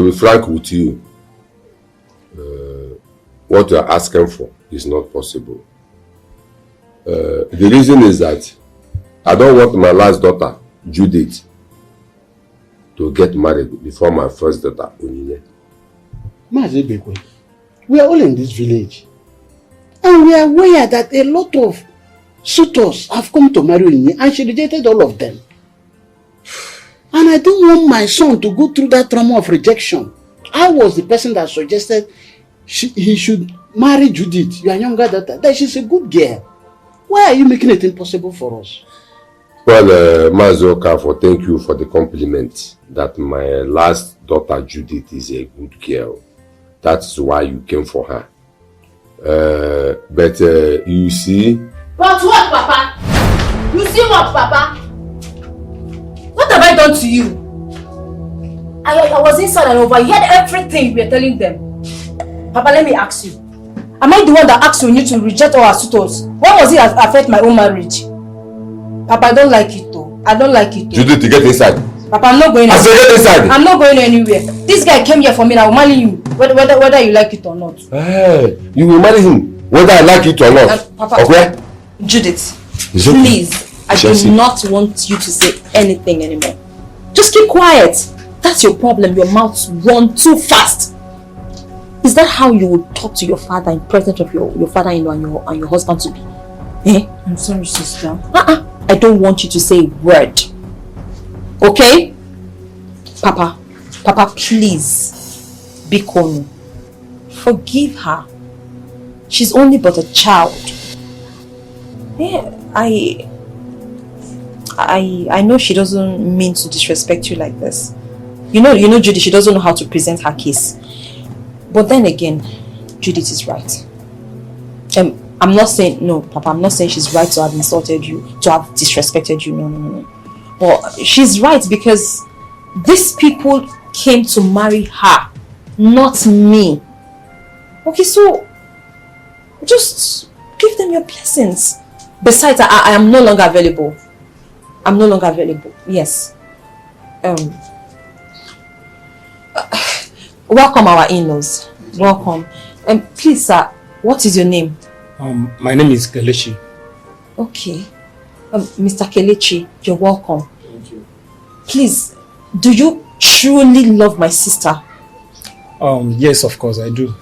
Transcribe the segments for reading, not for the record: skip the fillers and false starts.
to be frank with you, what you are asking for is not possible. The reason is that I don't want my last daughter, Judith, to get married before my first daughter, Onyinye. We are all in this village. And we are aware that a lot of suitors have come to marry Onyinye and she rejected all of them. And I don't want my son to go through that trauma of rejection. I was the person that suggested he should marry Judith, your younger daughter. That she's a good girl. Why are you making it impossible for us? Well, Mazi Okafor, thank you for the compliment that my last daughter Judith is a good girl. That's why you came for her. But you see... But what, Papa? You see what, Papa? What have I done to you? I was inside and overheard everything you were telling them. Papa, let me ask you. Am I the one that asked you to reject all our suitors? Why was it affect my own marriage? Papa, I don't like it though. I don't like it though. Judith, get inside. Papa, I'm not going anywhere. I said get inside. I'm not going anywhere. This guy came here for me and I will marry you. Whether you like it or not. Hey, you will marry him whether I like it or not. Papa, okay? Judith, okay. Please, I do not want you to say anything anymore. Just keep quiet. That's your problem. Your mouth runs too fast. Is that how you would talk to your father in presence of your father-in-law and your husband to be? Eh? I'm sorry, sister. I don't want you to say a word. Okay? Papa, please. Be calm. Forgive her. She's only but a child. Yeah, I know she doesn't mean to disrespect you like this. You know, Judy, she doesn't know how to present her case. But then again, Judith is right. I'm not saying, no, Papa, I'm not saying she's right to have insulted you, to have disrespected you, no. But she's right because these people came to marry her, not me. Okay, so just give them your blessings. Besides, I am no longer available. I'm no longer available. Yes. Welcome our in-laws. Welcome. Please, sir, what is your name? My name is Kelechi. Okay. Mr. Kelechi, you're welcome. Thank you. Please, do you truly love my sister? Yes, of course I do.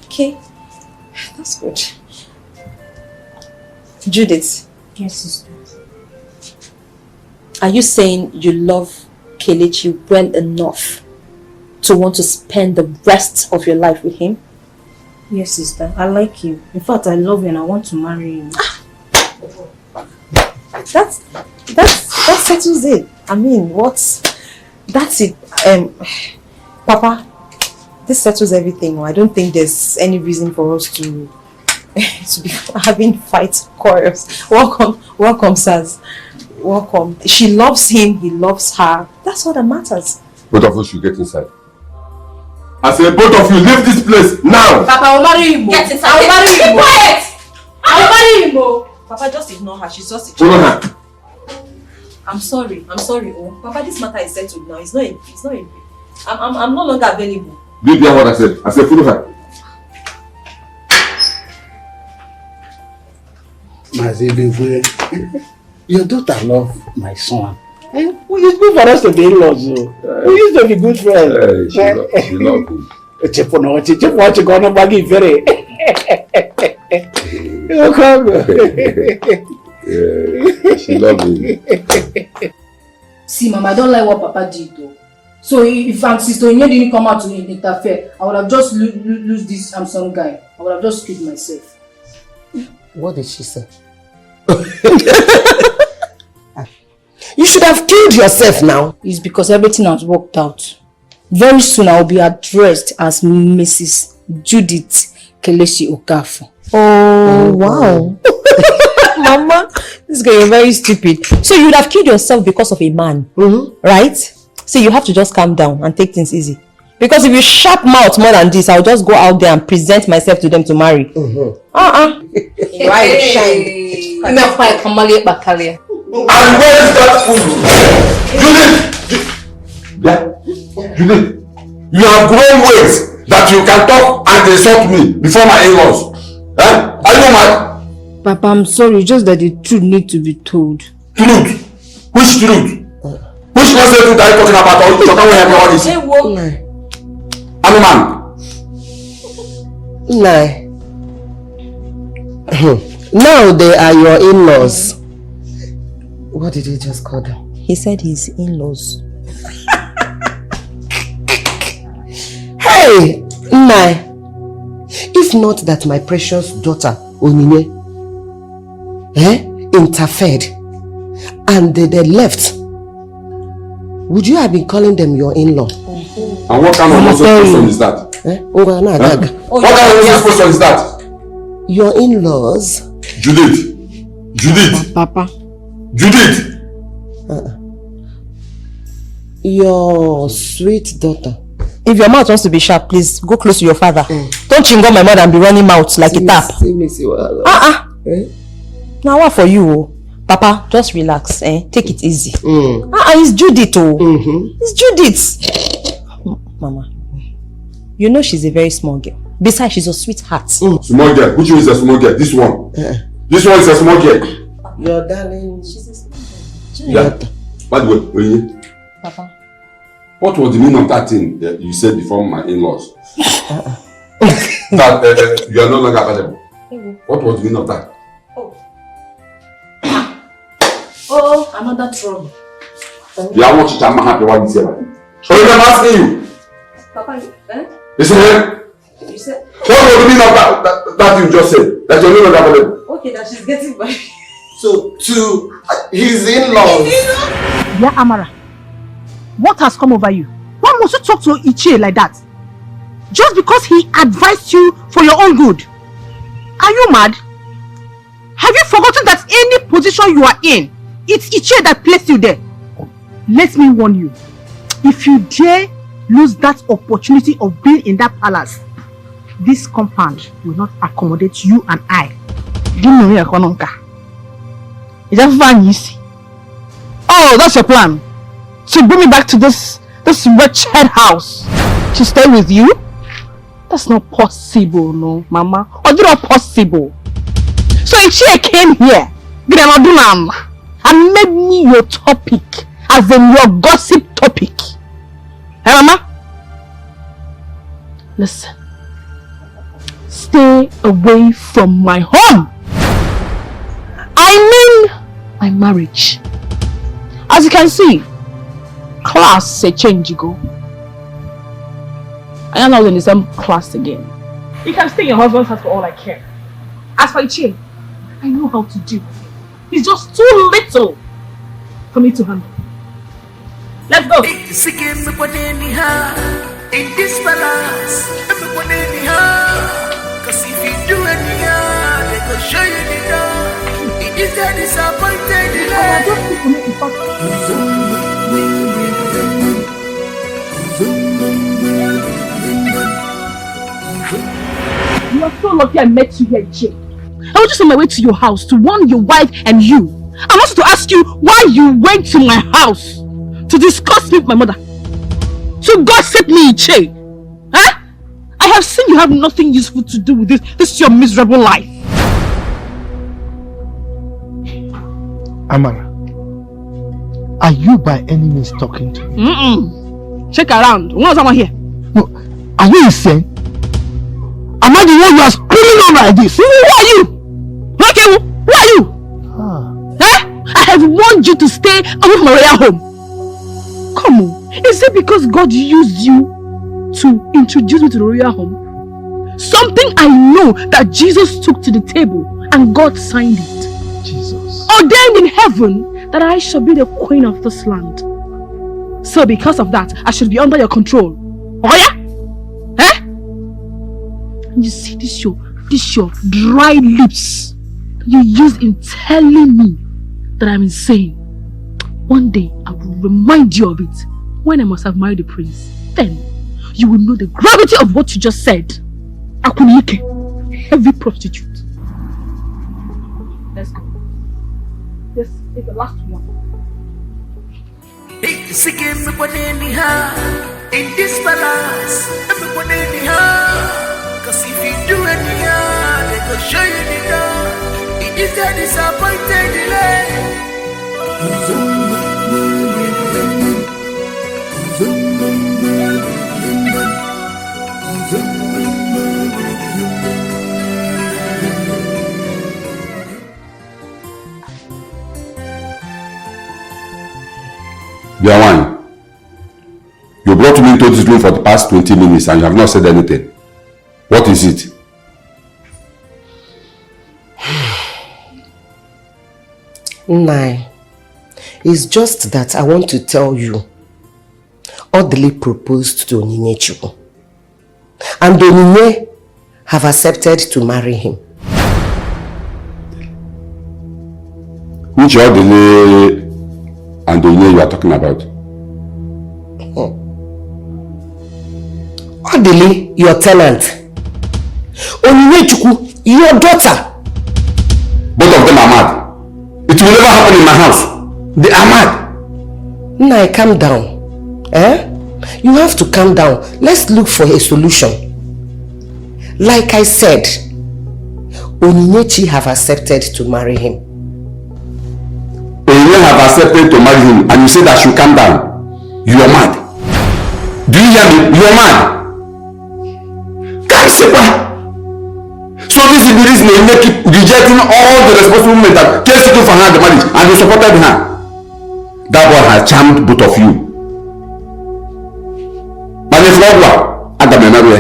Okay. That's good. Judith. Yes, sister. Are you saying you love Kelechi well enough to want to spend the rest of your life with him? Yes, sister. I like you. In fact, I love you and I want to marry you. That settles it. I mean, that's it. Papa, this settles everything. I don't think there's any reason for us to be having fight quarrels. Welcome, sirs. Welcome. She loves him, he loves her. That's all that matters. Both of us should get inside. I say both of you leave this place now. Papa, I will marry you. Get inside. I will marry you. Keep quiet. I will marry you. Papa, just ignore her. She's just a child. Follow her. I'm sorry. Oh, Papa, this matter is settled now. It's not. I'm no longer available. Do you hear what I said? I said follow her. Mazi, your daughter loves my son. It's good for us to be in-laws. We used to be good friends. She loves him. She loves him. See, Mama, I don't like what Papa did though. So if Sister Onyinye didn't come out to interfere, I would have just lose this Samsung guy. I would have just killed myself. What did she say? You should have killed yourself now. It's because everything has worked out. Very soon I will be addressed as Mrs. Judith Kelechi Okafor. Oh, wow. Mama, this guy is very stupid. So you would have killed yourself because of a man, right? So you have to just calm down and take things easy. Because if you sharp mouth more than this, I'll just go out there and present myself to them to marry. Right, shine. And where is that food? Judith! Yeah. Julie, you have grown ways that you can talk and insult me before my in-laws. Eh? Are you mad? Papa, I'm sorry, just that the truth needs to be told. Truth? Which truth? Which nonsense truth are you talking about? Or you talking about all this? I'm a man. Nah. Now they are your in-laws. What did he just call them? He said his in-laws. Hey, Nah. If not that my precious daughter Onyinye interfered and they left, would you have been calling them your in-law? And what kind of nonsense question is that? What kind of nonsense question is that? Your in-laws? Judith. Papa. Judith. Your sweet daughter. If your mouth wants to be sharp, please go close to your father. Don't chingo my mother and be running mouth like a tap. Now what for you? Papa, just relax. Take it easy. It's Judith. It's Judith. Mama, you know she's a very small girl. Besides, she's a sweetheart. Small girl? Which one is a small girl? This one. This one is a small girl. Your darling. She's a small girl. Yeah. By the way, Papa. What was the meaning of that thing that you said before my in-laws? That you are no longer available. What was the meaning of that? Oh, another trouble. You are watching I'm happy what you say. So I'm asking you. Papa, Listen here. You said? What was the meaning of that you just said? That you are no longer available. Okay, that she's getting back. So, to his in-laws. Yeah, Amara. What has come over you? Why must you talk to Ichie like that? Just because he advised you for your own good. Are you mad? Have you forgotten that any position you are in, it's Ichie that placed you there? Let me warn you. If you dare lose that opportunity of being in that palace, this compound will not accommodate you and I. Is that fun, Oh, that's your plan? To bring me back to this wretched house to stay with you? That's not possible, no, Mama. Or it's not possible. So Ichie came here, and made me your topic, as in your gossip topic. Hey, Mama? Listen. Stay away from my home. I mean my marriage. As you can see, class say change you go. I am not in the same class again. You can stay in your husband's house for all I care. As for Ichie, I know how to deal with him. He's just too little for me to handle. Let's go. In this palace, cause if you do anyhow, they go show you the door. It is a disappointed You are so lucky I met you here, Ichie. I was just on my way to your house to warn your wife and you. And also to ask you why you went to my house to discuss me with my mother. To gossip me, Ichie. Huh? I have seen you have nothing useful to do with this. This is your miserable life. Amara, are you by any means talking to me? Check around. When was someone here? No, are you insane? Am I the one you are screaming on like this? Who are you? Okay, who are you? Huh? I have warned you to stay away from my royal home. Come on. Is it because God used you to introduce me to the royal home? Something I know that Jesus took to the table and God signed it. Jesus. Ordained in heaven that I shall be the queen of this land. So because of that, I should be under your control. Oh yeah? Eh? And you see this your dry lips you use in telling me that I'm insane. One day I will remind you of it when I must have married the prince. Then you will know the gravity of what you just said. Akunike, heavy prostitute. Let's go. This is the last one. Seek everybody anyhow. In this balance, everybody anyhow. Cause if you do anyhow, they go show you the door. It is a disappointed delay. Biawan, you brought me into this room for the past 20 minutes and you have not said anything. What is it? Nai, it's just that I want to tell you, Odili proposed to Onyinye and Onyinye have accepted to marry him. Which Odili and Onyinye you are talking about? Odili, your tenant. Onyinye, your daughter. Both of them are mad. It will never happen in my house. They are mad. Nai, calm down. You have to calm down. Let's look for a solution. Like I said, Onyinye have accepted to marry him. Onyinye have accepted to marry him and you say that I should calm down. You are mad. Do you hear me? You are mad. Can't say why. So this is the reason they keep rejecting all the responsible men that came to for her the marriage and they supported her. That boy has charmed both of you. But if not, I'm going to marry.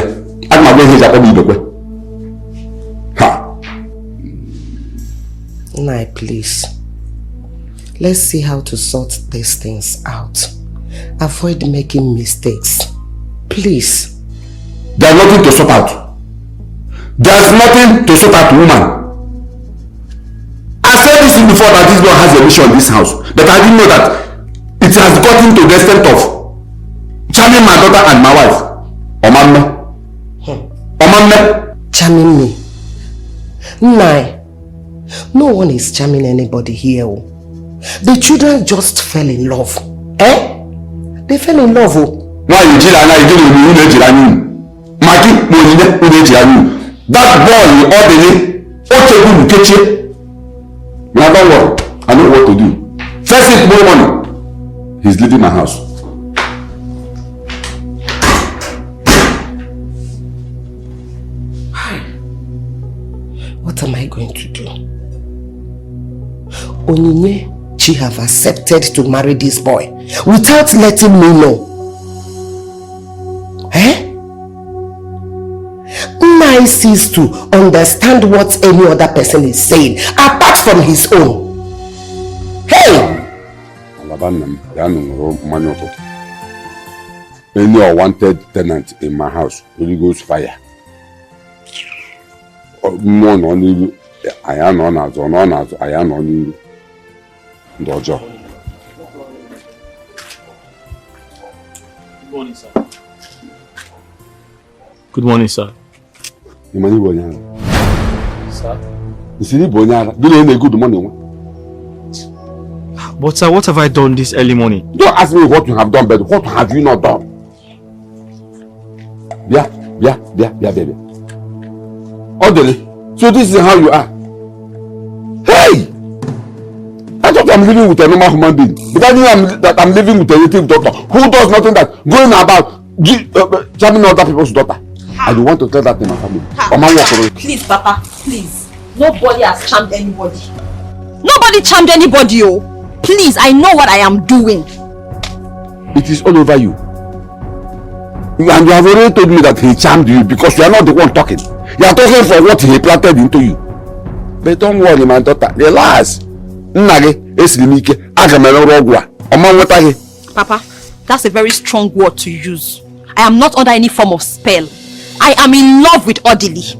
I'm going to marry. Ha. Nai, please. Let's see how to sort these things out. Avoid making mistakes. Please. There's nothing to sort out. There's nothing to sort out, woman. I said this before that this boy has a mission in this house. But I didn't know that it has gotten to the extent of charming my daughter and my wife. Omame. Charming me. Nai. No one is charming anybody here. The children just fell in love. They fell in love. Why you that boy, now don't worry. I know what to do. First thing tomorrow morning, he's leaving my house. What am I going to do? Onyinye, she have accepted to marry this boy without letting me know. Nai cease to understand what any other person is saying apart from his own. Hey! Any unwanted tenant in my house really goes fire. More on I am on as I am on you. Dojo. Good morning, sir. Good morning, sir. Imani Bonyana. Sir? You see Bonyana, do you need good morning? But sir, what have I done this early morning? Don't ask me what you have done, but what have you not done? Yeah, baby. Orderly. So this is how you are. Hey! I thought I'm living with a normal human being. But I knew that I'm living with a native doctor who does nothing that going about charming other people's daughter. I don't want to tell that in my family. Please, Papa, please. Nobody has charmed anybody. Nobody charmed anybody, oh. Please, I know what I am doing. It is all over you. And you have already told me that he charmed you because you are not the one talking. You are talking for what he planted into you. But don't worry, my daughter. Relax. Papa, that's a very strong word to use. I am not under any form of spell. I am in love with Odili.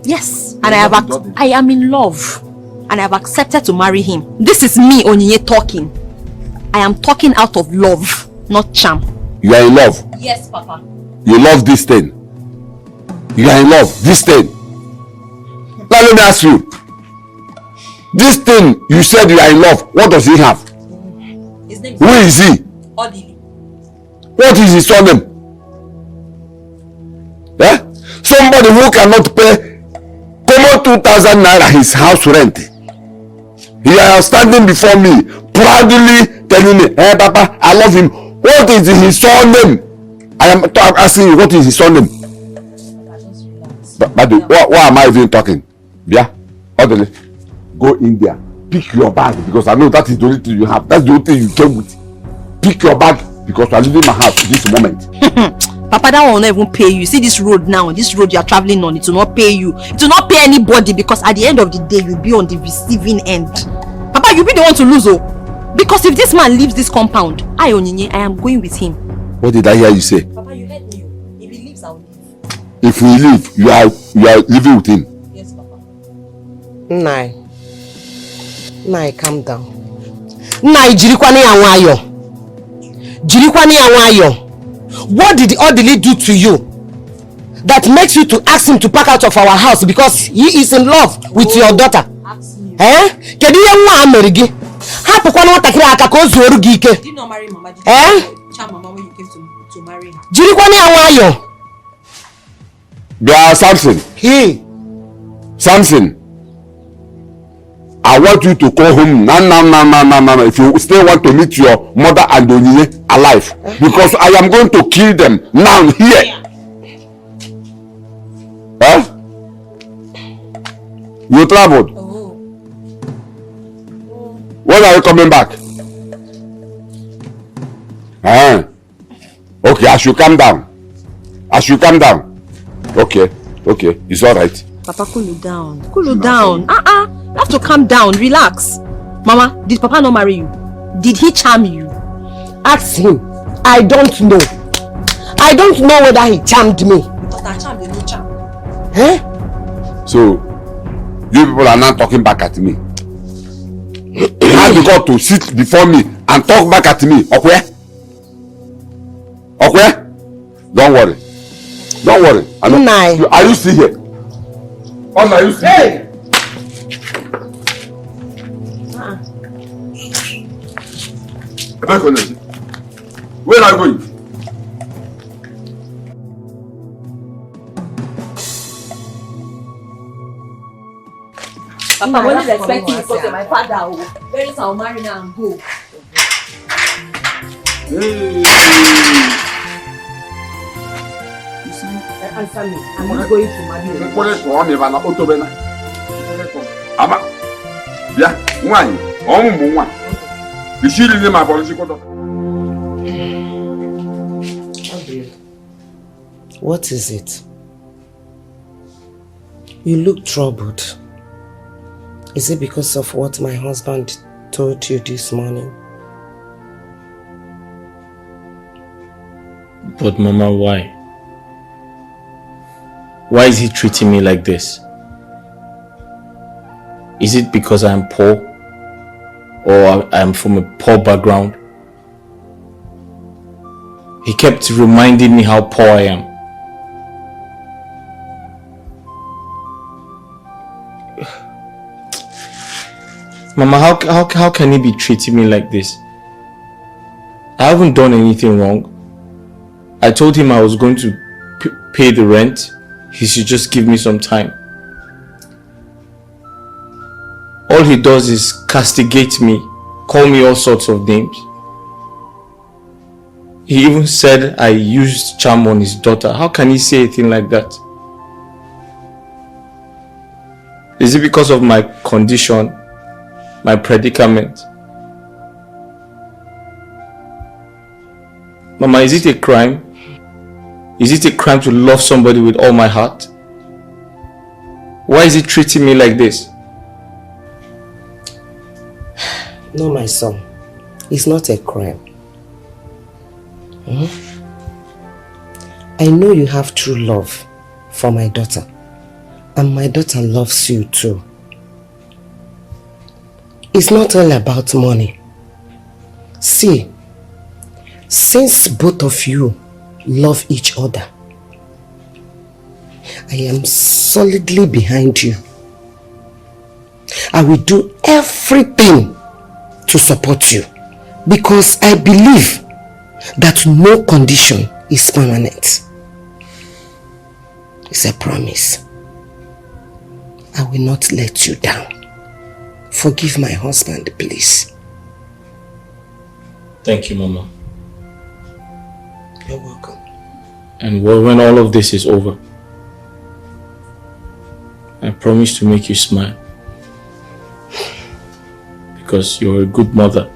Yes, and I am in love. And I have accepted to marry him. This is me, Onyinye, talking. I am talking out of love, not charm. You are in love? Yes, Papa. You love this thing? You are in love? This thing? Now let me ask you. This thing you said you are in love, what does he have? His name is... Who is he? Odili. What is his surname? Eh? Somebody who cannot pay common 2,000 naira his house rent. He is standing before me, proudly telling me, "Hey, Papa, I love him." What is his surname? I am asking you, what is his surname? But why am I even talking? Yeah, orderly, go in there, pick your bag, because I know that is the only thing you have. That's the only thing you came with. Pick your bag, because you are leaving my house this moment. Papa, that will not even pay you. See this road now, this road you are traveling on, it will not pay you. It will not pay anybody, because at the end of the day, you'll be on the receiving end. Papa, you'll be the one to lose, oh. Because if this man leaves this compound, I am going with him. What did I hear you say? Papa, you heard me. If he leaves, I'll leave. If we leave, you are living with him. Yes, Papa. Nai, calm down. Nai, Jirikwani Awayo. Jirikwani Awayo. What did the orderly do to you that makes you to ask him to pack out of our house because he is in love with your daughter? Eh? Did you not marry Mama? Eh? Mama when you came to marry her. Jirikwani Awayo. They are Samson. He. Samson. I want you to call home now. If you still want to meet your mother and Onyinye alive, because I am going to kill them now here. Huh? You traveled. Oh. When are you coming back? Okay, I should calm down. Okay, it's all right. Papa, cool it down. You have to calm down, relax. Mama, did Papa not marry you? Did he charm you? Ask him. I don't know. I don't know whether he charmed me. But I charmed, no charm. Eh? So, you people are now talking back at me. You have to go to sit before me and talk back at me. Okay? Don't worry. Are you still here? Are you still here? Where are you going? Papa, when is expecting you because you're my father? Very soon I'll marry now and go. Answer me. I'm not going to marry you. What is it? You look troubled. Is it because of what my husband told you this morning? But Mama, why? Why is he treating me like this? Is it because I'm poor? Or I'm from a poor background? He kept reminding me how poor I am. Mama, how can he be treating me like this? I haven't done anything wrong. I told him I was going to pay the rent. He should just give me some time. All he does is castigate me, call me all sorts of names. He even said I used charm on his daughter. How can he say a thing like that? Is it because of my condition, my predicament? Mama, is it a crime? Is it a crime to love somebody with all my heart? Why is he treating me like this? No, my son. It's not a crime. I know you have true love for my daughter. And my daughter loves you too. It's not all about money. See, since both of you love each other, I am solidly behind you. I will do everything to support you because I believe that no condition is permanent. It's a promise. I will not let you down. Forgive my husband, please. Thank you, Mama. You're welcome. And when all of this is over, I promise to make you smile. Because you're a good mother.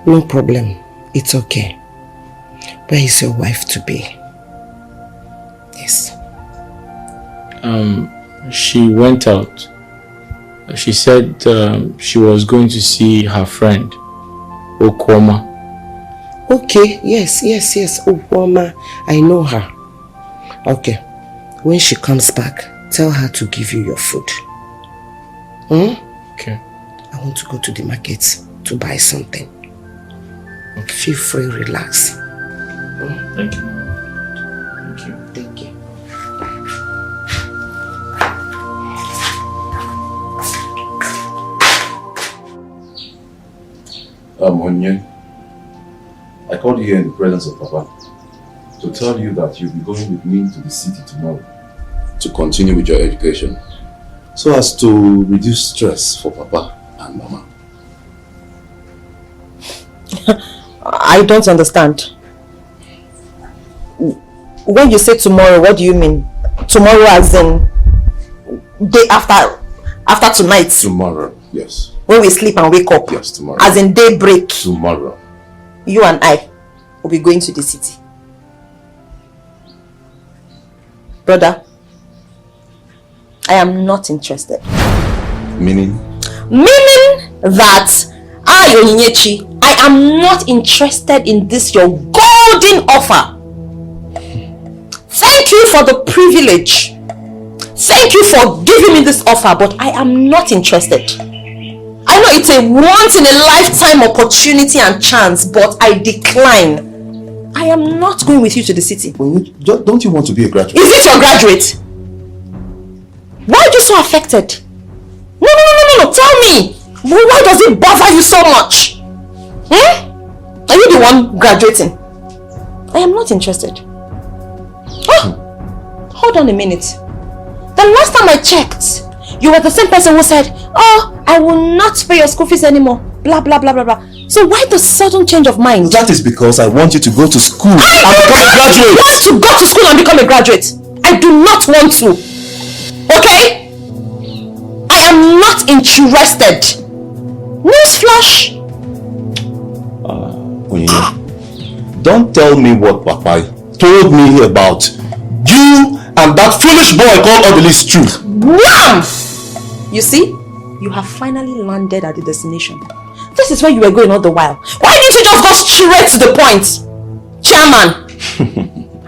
No problem. It's okay. Where is your wife to be? Yes. She went out. She said she was going to see her friend, Okwoma. Okay, yes. Okwoma, I know her. Okay. When she comes back, tell her to give you your food. Okay. I want to go to the market to buy something. Okay. Feel free, relax. Thank you. Thank you. Onye, I called you here in the presence of Papa to tell you that you'll be going with me to the city tomorrow to continue with your education, so as to reduce stress for Papa and Mama. I don't understand. When you say tomorrow, what do you mean? Tomorrow as in day after tonight? Tomorrow, yes. When we sleep and wake up? Yes, tomorrow. As in daybreak? Tomorrow. You and I will be going to the city. Brother, I am not interested. Meaning? Meaning that Onyinyechi, I am not interested in this your golden offer. Thank you for the privilege. Thank you for giving me this offer, but I am not interested. I know it's a once in a lifetime opportunity and chance, but I decline. I am not going with you to the city. Don't you want to be a graduate? Is it your graduate? Why are you so affected? No. Tell me. Why does it bother you so much? Are you the one graduating? I am not interested. Oh, hold on a minute. The last time I checked, you were the same person who said, oh, I will not pay your school fees anymore. Blah, blah, blah, blah, blah. So why the sudden change of mind? That is because I want you to go to school and become a graduate. I want to go to school and become a graduate. I do not want to. Okay? I am not interested. Newsflash. Don't tell me what Papa told me about you and that foolish boy called Odelis truth. Wham! You see, you have finally landed at the destination. This is where you were going all the while. Why didn't you just go straight to the point? Chairman,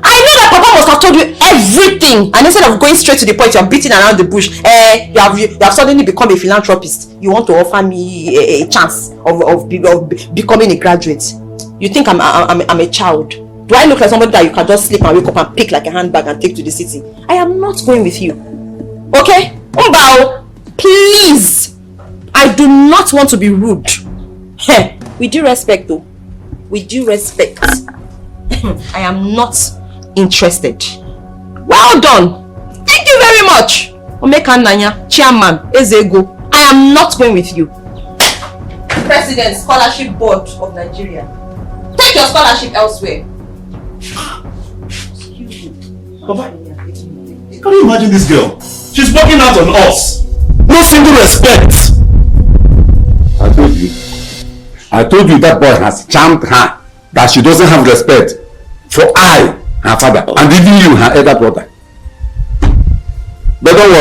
I know that Papa must have told you everything, and instead of going straight to the point, you're beating around the bush. You have suddenly become a philanthropist. You want to offer me a chance of becoming a graduate. You think I'm a child? Do I look like somebody that you can just sleep and wake up and pick like a handbag and take to the city? I am not going with you. Okay? Umbao, please. I do not want to be rude. Hey, with due respect though. With due respect. I am not interested. Well done. Thank you very much. Omeka Nanya, Chairman, Ezego. I am not going with you. President, Scholarship Board of Nigeria. Take your scholarship elsewhere. Papa, can you imagine this girl? She's working out on us. No single respect. I told you that boy has charmed her, that she doesn't have respect for I, her father, and even you, her elder brother. But don't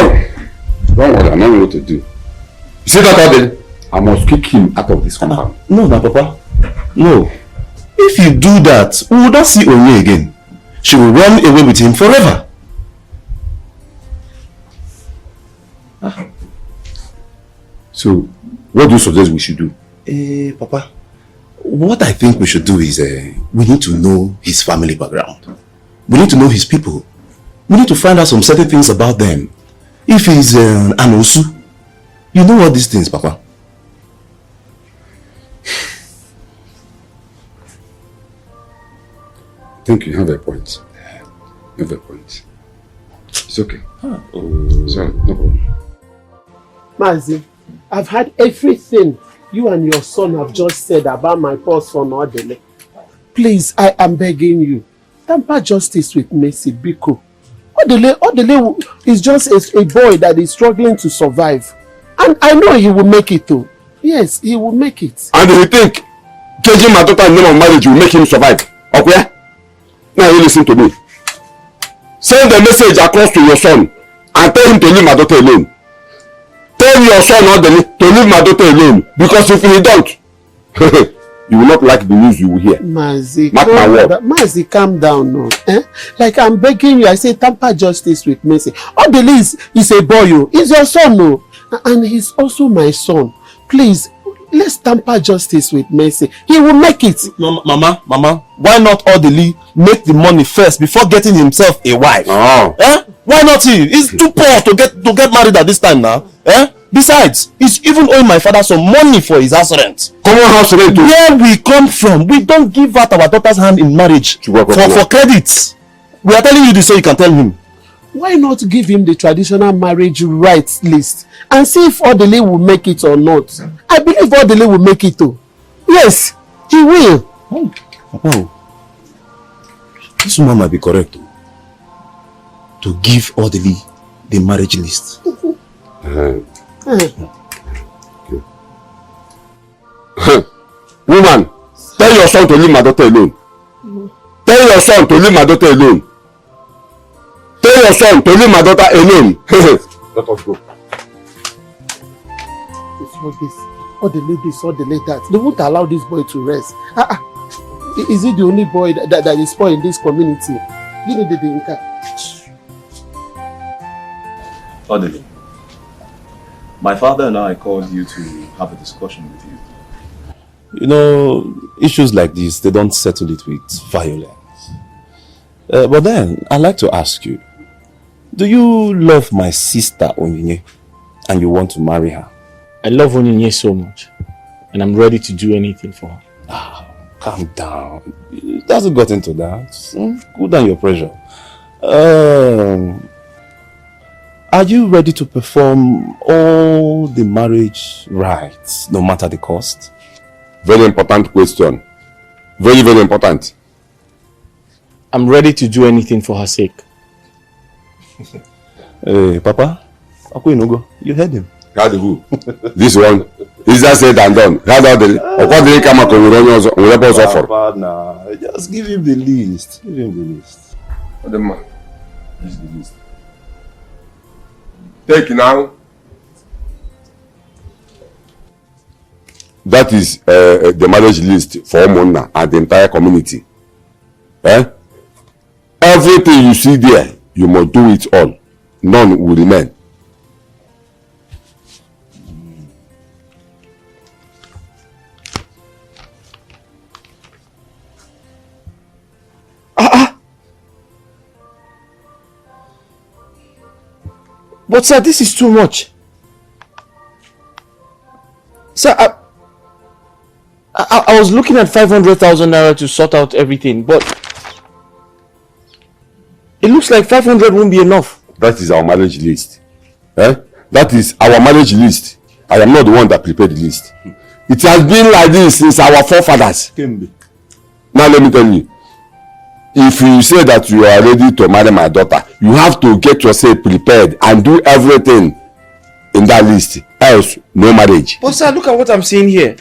worry, I know what to do. You see that other? I must kick him out of this compound. No, Papa. No. If you do that, we will not see Onye again. She will run away with him forever. So, what do you suggest we should do? Papa, what I think we should do is we need to know his family background. We need to know his people. We need to find out some certain things about them. If he's an Osu, you know all these things, Papa. I think you have a point. You have a point. It's okay. So, no problem. Mazi, I've had everything you and your son have just said about my poor son Odele. Please, I am begging you. Tamper justice with Mercy, Biko. Odele is just a boy that is struggling to survive. And I know he will make it too. Yes, he will make it. And you think changing my daughter's name of marriage will make him survive? Okay? Now you listen to me. Send the message across to your son and tell him to leave my daughter alone. Tell your son Odele to leave my daughter alone. Because if he don't, you will not like the news you will hear. Mazi, mark my word. Mazi, calm down now. Like I'm begging you, I say tamper justice with Mercy. Odele is a boy, he's your son, no? And he's also my son. Please, let's tamper justice with Mercy. He will make it. Mama, why not Odele make the money first before getting himself a wife? Oh. Why not he? He's too poor to get married at this time now. Besides, he's even owing my father some money for his house rent. Common house rent too. Where we come from, we don't give out our daughter's hand in marriage for credit. We are telling you this so you can tell him. Why not give him the traditional marriage rights list and see if Odele will make it or not? I believe Odele will make it too. Yes, he will. Papa, this woman might be correct to give Odele the marriage list. Woman, tell your son to leave my daughter alone. Tell your son to leave my daughter alone. Tell your son to leave my daughter alone. Let us go. It's all this, all the that. They won't allow this boy to rest. Is he the only boy that is poor in this community? Odele, my father and I called you to have a discussion with you. You know, issues like this, they don't settle it with violence. But then, I'd like to ask you, do you love my sister Onyinye and you want to marry her? I love Onyinye so much and I'm ready to do anything for her. Calm down. It hasn't got into that. Cool down your pressure. Are you ready to perform all the marriage rites, no matter the cost? Very important question. Very, very important. I'm ready to do anything for her sake. Hey, Papa, you heard him. Heard who? This one. Easier said than done. Heard all the. Papa, nah. Just give him the list. Give him the list. What the man? This is the list. Take now. That is the marriage list for Omona and the entire community. Everything you see there, you must do it all. None will remain. But sir, this is too much. Sir, I was looking at 500,000 naira to sort out everything, but it looks like 500 won't be enough. That is our marriage list. That is our marriage list. I am not the one that prepared the list. It has been like this since our forefathers. Now let me tell you. If you say that you are ready to marry my daughter, you have to get yourself prepared and do everything in that list. Else, no marriage. But sir, look at what I'm seeing here.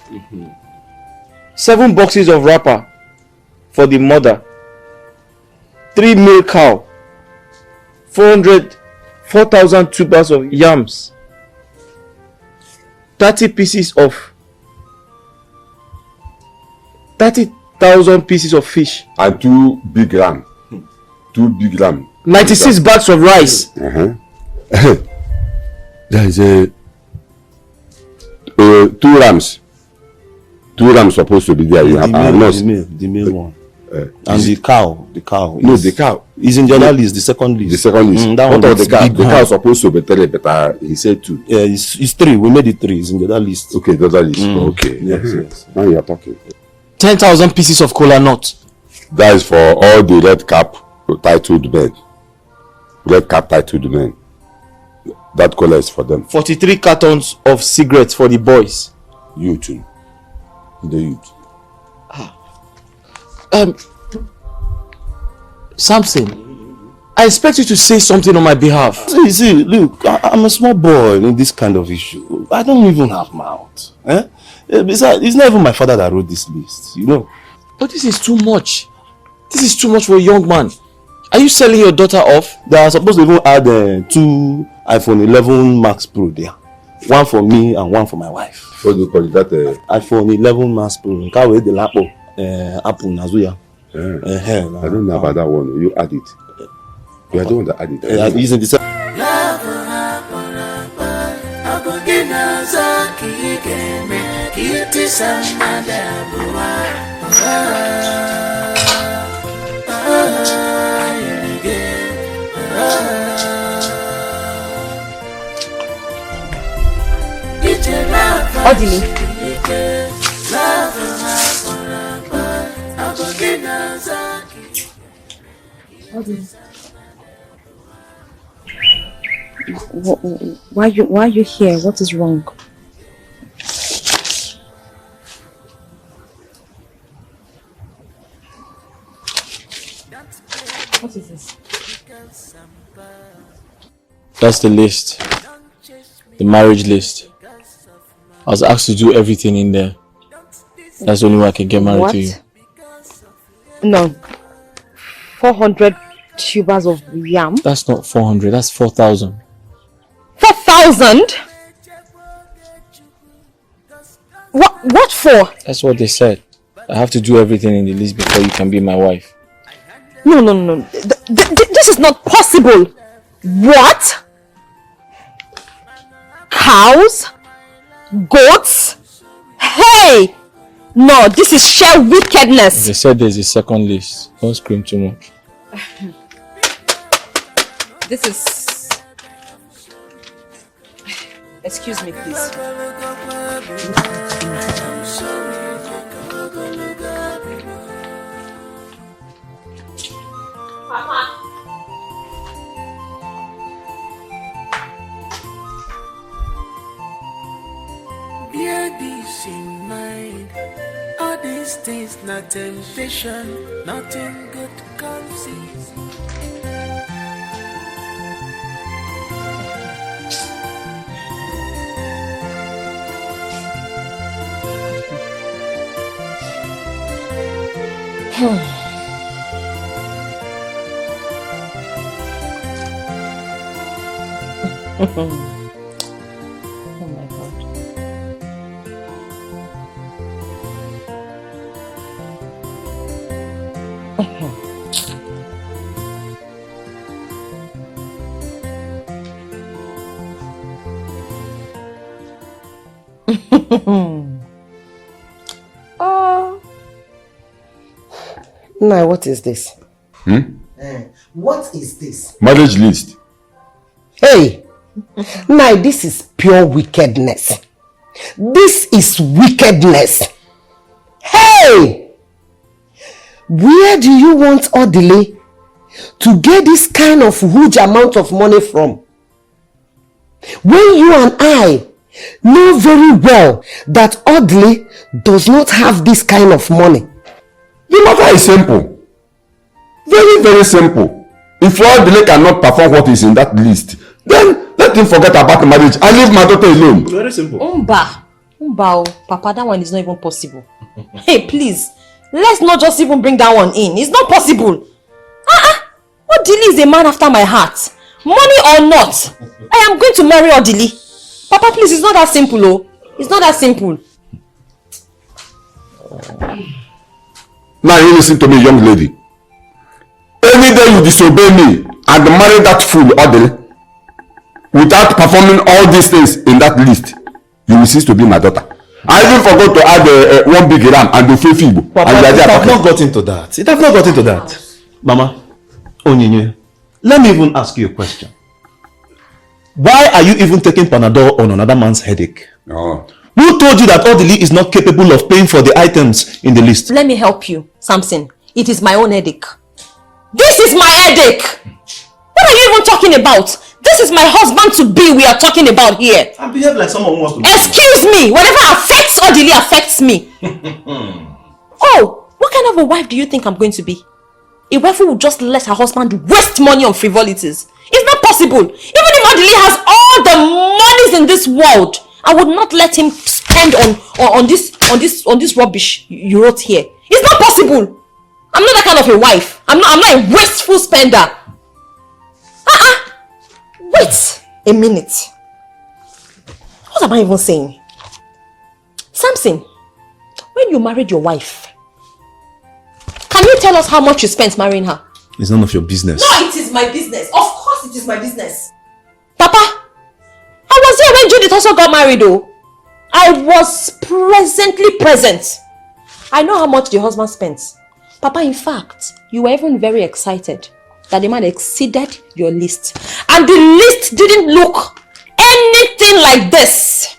7 boxes of wrapper for the mother. 3 male cow. 4,000 tubers of yams. 30,000 pieces of fish. And 2 big ram. 2 big ram. 96 bags of rice. There is 2 rams. 2 rams supposed to be there. You have the male one. And the cow. No, the cow is in the other list, the second list. The second list. What of the cow? The cow is supposed to be 3, but he said 2. Yeah, it's 3. We made it 3. It's in the other list. Okay, the other list. Okay. Yes. Now you are talking. 10,000 pieces of cola nut. That is for all the red cap titled men. Red cap titled men. That color is for them. 43 cartons of cigarettes for the boys. You too. The youth. Samson, I expect you to say something on my behalf. See, look, I'm a small boy in this kind of issue. I don't even have mouth. Besides, it's not even my father that wrote this list, you know. But this is too much. This is too much for a young man. Are you selling your daughter off? They are supposed to even add 2 iPhone 11 Max Pro there. One for me and one for my wife. What do you call it? That iPhone 11 Max Pro. Can't wait the lapo. Apple Nazuya. I don't know about that one. You add it. You are the one that add it. I'm using this. Odili. Why are you here? What is wrong? What is this? That's the list. The marriage list. I was asked to do everything in there. That's the only way I can get married to you. No. 400 tubers of yam. That's not 400, that's 4,000. 4,000? What for? That's what they said. I have to do everything in the list before you can be my wife. No. This is not possible. What? Cows? Goats? Hey! No, this is sheer wickedness. They said there's a second list. Don't scream too much. This is... Excuse me, please. Papa. Bear this in mind. All these things not temptation, nothing good comes easy. Oh my God. Oh. Now, what is this? What is this? Marriage list. Hey! Now, this is pure wickedness. This is wickedness. Hey! Where do you want Odile to get this kind of huge amount of money from? When you and I know very well that Odile does not have this kind of money. The matter is simple. Very, very simple. If Odile cannot perform what is in that list, then let him forget about marriage and leave my daughter alone. Very simple. Umba, Papa, that one is not even possible. Hey, please, let's not just even bring that one in. It's not possible. Odile is a man after my heart. Money or not, I am going to marry Odile. Papa, please, it's not that simple, oh. It's not that simple. Now you listen to me, young lady. Any day you disobey me and marry that fool Odile, without performing all these things in that list, you will cease to be my daughter. I even forgot to add one big ram and the fibo. Papa, it have not got into that. It have not got into that. Mama, Onyinye, let me even ask you a question. Why are you even taking Panadol on another man's headache? Oh. Who told you that Odile is not capable of paying for the items in the list? Let me help you, Samson. It is my own headache. This is my headache! What are you even talking about? This is my husband-to-be we are talking about here. I behave like someone who wants to... Excuse me! Whatever affects Odili affects me. Oh, what kind of a wife do you think I'm going to be? A wife who would just let her husband waste money on frivolities. It's not possible. Even if Odili has all the monies in this world, I would not let him spend on this rubbish you wrote here. It's not possible. I'm not that kind of a wife. I'm not a wasteful spender. Wait a minute. What am I even saying? Samson, when you married your wife, can you tell us how much you spent marrying her? It's none of your business. No, it is my business. Of course it is my business. Papa, I was here when Judith also got married though. I was presently present. I know how much the husband spent. Papa, in fact, you were even very excited that the man exceeded your list. And the list didn't look anything like this.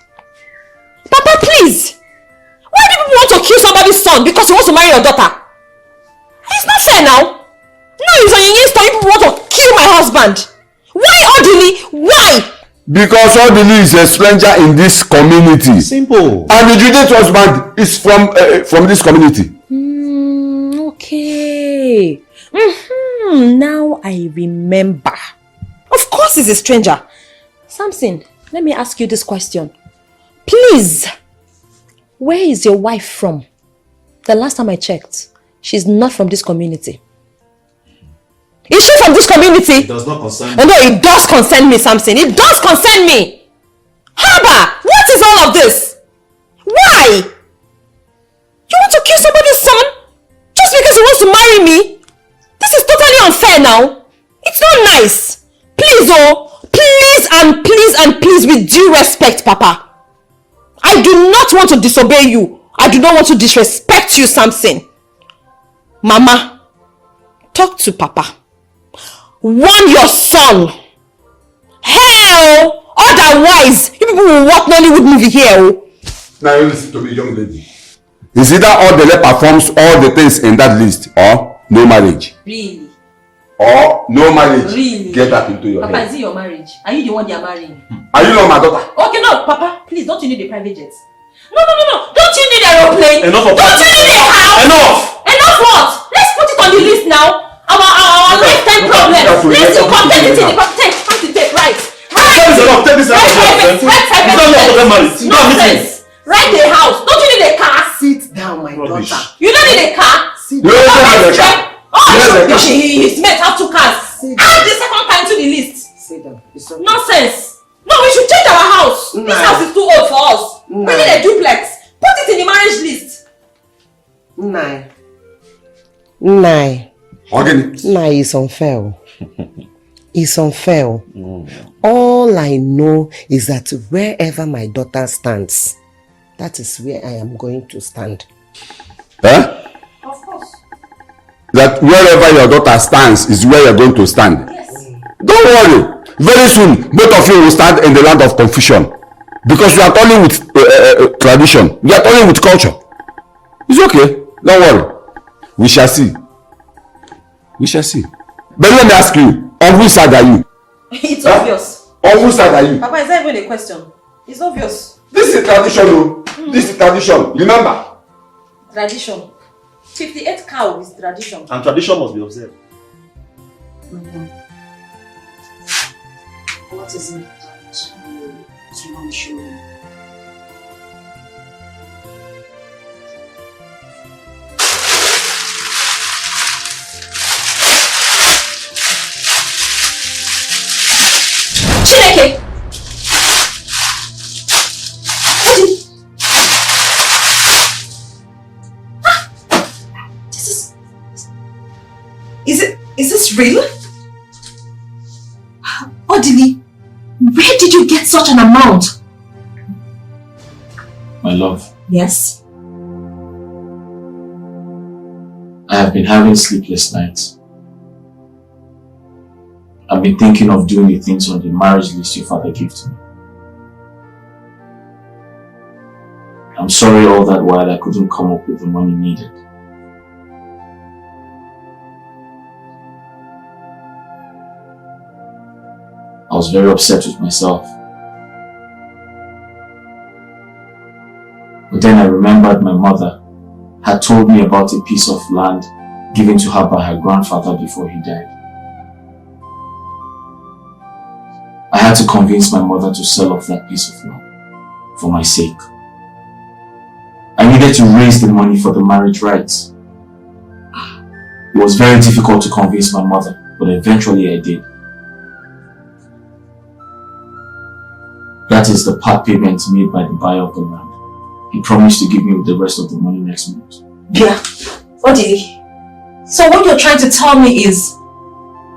Papa, please. Why do people want to kill somebody's son because he wants to marry your daughter? It's not fair now. No, it's on your Insta, people want to kill my husband. Why, Odili? Why? Because Odili is a stranger in this community. Simple. And the Judith husband is from this community. Okay. Now I remember. Of course he's a stranger. Samson, let me ask you this question. Please, where is your wife from? The last time I checked, she's not from this community. Is she from this community? It does not concern me. Oh no, it does concern me, Samson. It does concern me. Haba, what is all of this? Why? You want to kill somebody's son? Just because he wants to marry me? This is totally unfair now. It's not nice. Please, please, with due respect, Papa. I do not want to disobey you. I do not want to disrespect you, Samson. Mama, talk to Papa. Warn your son. Hell, otherwise, you people will watch Nollywood movie here. Oh. Now you listen to me, young lady. Is either Odili performs all the things in that list or no marriage? Really? Or no marriage? Really? Get that into your Papa, head. is it your marriage? Are you the one they are marrying? Are you not my daughter? Okay, no, Papa, please, don't you need a private jet? No. Don't you need an aeroplane? Enough of Don't you need a house? Enough! Enough what? Let's put it on the list now. Our lifetime problem. Let's do content it in the content. Pass the tape, right? Take this out. Nonsense. Write a house. Don't you need a car? Sit down, my daughter. You don't need a car? Sit You don't have a car. Oh, his mates have 2 cars. Add the second car into the list. Sit down. It's okay. Nonsense. No, we should change our house. This house is too old for us. We need a duplex. Put it in the marriage list. Nai. Nah, it's unfair. It's unfair. All I know is that wherever my daughter stands, that is where I am going to stand. Huh? Of course. That wherever your daughter stands is where you're going to stand. Yes. Don't worry. Very soon, both of you will stand in the land of confusion. Because you are toiling with tradition. You are toiling with culture. It's okay. Don't worry. We shall see. But let me ask you, on which side are you? It's obvious. On which side are you? Papa, it's not even a question. It's obvious. This is tradition, oh. This is tradition. Remember? Tradition. 58 cow is tradition. And tradition must be observed. What is it that you want to show me? Chineke! Is this real? Odili, where did you get such an amount? My love, Yes. I have been having sleepless nights. I've been thinking of doing the things on the marriage list your father gave to me. I'm sorry all that while I couldn't come up with the money needed. was very upset with myself. But then I remembered my mother had told me about a piece of land given to her by her grandfather before he died. I had to convince my mother to sell off that piece of land for my sake. I needed to raise the money for the marriage rights. It was very difficult to convince my mother, but eventually I did. That is the part payment made by the buyer of the land. He promised to give me the rest of the money next month. Yeah. Odi, so what you're trying to tell me is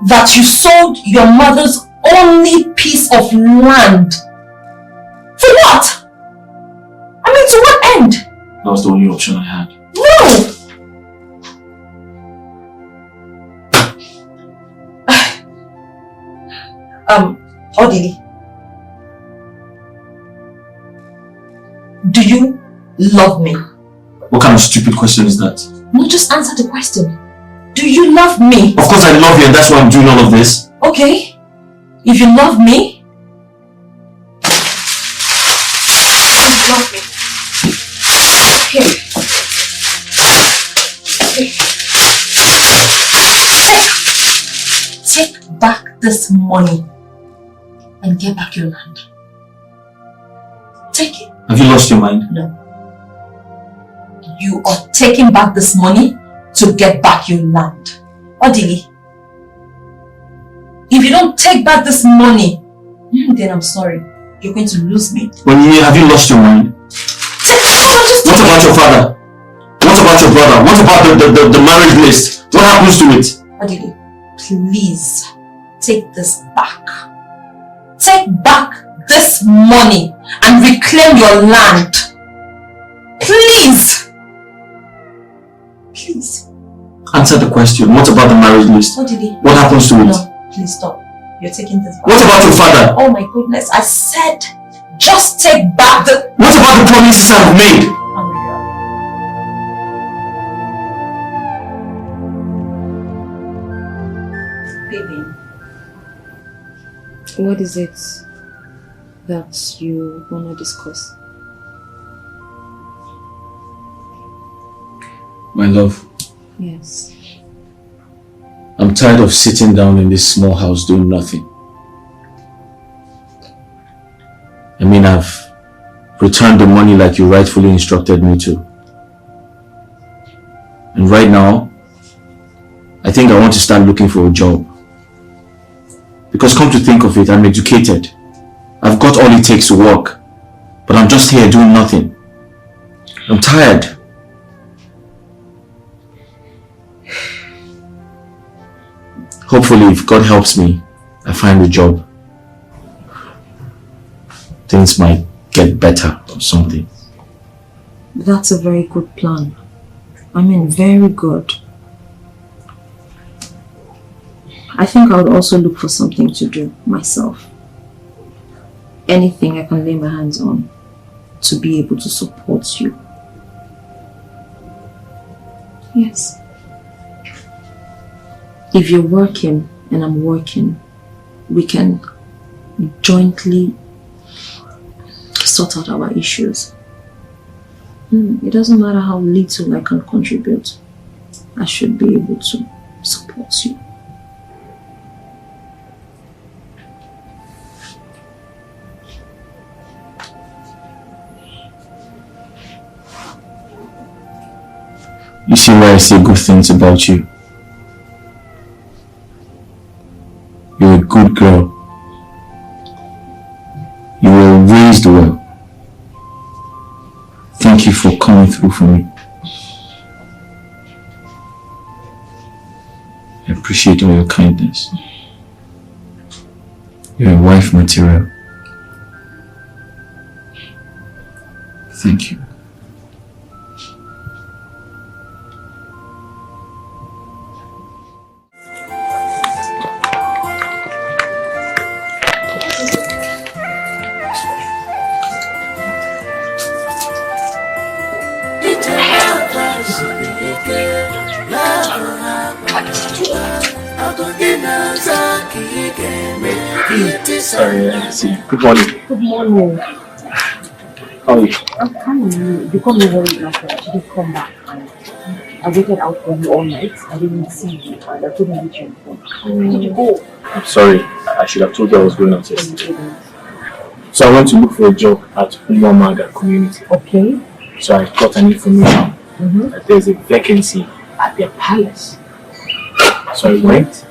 that you sold your mother's only piece of land. For what? I mean, to what end? That was the only option I had. No! Odili, do you love me? What kind of stupid question is that? No, just answer the question. Do you love me? Of course I love you, and that's why I'm doing all of this. Okay. If you love me, you love me. Okay. Take back this money and get back your land. Take it. Have you lost your mind? No. You are taking back this money to get back your land. Odili, if you don't take back this money, then I'm sorry. You're going to lose me. Have you lost your mind? What about your father? What about your brother? What about the marriage list? What happens to it? Odili, please take this back. Take back this money and reclaim your land. Please. Please. Answer the question. What about the marriage list? Odili, what happens to it? No, please stop. You're taking this back. What about your father? Oh my goodness, I said just take back the... What about the promises I've made? Oh my God. Baby, what is it that you want to discuss? My love. Yes. I'm tired of sitting down in this small house doing nothing. I mean, I've returned the money like you rightfully instructed me to. And right now, I think I want to start looking for a job. Because come to think of it, I'm educated. I've got all it takes to work. But I'm just here doing nothing. I'm tired. Hopefully, if God helps me, I find a job. Things might get better or something. That's a very good plan. I mean, very good. I think I would also look for something to do myself. Anything I can lay my hands on to be able to support you. Yes. If you're working and I'm working, we can jointly sort out our issues. It doesn't matter how little I can contribute. I should be able to support you. You see why I say good things about you. You're a good girl. You were raised well. Thank you for coming through for me. I appreciate all your kindness. You're a wife material. Thank you. Sorry, good morning. Good morning. How are you? I'm fine. You called me very last night. She didn't come back. And I waited out for you all night. I didn't see you and I couldn't reach your phone. Where did you go? I'm sorry. I should have told you I was going out yesterday. So I went to look for a job at Umamaga community. Okay. So I got an information that there's a vacancy at their palace. So I went,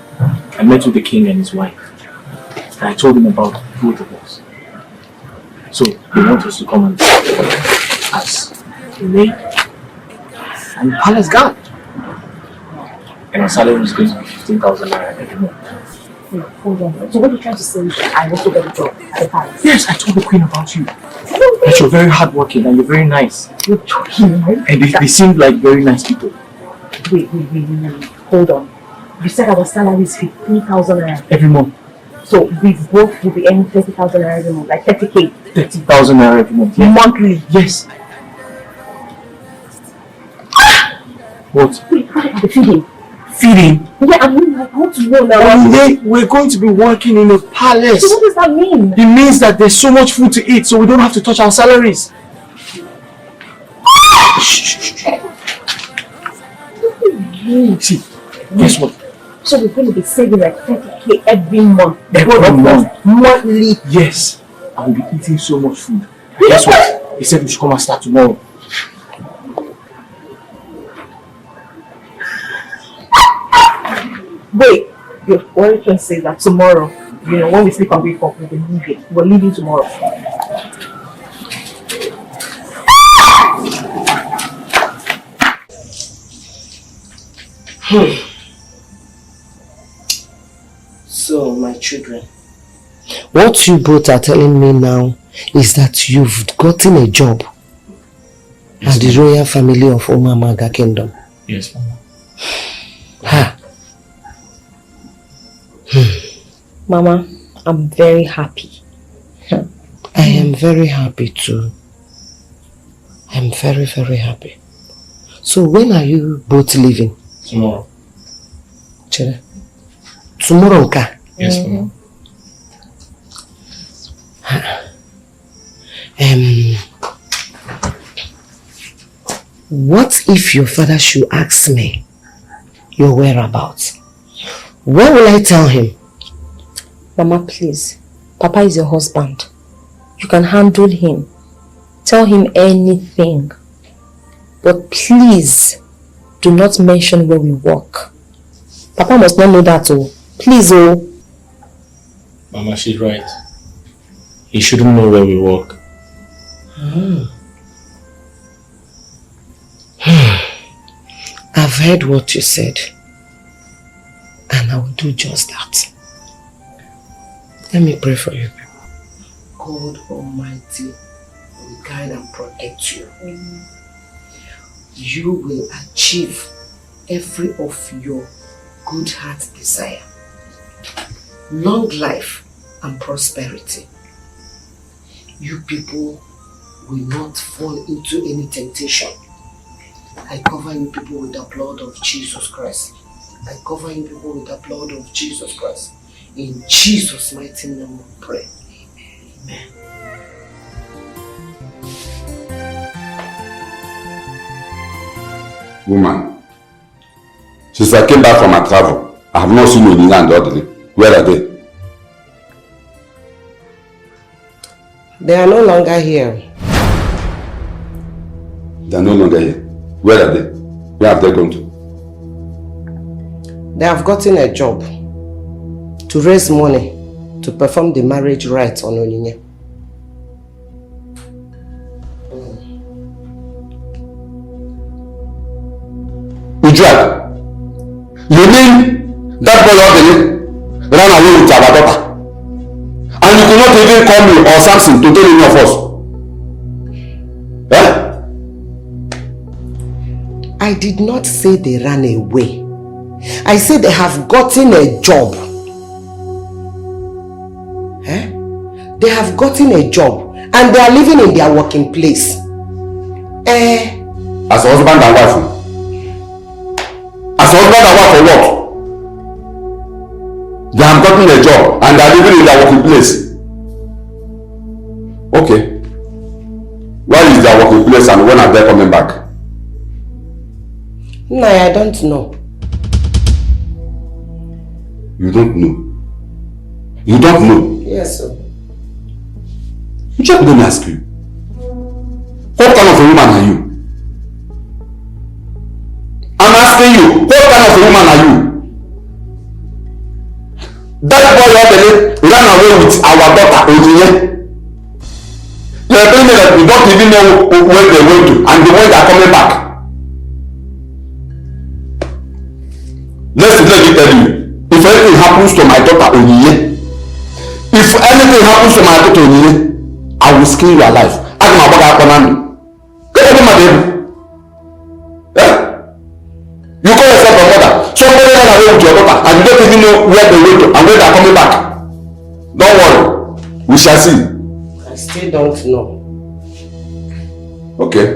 I met with the king and his wife. And I told him about both of us. So they want us to come and as a maid and palace guard. And our salary is going to be 15,000 naira every month. Wait, hold on. So what are you trying to say is that I also got a job at the palace? Yes, I told the queen about you. That you're very hardworking and you're very nice. You're joking, right? And they seem like very nice people. Wait. Hold on. You said our salary is 15,000 naira every month. So we both will be earning 30,000 naira every month, like 30k. 30,000 naira every month. Yes. Monthly. Yes. What? Wait, what about the feeding? Feeding? Yeah, I want to know now. We're going to be working in a palace. So what does that mean? It means that there's so much food to eat, so we don't have to touch our salaries. See, guess what? So we're going to be saving like 30k every month. Every month. Monthly. Yes. I will be eating so much food. Guess what? He said we should come and start tomorrow. Wait, what are you trying to say that tomorrow, when we sleep and wake up, we'll be leaving. We're leaving tomorrow. So, my children, what you both are telling me now is that you've gotten a job at the royal family of Umamaga Kingdom. Yes, Mama. Ha. Mama, I'm very happy. I am very happy too. I'm very, very happy. So when are you both leaving? Tomorrow. Chere. Tomorrow, Nka? Yes, Mama. What if your father should ask me your whereabouts? What will I tell him? Mama, please. Papa is your husband. You can handle him. Tell him anything. But please, do not mention where we work. Papa must not know that, oh. Please, oh. Mama, she's right. He shouldn't know where we work. I've heard what you said. And I will do just that. Let me pray for you. God Almighty will guide and protect you. You will achieve every of your good heart desire. Long life and prosperity. You people will not fall into any temptation. I cover you people with the blood of Jesus Christ. I cover you people with the blood of Jesus Christ. In Jesus' mighty name we pray. Amen. Woman, since I came back from my travel, I have not seen Olina and Audrey. Where are they? They are no longer here. They are no longer here. Where are they? Where have they gone to? They have gotten a job to raise money to perform the marriage rites on Onyinye. Ujua, you mean that boy Audrey ran away with our daughter? And you could not even call me or Samson to tell any of us? I did not say they ran away. I said they have gotten a job. They have gotten a job and they are living in their working place. As husband and wife? As husband and wife for what? They have gotten a job and they are living in their working place. Okay. Where is their working place and when are they coming back? No, I don't know. You don't know? You don't know? Yes, sir. Just let me ask you. What kind of a woman are you? I'm asking you, what kind of a woman are you? That boy yesterday ran away with our daughter, Onyinye. You are telling me that you don't even know where they went to and the ones that are coming back. Let me tell you, if anything happens to my daughter, Onyinye, if anything happens to my daughter, Onyinye, I will skin your life. I'm my brother Konami. Get over my baby. Yeah? You call yourself a mother. Somebody ran away with your daughter and you don't even know where they went to and where they are coming back. Don't worry. We shall see. I still don't know. Okay.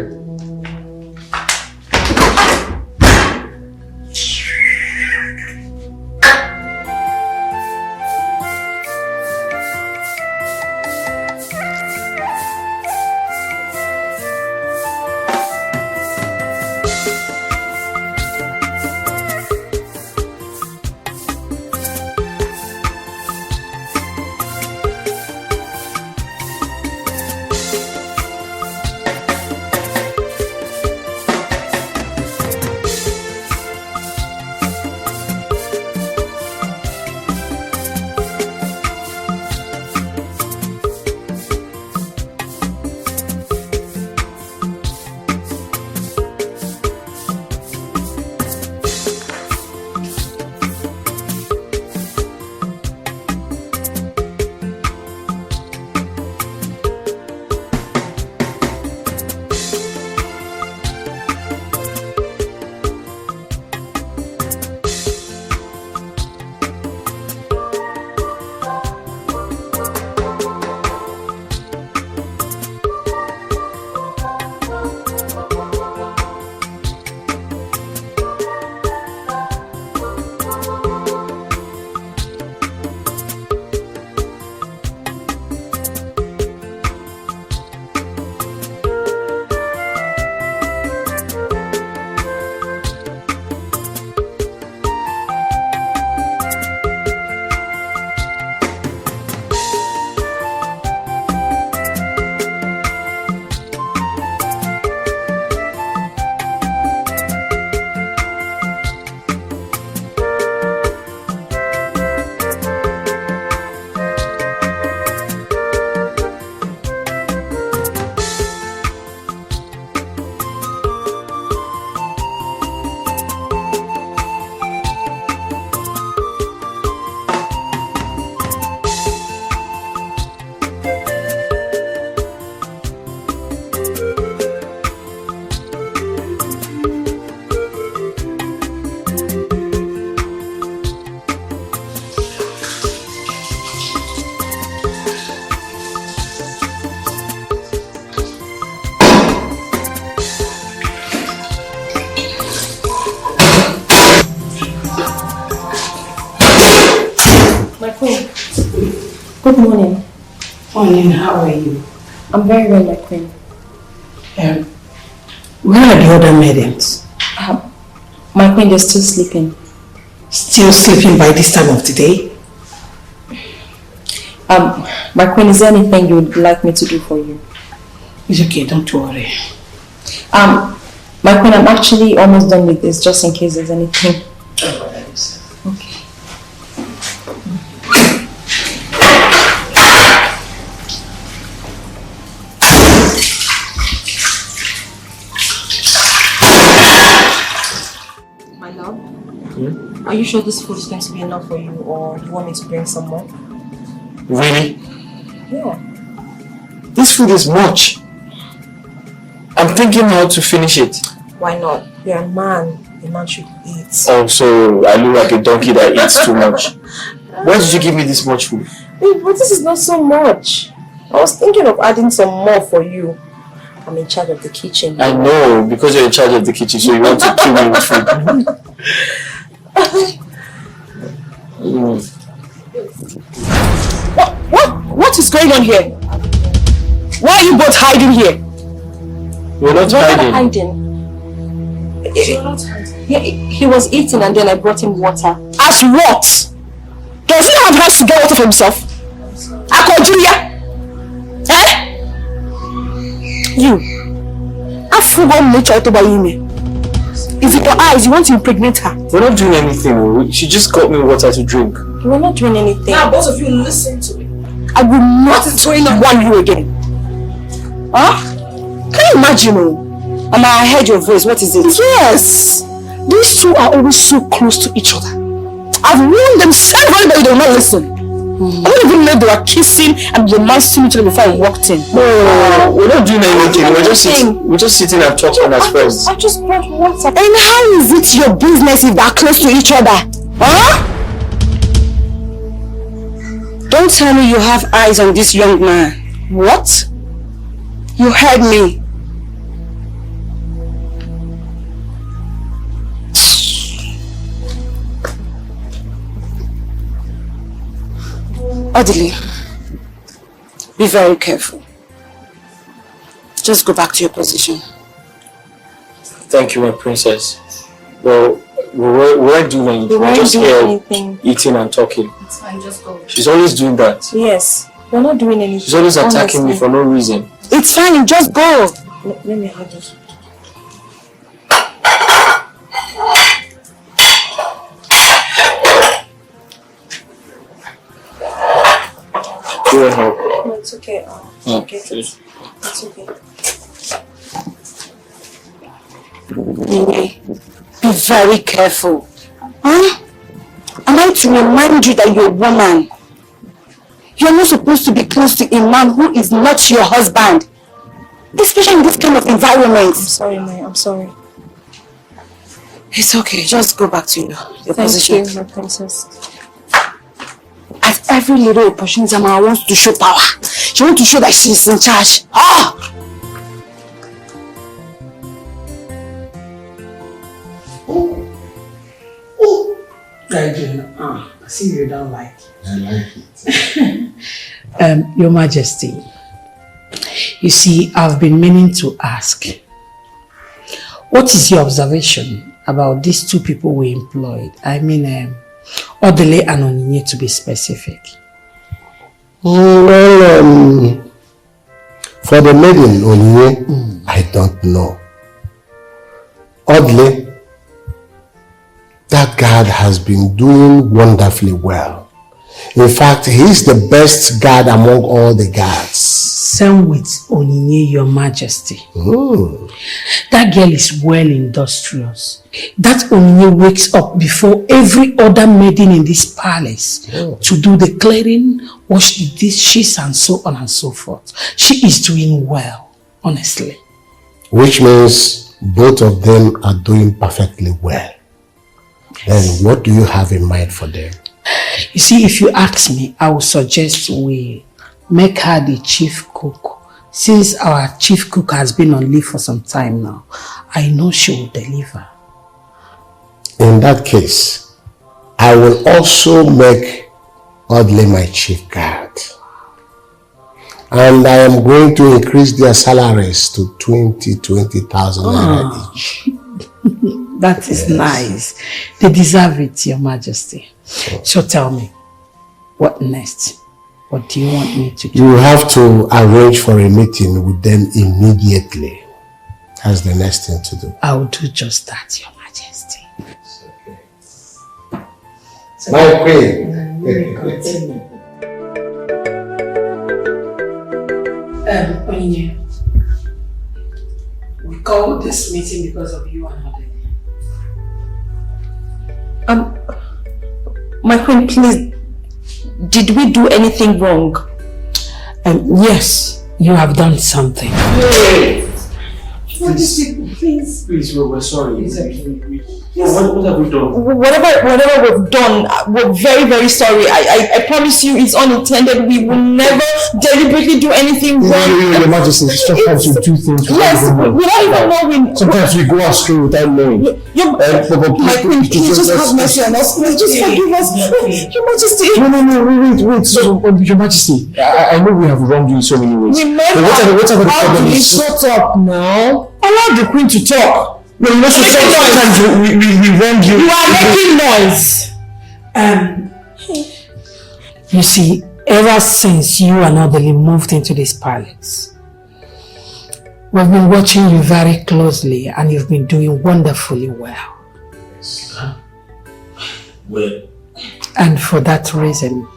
Good morning. Morning, how are you? I'm very well, my queen. Where are the other maidens? My queen, they're still sleeping. Still sleeping by this time of the day? My queen, is there anything you would like me to do for you? It's okay, don't worry. My queen, I'm actually almost done with this, just in case there's anything. Okay. My love, are you sure this food is going to be enough for you, or you want me to bring some more? Really? Yeah. This food is much. I'm thinking how to finish it. Why not? You're a man. A man should eat. Oh, so I look like a donkey that eats too much. Why did you give me this much food? Babe, but this is not so much. I was thinking of adding some more for you. I'm in charge of the kitchen. I know, because you're in charge of the kitchen, so you want to kill me with food. What is going on here? Why are you both hiding here? We're not hiding. He was eating and then I brought him water. As what? Does he have hands to get water for himself? Akojulia? Eh? You. I've forgotten nature to buy you. Is it your eyes? You want to impregnate her? We're not doing anything. She just got me water to drink. We're not doing anything. Now both of you listen to me. I will not warn you again. Huh? Can you imagine? And I heard your voice. What is it? Yes. These two are always so close to each other. I've warned them several, but they will not listen. I don't even know they were kissing and romancing each other before I walked in. No, we're not doing anything. We're just sitting and talking as friends. I just brought water. And how is it your business if they're close to each other? Huh? Don't tell me you have eyes on this young man. What? You heard me. Odile, be very careful. Just go back to your position. Thank you, my princess. Well, we weren't doing anything. We're just here eating and talking. It's fine, just go. She's always doing that. Yes, we're not doing anything. She's always attacking me for no reason. It's fine, just go. Let me have this. Do you help? No, it's okay. Okay. Please. It's okay. Be very careful. Huh? Am I to remind you that you're a woman? You're not supposed to be close to a man who is not your husband. Especially in this kind of environment. I'm sorry, Mai. I'm sorry. It's okay. Just go back to your position. Thank you, my princess. At every little opportunity, Mama wants to show power. She wants to show that she's in charge. Ah! I see you don't like it. I like it. Your Majesty, you see, I've been meaning to ask, what is your observation about these two people we employed? I mean, Odile and Onyinye, to be specific. Well, for the maiden Onyinye, I don't know. Odile, that guard has been doing wonderfully well. In fact, he's the best guard among all the guards. Same with Onyinye, Your Majesty. That girl is well industrious. That Onyinye wakes up before every other maiden in this palace to do the cleaning, wash the dishes, and so on and so forth. She is doing well, honestly. Which means both of them are doing perfectly well. Then what do you have in mind for them? You see, if you ask me, I would suggest we make her the chief cook. Since our chief cook has been on leave for some time now, I know she will deliver. In that case, I will also make Odile my chief guard. And I am going to increase their salaries to 20,000 naira each. That is nice. They deserve it, Your Majesty. So tell me, what next? What do you want me to do? You have to arrange for a meeting with them immediately. That's the next thing to do. I will do just that, Your Majesty. Okay. My queen. Onyinye, we called this meeting because of you and Odile. My queen, please, did we do anything wrong? Yes, you have done something. Please, we're sorry. What have we done? Whatever we've done, we're very, very sorry. I promise you it's unintended. We will never deliberately do anything wrong. Your Majesty, sometimes we do things without even knowing. Sometimes we go astray without knowing. My queen, please just have mercy on us. Please just forgive us. Your Majesty. Wait. So, Your Majesty, I know we have wronged you in so many ways. Remember, whatever the problem is. Shut up now. Allow the queen to talk. No, sometimes we wrong you. You are making noise. You see, ever since you and Odili moved into this palace, we've been watching you very closely and you've been doing wonderfully well. Well. And for that reason,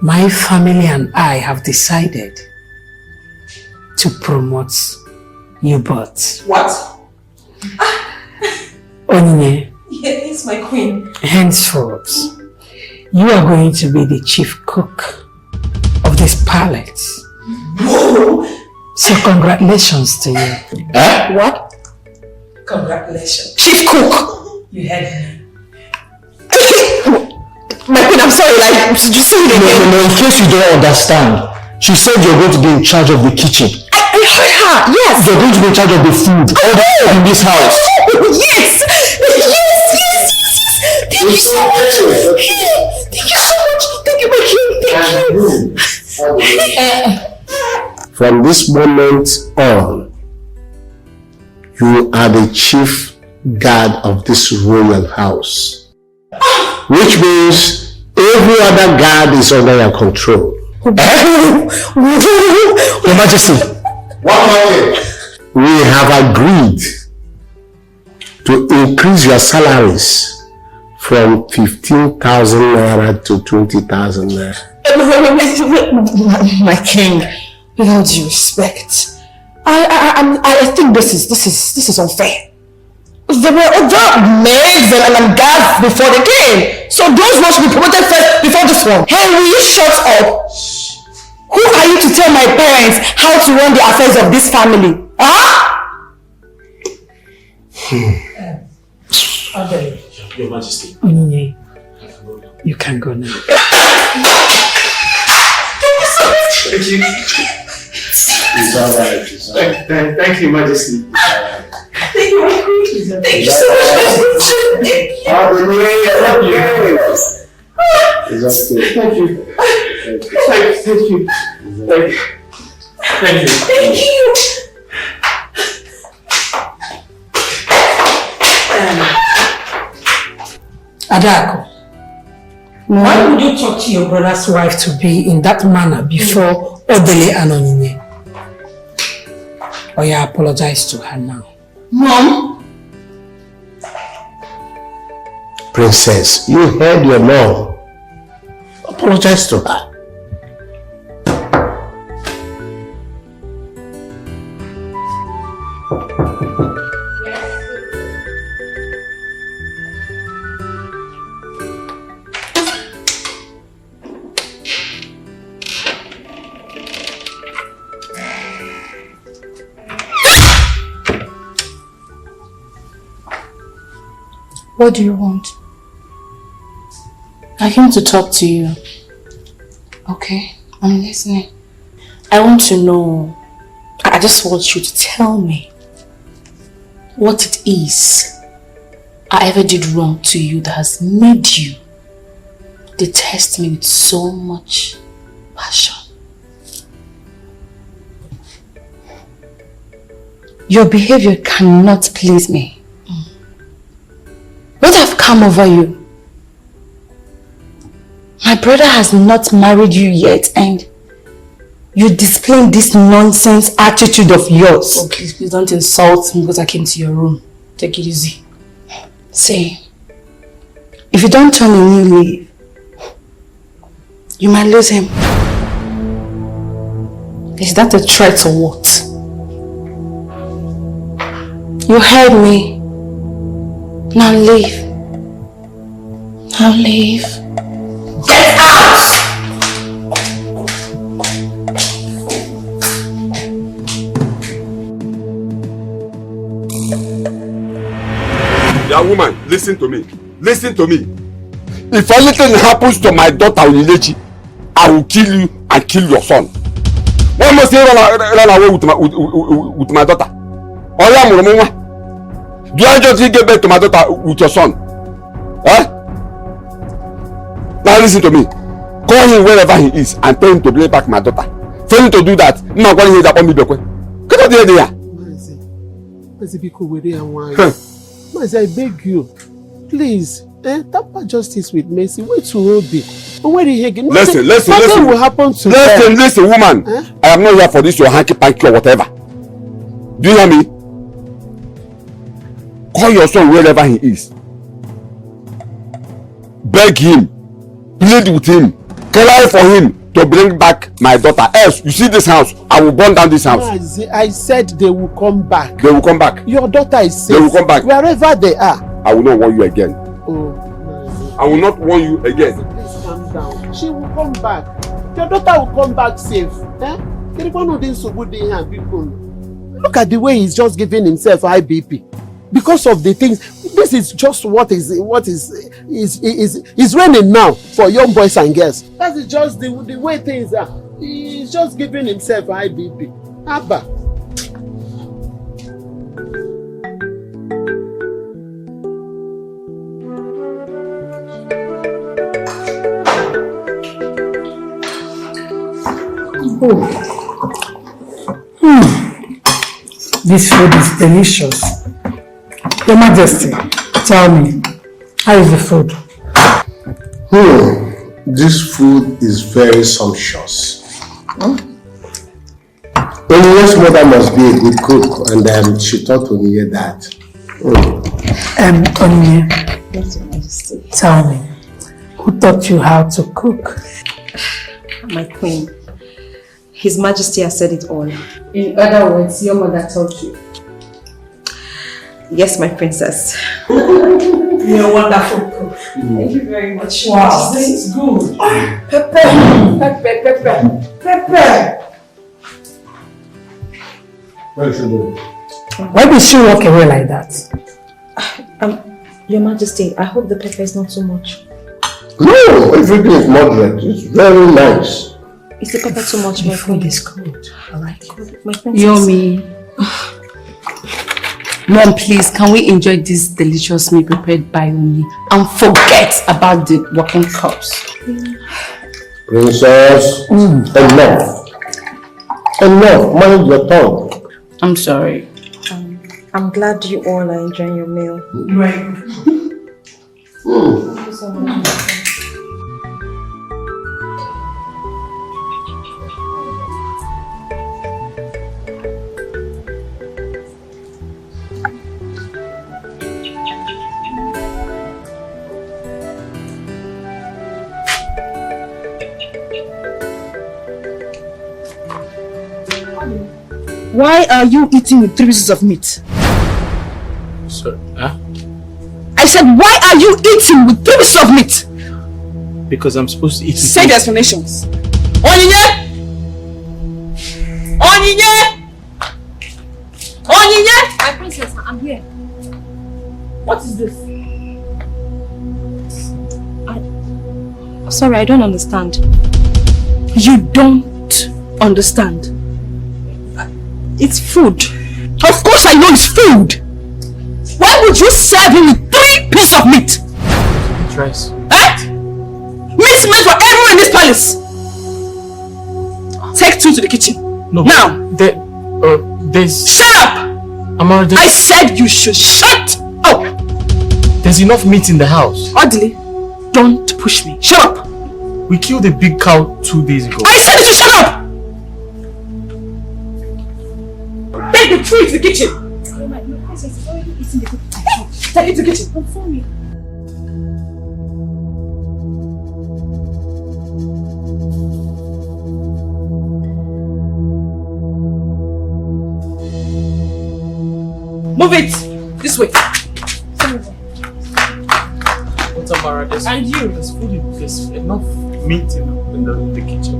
my family and I have decided to promote you both. What? Onyinye, Yes, my queen. henceforth, you are going to be the chief cook of this palace. Whoa. So congratulations to you. What? Congratulations. Chief cook. You heard me. My queen, I'm sorry, like, did you see it again? No, in case you don't understand, she said you're going to be in charge of the kitchen. I heard her, yes. You're going to be in charge of the food in this house. Yes. Thank you so much. Thank you so much. Thank you, my king. Thank you. From this moment on, you are the chief guard of this royal house. Which means every other guard is under your control. Your Majesty, we have agreed to increase your salaries from 15,000 naira to 20,000 naira. My king, with all due respect, I think this is unfair. There were other maids and guards before the king, so those ones should be promoted first before this one. Hey, will you shut up? Who are you to tell my parents how to run the affairs of this family? Huh? Your Majesty. Onyinye, you can go now. Thank you. It's alright. Thank you, Majesty. Thank you, my queen. Thank you so much. It's okay. Thank you. Thank you. Adako, why would you talk to your brother's wife to be in that manner before Odili and Onyinye? Or you apologize to her now? Mom? Princess, you heard your mom. Apologize to her. What do you want? I came to talk to you. Okay, I'm listening. I want to know, I just want you to tell me what it is I ever did wrong to you that has made you detest me with so much passion. Your behavior cannot please me. What have come over you? My brother has not married you yet and you're displaying this nonsense attitude of yours. Oh, please don't insult me because I came to your room. Take it easy. Say, if you don't turn a new leaf, you might lose him. Is that a threat or what? You heard me. Now leave. Now leave. Get out! Yeah, woman, listen to me. Listen to me. If anything happens to my daughter Onilechi, I will kill you and kill your son. Why must you run away with my daughter? Do I just give birth to my daughter with your son? Eh? Now listen to me. Call him wherever he is and tell him to bring back my daughter. For him to do that, I'm going to hear that on me. Get out of here. Mazi, I beg you. Please. Tamper justice with mercy. Wait to Obi. Where did he get? Listen. Nothing will happen to Listen, woman. Eh? I am not here for this your hanky-panky or whatever. Do you hear me? Call your son wherever he is. Beg him. Plead with him. Cry for him to bring back my daughter. Else, you see this house, I will burn down this house. Mazi, I said they will come back. They will come back. Your daughter is safe. They will come back. Wherever they are. I will not warn you again. Oh, I will not warn you again. Please calm down. She will come back. Your daughter will come back safe. Look at the way he's just giving himself high BP. Because of the things, this is just what is raining now for young boys and girls. That is just the way things are. He's just giving himself high BP. Abba. This food is delicious. Your Majesty, tell me, how is the food? This food is very sumptuous. Oniye's mother must be a good cook, and she taught Oniye that. Oniye, yes, Your Majesty. Tell me, who taught you how to cook? My queen. His Majesty has said it all. In other words, your mother taught you. Yes, my princess. You're a wonderful cook. Thank you very much. Wow, this is good. Pepper. Where is she going? Why did she walk away like that? Your Majesty, I hope the pepper is not too much. No, everything is moderate. It's very nice. Is the pepper too much? My food is good. I like it. My princess. Yomi. Mom, please, can we enjoy this delicious meal prepared by me and forget about the working cups? Princess, enough. Enough, mind your tongue. I'm sorry. I'm glad you all are enjoying your meal. Right. Thank you so much. Why are you eating with 3 pieces of meat? Sorry, huh? I said, why are you eating with 3 pieces of meat? Because I'm supposed to eat. Say the explanations. Onyinye! Onyinye! Onyinye! My princess, I'm here. What is this? Sorry, I don't understand. You don't understand. It's food. Of course I know it's food. Why would you serve him with 3 pieces of meat? Rice. Eh? Meat made for everyone in this palace. Take 2 to the kitchen. No. Now. There's... Shut up! I said you should shut up! There's enough meat in the house. Audley, don't push me. Shut up! We killed a big cow 2 days ago. I said you should shut up! Take the tree to the kitchen! My princess is already eating the cookie. Take it to the kitchen. I'm sorry. Move it! This way. What's up, Mara? And you? There's food. There's enough meat in the kitchen.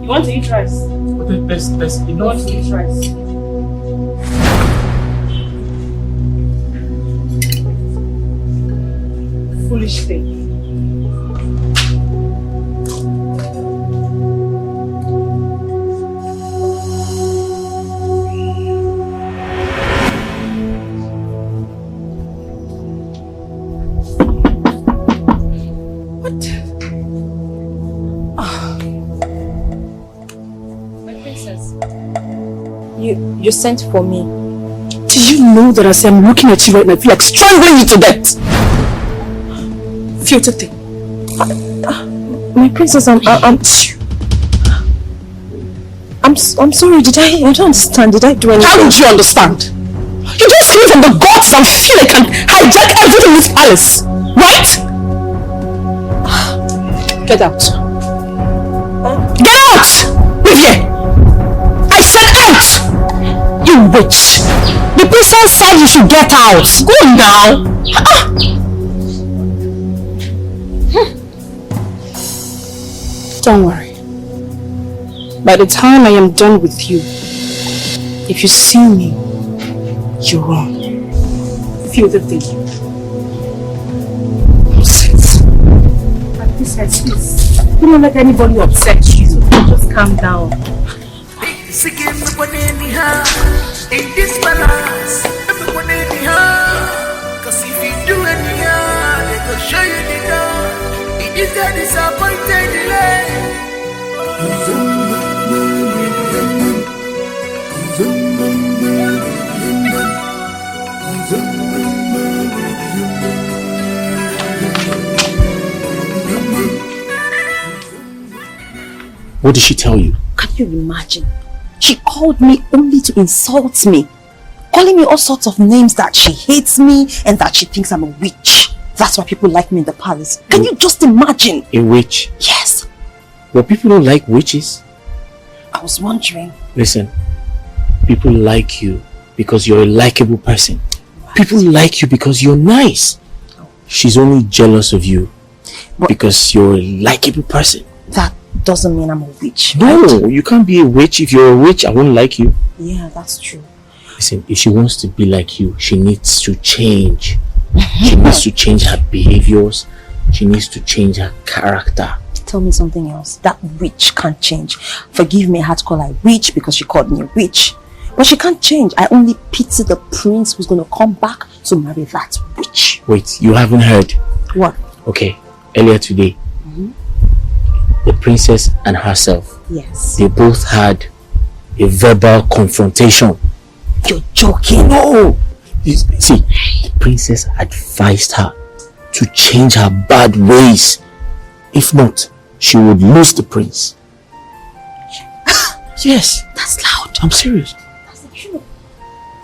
You want to eat rice? But there's enough. You want to eat rice? foolish thing. You sent for me. Do you know that as I'm looking at you right now, I feel like strangling you to death? Filter thing. My princess, I'm sorry. I don't understand. Did I do anything? How would you understand? You just came from the gods and feel like I can hijack everything in this palace, right? Get out. Get out! Leave here! I said out! You witch! The princess said you should get out. Go now. Don't worry. By the time I am done with you, if you see me, you run. Feel the thing. Nonsense. But besides, please, you don't let anybody upset you. Just calm down. In this balance, everyone cause if you do anyhow, they go show you the door. It is a disappointed delay. What did she tell you? Can you imagine? She called me only to insult me, calling me all sorts of names, that she hates me and that she thinks I'm a witch. That's why people like me in the palace. Can you just imagine? A witch? Yes. Well, people don't like witches. I was wondering. Listen, people like you because you're a likable person. Right. People like you because you're nice. She's only jealous of you because you're a likable person. That doesn't mean I'm a witch. No, right? You can't be a witch. If you're a witch, I won't like you. Yeah, that's true. Listen, if she wants to be like you, she needs to change. She needs to change her behaviors. She needs to change her character. Tell me something else. That witch can't change. Forgive me, I had to call her a witch because she called me a witch. But she can't change. I only pity the prince who's going to come back to marry that witch. Wait, you haven't heard? What? Okay, earlier today, the princess and herself, yes, they both had a verbal confrontation. You're joking? No! See, the princess advised her to change her bad ways. If not, she would lose the prince. Yes. That's loud. I'm serious. That's the truth.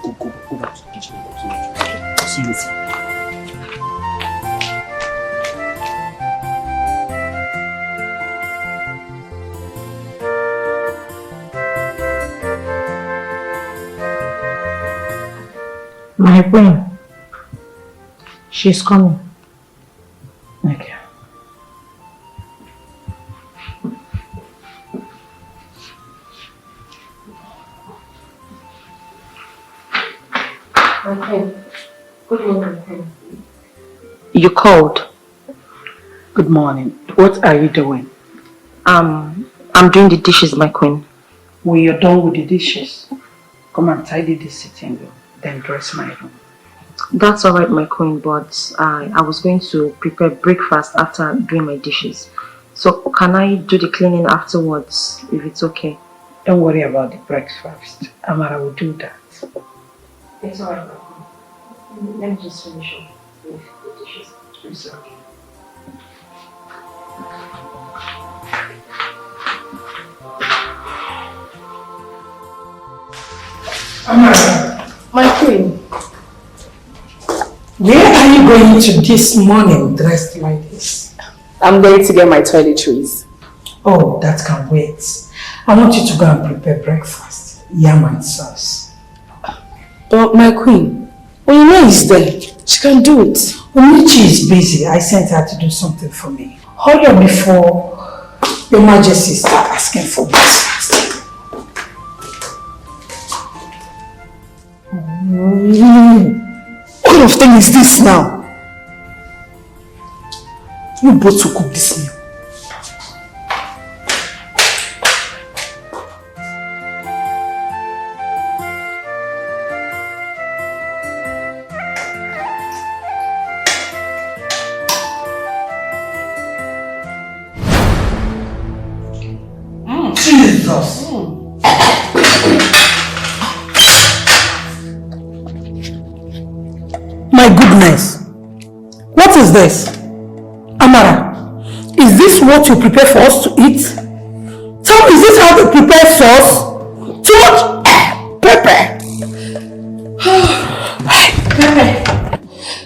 Go back to the kitchen. I'll see you. My queen, she's coming. Okay. Okay. Good morning. You called. Good morning. What are you doing? I'm doing the dishes, my queen. When you're done with the dishes, come and tidy the sitting room, then dress my room. That's alright, my queen, but I was going to prepare breakfast after doing my dishes. So can I do the cleaning afterwards, if it's okay? Don't worry about the breakfast. Amara will do that. It's alright, my queen. Let me just finish up with the dishes. It's okay. Amara, my queen, where are you going to this morning dressed like this? I'm going to get my toiletries. Oh, that can wait. I want you to go and prepare breakfast. Yam and sauce. But my queen, Onyinye is there. She can do it. Onyinye is busy. I sent her to do something for me. Hurry up before Your Majesty start asking for breakfast. What kind of thing is this now? You both will cook this meal. Jesus! My goodness! What is this? Amara, is this what you prepare for us to eat? Tell me, is this how they prepare sauce? Too much pepper!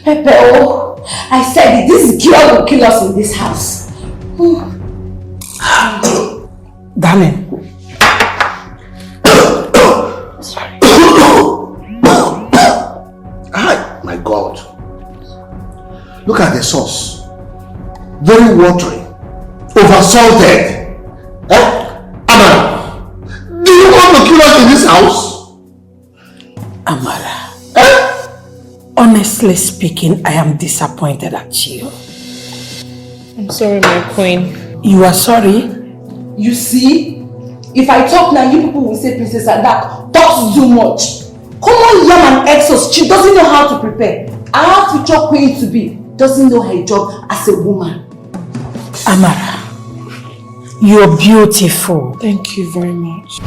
Pepe, oh, I said it, this girl will kill us in this house. Darling. Sorry. My God. Look at the sauce. Very watery. Over-salted. Amara, do you want to kill us in this house? Amara. Honestly speaking, I am disappointed at you. I'm sorry, my queen. You are sorry? You see? If I talk now, you people will say Princess Adak talks too much. Common yam and egg sauce, she doesn't know how to prepare. Our future queen to be doesn't know her job as a woman. Amara, you're beautiful. Thank you very much.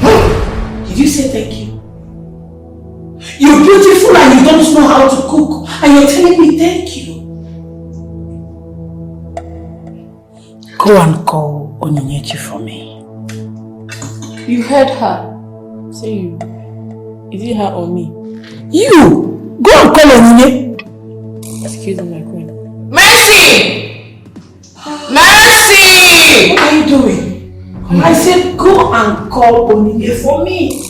Did you say thank you? You're beautiful and you don't know how to cook and you're telling me thank you. Go and call Onyinyechi for me. You heard her. Say you. Is it her or me? You! Go and call Onyinye. Excuse me, my queen. Mercy! Mercy! What are you doing? I said go and call Onyinye for me.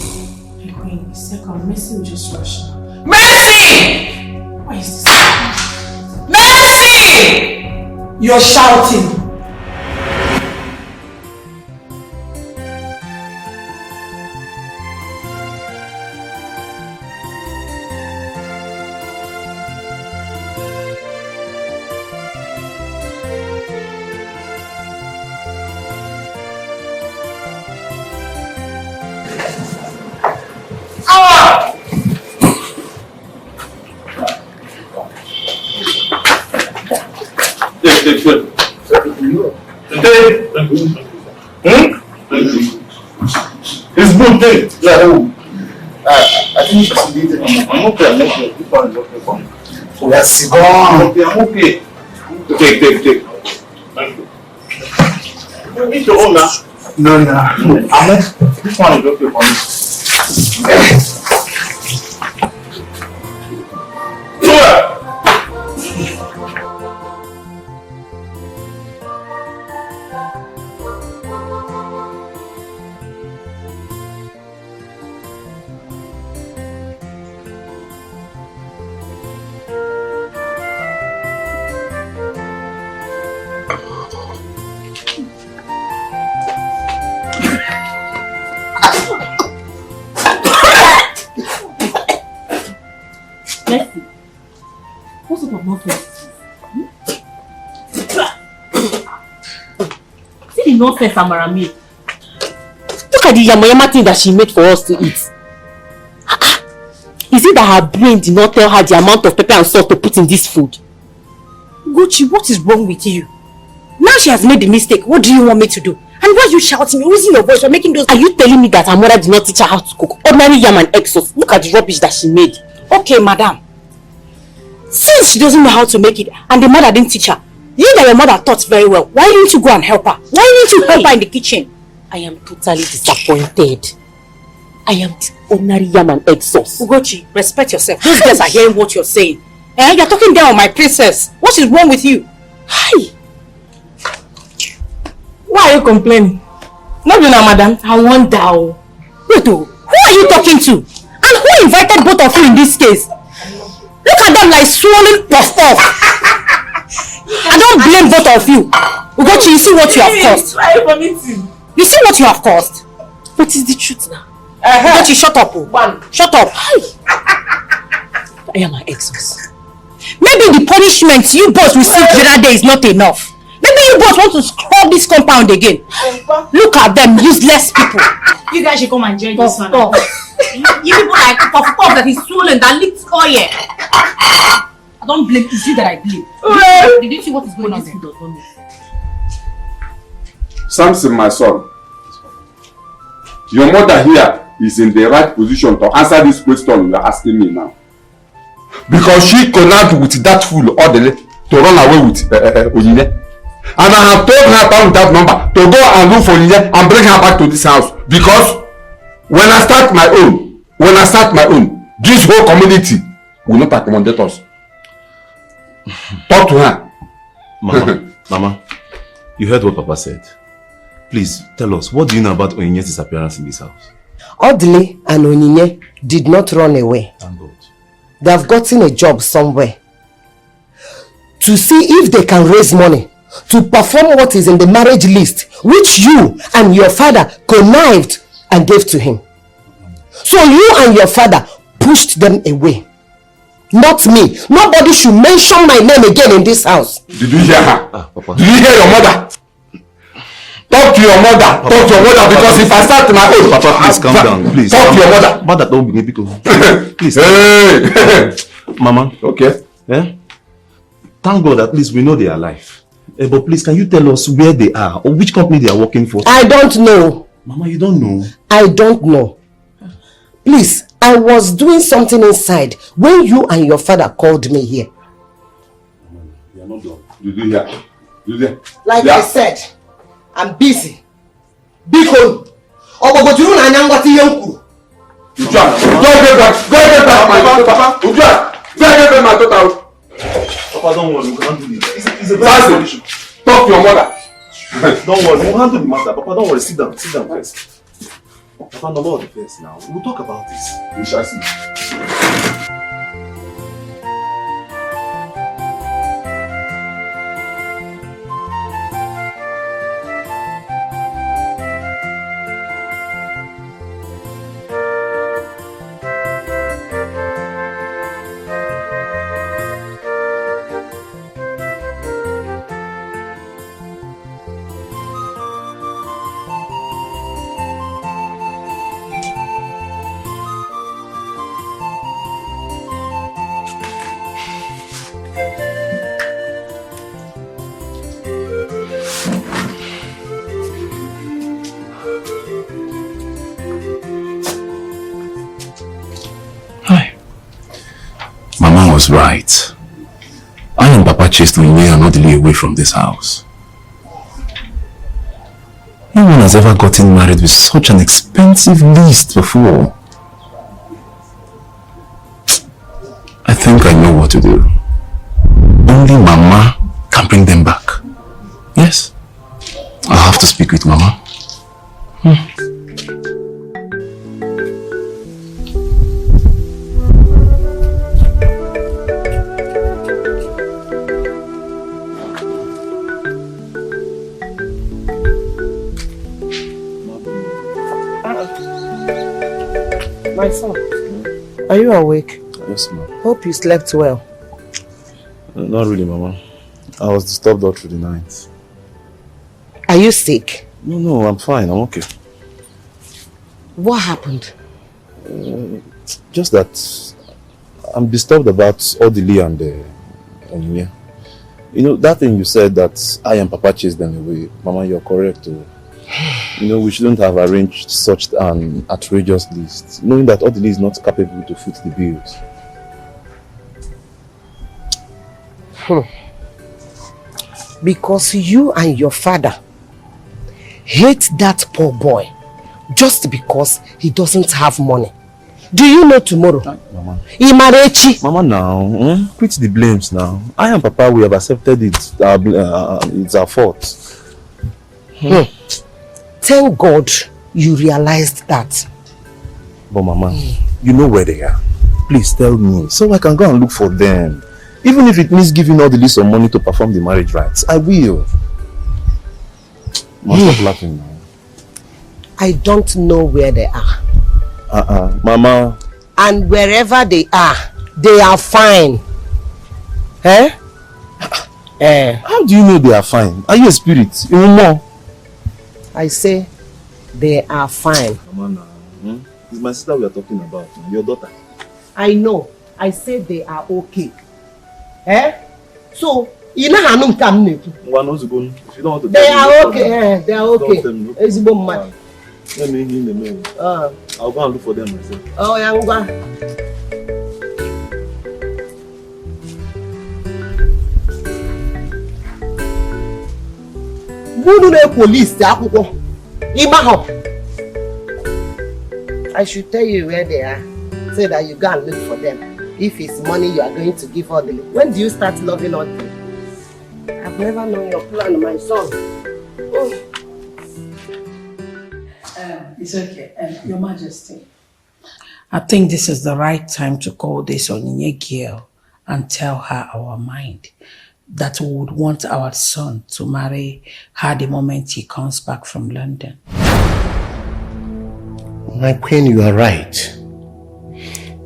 My queen, a second. Mercy will just rush now. Mercy! Why is this? Mercy! You're shouting. It's good day. I think she's sedated. I'm okay. This one is okay for me. Let's go. I'm okay. Take. Thank you. You need your own now. No. This one is okay for me. What sort of nonsense? See the nonsense Amara made. Look at the yamayama thing that she made for us to eat. Is it that her brain did not tell her the amount of pepper and salt to put in this food? Gucci, what is wrong with you? Now she has made the mistake. What do you want me to do? And why are you shouting? Raising your voice or making those... Are you telling me that her mother did not teach her how to cook ordinary yam and egg sauce? Look at the rubbish that she made. Okay, madam. Since she doesn't know how to make it and the mother didn't teach her, you that your mother taught very well, why didn't you go and help her? Why didn't you help her in the kitchen? I am totally disappointed. I am the ordinary yam and egg sauce. Ugochi, respect yourself. Those girls are hearing what you're saying. You're talking down on my princess. What is wrong with you? Hi. Why are you complaining? Not you now, madam. I wonder. Wait, who are you talking to? And who invited both of you in this case? Look at them like swollen puff-puff. I don't blame both of you. Ugochi, you see what you have caused. Why are you vomiting? You see what you have caused. What is the truth now? Ugochi, shut up. Shut up. I am my egg sauce. Maybe the punishment you both received the other day is not enough. Maybe you both want to scrub this compound again? Look at them, useless people. You guys should come and join this one. You people like puff that is swollen, that leaks oil. I don't blame, it's you that I blame. Did you see what is going on there? Samson, my son, your mother here is in the right position to answer this question you are asking me now. Because she connived with that fool orderly to run away with Onyinye. And I have told her about that number to go and look for Onyinye and bring her back to this house. Because when I start my own, this whole community will not accommodate us. Talk to her. Mama, you heard what Papa said. Please tell us, what do you know about Onyinye's disappearance in this house? Odile and Onyinye did not run away. Thank God. They have gotten a job somewhere to see if they can raise money to perform what is in the marriage list, which you and your father connived and gave to him. So you and your father pushed them away. Not me. Nobody should mention my name again in this house. Did you hear her? Papa. Did you hear your mother? Talk to your mother. Papa, talk to your mother, because if I start my own... Papa, please calm down. Please. Talk to your mother. Mother, don't be because... Please. Hey. Mama. Okay. Thank God at least we know they are alive. But please, can you tell us where they are or which company they are working for? I don't know. Mama, you don't know? I don't know. Please, I was doing something inside when you and your father called me here. You are not done. Did you hear? Like I said, I'm busy. Biko, Obogo you na nyangwati yenku. Ujua, go get back my daughter. Ujua, go get back my daughter. Papa, don't worry, we can handle it. It's a very simple issue. Talk to your mother. Don't worry, we'll handle the matter. Papa, don't worry, sit down first. Papa, no more of the first now. We'll talk about this. We shall see. Was right. I and Papa chased Onyinye and Odile away from this house. No one has ever gotten married with such an expensive list before. I think I know what to do. Only Mama can bring them back. Yes. I'll have to speak with Mama. My son, are you awake? Yes, ma'am. Hope you slept well. Not really, Mama. I was disturbed all through the night. Are you sick? No, I'm fine. I'm okay. What happened? Just that I'm disturbed about Odile and Onyinye. You know, that thing you said that I and Papa chased them away. Mama, you're correct. You know, we shouldn't have arranged such an outrageous list, knowing that Odile is not capable to foot the bills. Because you and your father hate that poor boy just because he doesn't have money. Do you know tomorrow? Mama. Imarechi. Mama, now, quit the blames now. I and Papa, we have accepted it. It's our fault. Thank God you realized that. But Mama, you know where they are. Please tell me, so I can go and look for them. Even if it means giving all the list of money to perform the marriage rites, I will. Mama, stop laughing now. I don't know where they are. Mama. And wherever they are fine. How do you know they are fine? Are you a spirit? You know? I say they are fine. Come on now. It's my sister we are talking about. Your daughter. I know. I say they are okay. So, you know how to come. If you don't want to they are okay. They are okay. It's about money. Let me in the mail. I'll go and look for them myself. Oh, yeah, go. Police, I should tell you where they are, so that you go and look for them. If it's money you are going to give Audley. When do you start loving Audley? I've never known your plan, my son. It's okay. Your Majesty, I think this is the right time to call this Onyinye girl and tell her our mind. That we would want our son to marry her the moment he comes back from London. My queen, you are right.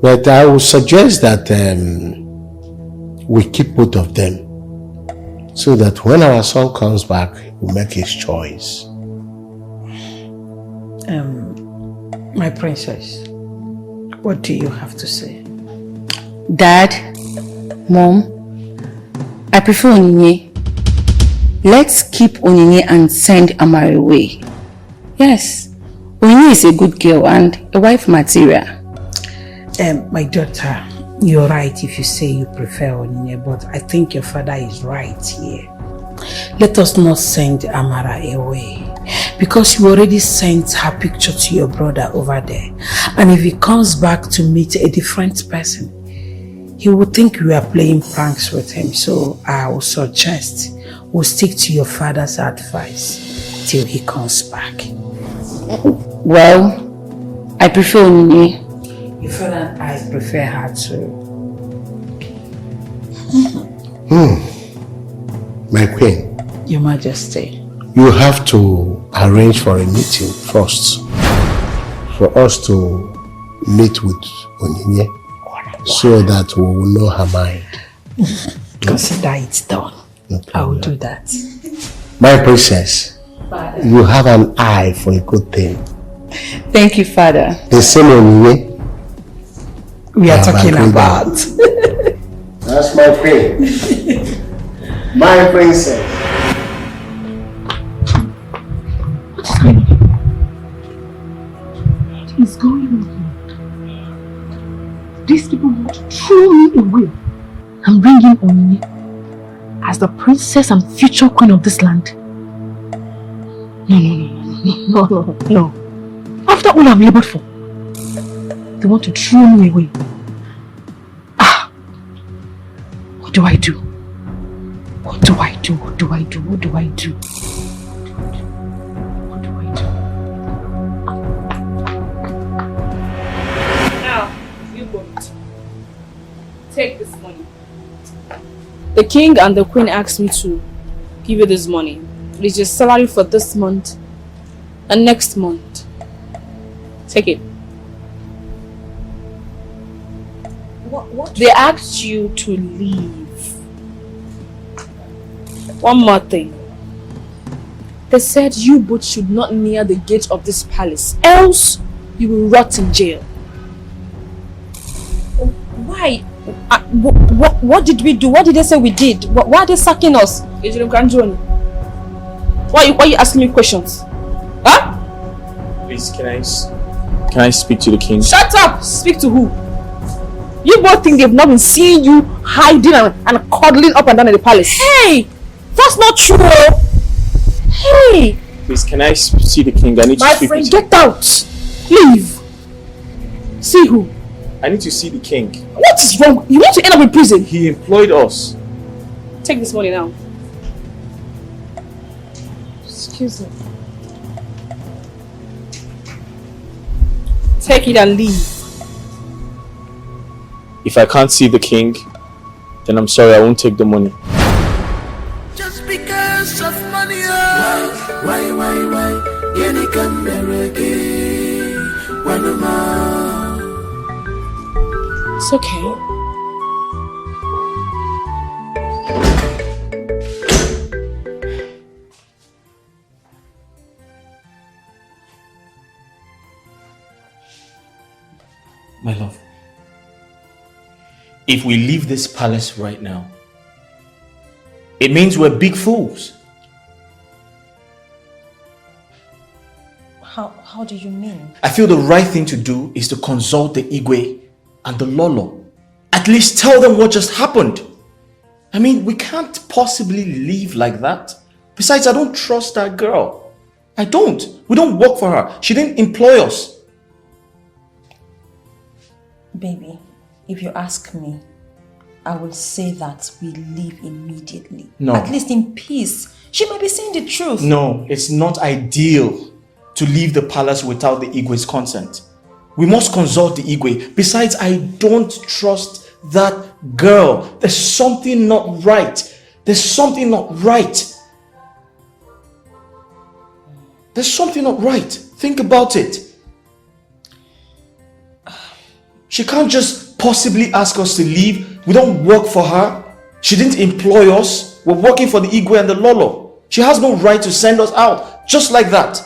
But I would suggest that we keep both of them so that when our son comes back, we'll make his choice. My princess, what do you have to say? Dad, Mom, I prefer Onyinye. Let's keep Onyinye and send Amara away. Yes, Onyinye is a good girl and a wife material. My daughter, you're right if you say you prefer Onyinye, but I think your father is right here. Let us not send Amara away, because you already sent her picture to your brother over there. And if he comes back to meet a different person, he would think we are playing pranks with him. So I will suggest we'll stick to your father's advice till he comes back. Well, I prefer Onyinye. Your father and I prefer her too. My queen. Your Majesty. You have to arrange for a meeting first for us to meet with Onyinye so that we will know her mind. Consider it done. No, I will do that. My princess, Father, you have an eye for a good thing. Thank you, Father. The same Onyinye we are talking about. That's my queen. My princess. What is going on here? These people want to throw me away and bring in Onyinye as the princess and future queen of this land. No. After all I've labored for, they want to throw me away. What do I do? What do I do? What do I do? What do I do? What do I do? Now, you both take this money. The king and the queen asked me to give you this money. It is your salary for this month and next month. Take it. What? They asked you to leave. One more thing. They said you both should not near the gate of this palace, else you will rot in jail. Why? What did we do? What did they say we did? Why are they sacking us? Why are you asking me questions? Huh? Please, can I speak to the king? Shut up! Speak to who? You both think they've not been seeing you hiding and cuddling up and down in the palace. Hey! That's not true! Hey! Please, can I see the king? I need to speak friend, with him. get out! Leave! See who? I need to see the king. What is wrong? You want to end up in prison? He employed us. Take this money now. Excuse me. Take it and leave. If I can't see the king, then I'm sorry, I won't take the money. Just because of money, why? Can it come again? It's okay. My love, if we leave this palace right now, it means we're big fools. How do you mean? I feel the right thing to do is to consult the Igwe and the Lolo. At least tell them what just happened. I mean, we can't possibly leave like that. Besides, I don't trust that girl. I don't. We don't work for her. She didn't employ us. Baby, if you ask me, I will say that we leave immediately. No. At least in peace. She might be saying the truth. No, it's not ideal to leave the palace without the Igwe's consent. We must consult the Igwe. Besides, I don't trust that girl. There's something not right. There's something not right. There's something not right. Think about it. She can't just possibly ask us to leave. We don't work for her. She didn't employ us. We're working for the Igwe and the Lolo. She has no right to send us out just like that.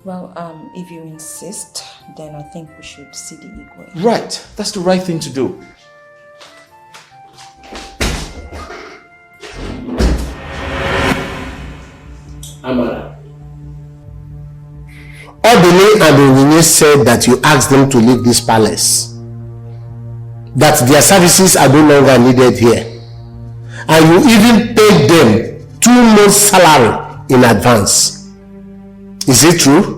Well, if you insist, then I think we should see the Igwe. Right. That's the right thing to do. Amara. Odile and Onyinye said that you asked them to leave this palace. That their services are no longer needed here. And you even paid them 2 months' salary in advance. Is it true?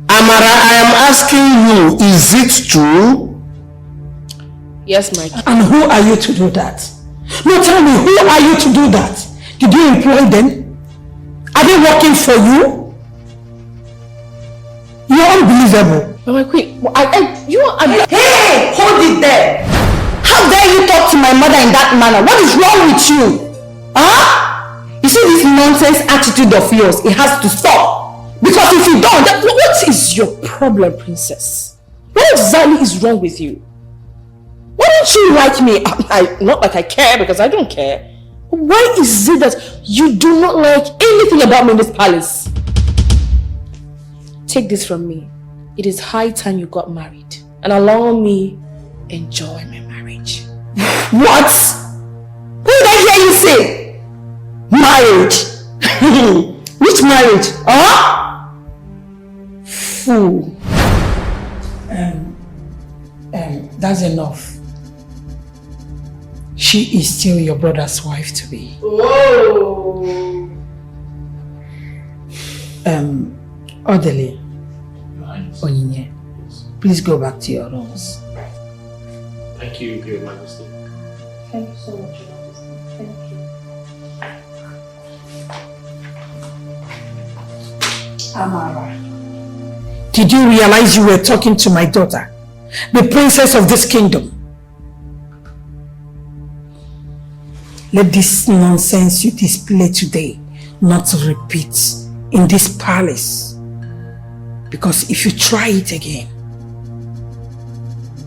Amara, I am asking you, is it true? Yes, my king. And who are you to do that? No, tell me, who are you to do that? Did you employ them? Are they working for you? You're unbelievable. But my queen, Hey! Hold it there! How dare you talk to my mother in that manner? What is wrong with you? Huh? You see this nonsense attitude of yours, it has to stop. Because if you don't, what is your problem, princess? What exactly is wrong with you? Why don't you like me? Not like I care, because I don't care. Why is it that you do not like anything about me in this palace? Take this from me. It is high time you got married and allow me enjoy my marriage. what? What did I hear you say? Marriage? Which marriage? Huh? Fool. That's enough. She is still your brother's wife to be. Whoa. Odile, Onyinye, please go back to your rooms. Thank you, Your Majesty. Thank you so much, Your Majesty. Thank you. Amara, did you realize you were talking to my daughter, the princess of this kingdom? Let this nonsense you display today not repeat in this palace. Because if you try it again,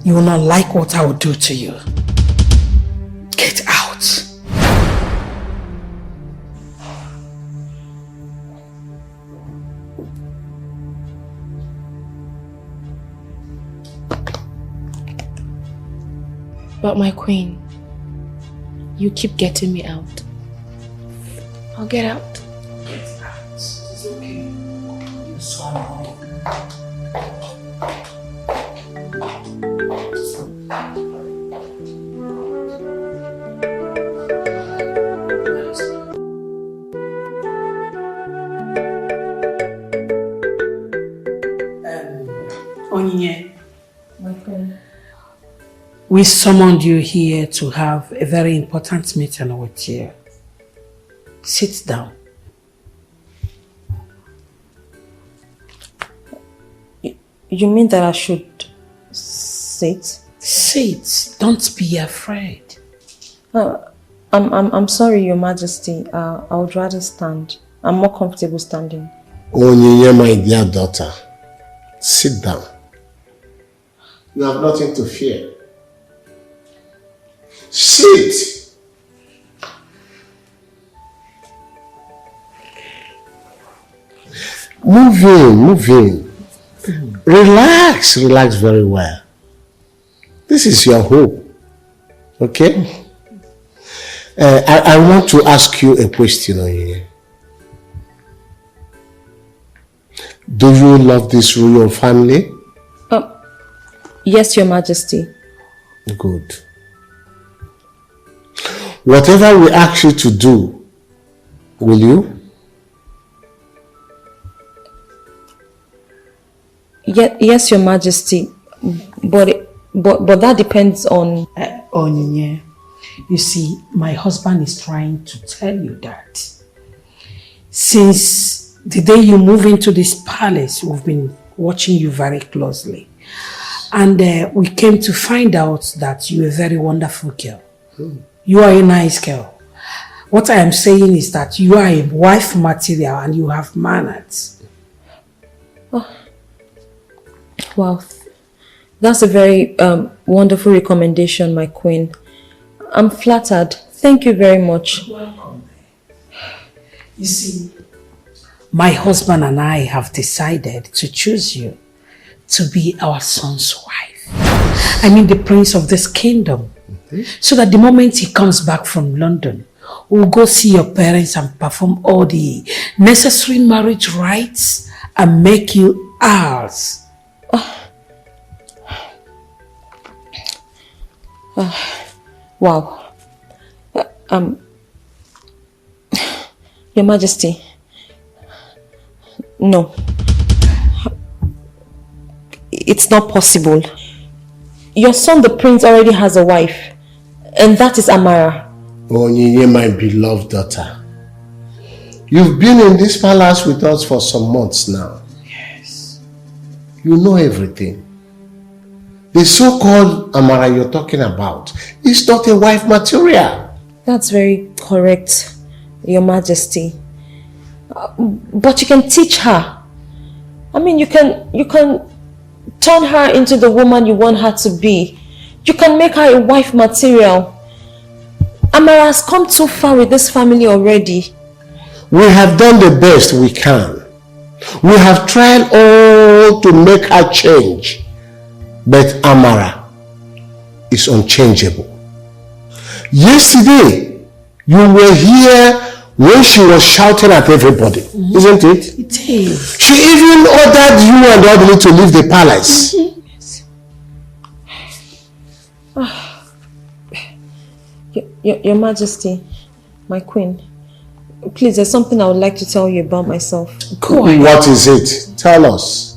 you will not like what I will do to you. Get out. But my queen, you keep getting me out. I'll get out. Get out. It's okay. You're sorry. Onyinye, My queen. we summoned you here to have a very important meeting with you. Sit down. You mean that I should sit? Sit. Don't be afraid. I'm sorry, Your Majesty. I would rather stand. I'm more comfortable standing. Onyinye, my dear daughter, sit down. You have nothing to fear. Sit. Move in. Relax very well. This is your home. Okay? I want to ask you a question, Onyinye. Do you love this royal family? Yes, Your Majesty. Good. Whatever we ask you to do, will you? Yes, Your Majesty. But that depends on... Onyinye, you see, my husband is trying to tell you that since the day you move into this palace, we've been watching you very closely. And we came to find out that you're a very wonderful girl. You are a nice girl. What I am saying is that you are a wife material and you have manners. Oh. Wow. That's a very wonderful recommendation, my queen. I'm flattered. Thank you very much. Welcome. You see, my husband and I have decided to choose you to be our son's wife. I mean the prince of this kingdom. So that the moment he comes back from London, we'll go see your parents and perform all the necessary marriage rites and make you ours. Wow. Your Majesty. No. It's not possible. Your son, the prince, already has a wife. And that is Amara. Onyinye, my beloved daughter. You've been in this palace with us for some months now. Yes. You know everything. The so-called Amara you're talking about is not a wife material. That's very correct, Your Majesty. But you can teach her. I mean, you can turn her into the woman you want her to be. You can make her a wife material. Amara has come too far with this family already. We have done the best we can. We have tried all to make her change. But Amara is unchangeable. Yesterday, you were here when she was shouting at everybody, isn't it? It is. She even ordered you and Audley to leave the palace. Yes. Your Majesty, my queen, please, there's something I would like to tell you about myself. Go ahead. What is it? Tell us.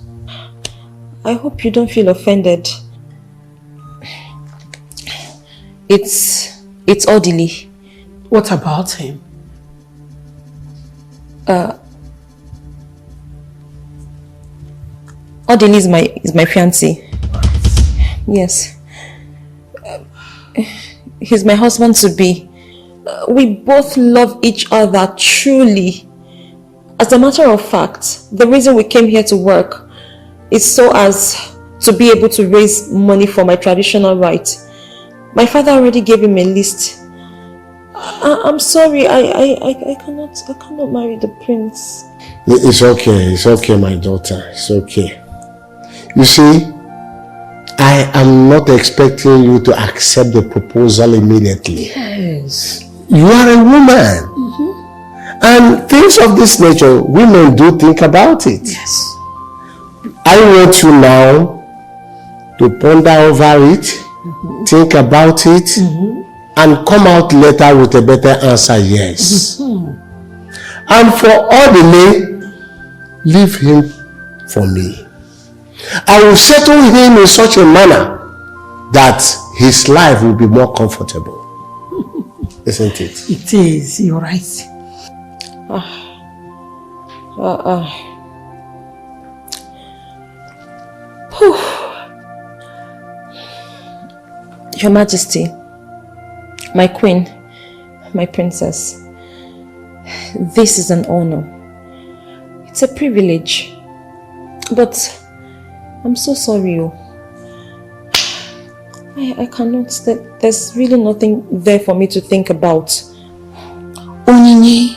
I hope you don't feel offended. It's Audley. What about him? Audley is my fiancé. Yes. He's my husband to be. We both love each other truly. As a matter of fact, the reason we came here to work is so as to be able to raise money for my traditional rite. My father already gave him a list. I'm sorry, I cannot marry the prince. It's okay, my daughter. It's okay. You see, I am not expecting you to accept the proposal immediately. Yes. You are a woman. And things of this nature, women do think about it. Yes. I want you now to ponder over it, think about it, and come out later with a better answer, yes. And for Audley, leave him for me. I will settle him in such a manner that his life will be more comfortable. Isn't it? It is, you're right. Your Majesty, my queen, my princess, this is an honor. It's a privilege. But I'm so sorry. I cannot. There's really nothing there for me to think about. Onyinye,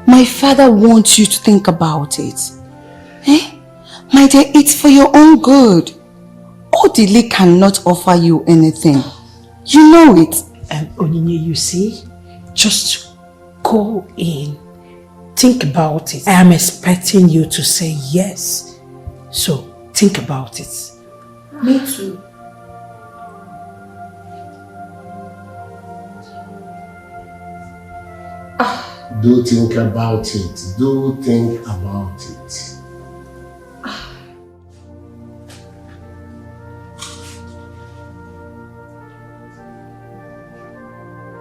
my father wants you to think about it. My dear, it's for your own good. Odile cannot offer you anything. You know it. Onyinye, you see, just go in. Think about it. I am expecting you to say yes. So, think about it. Me too. Do think about it. Do think about it.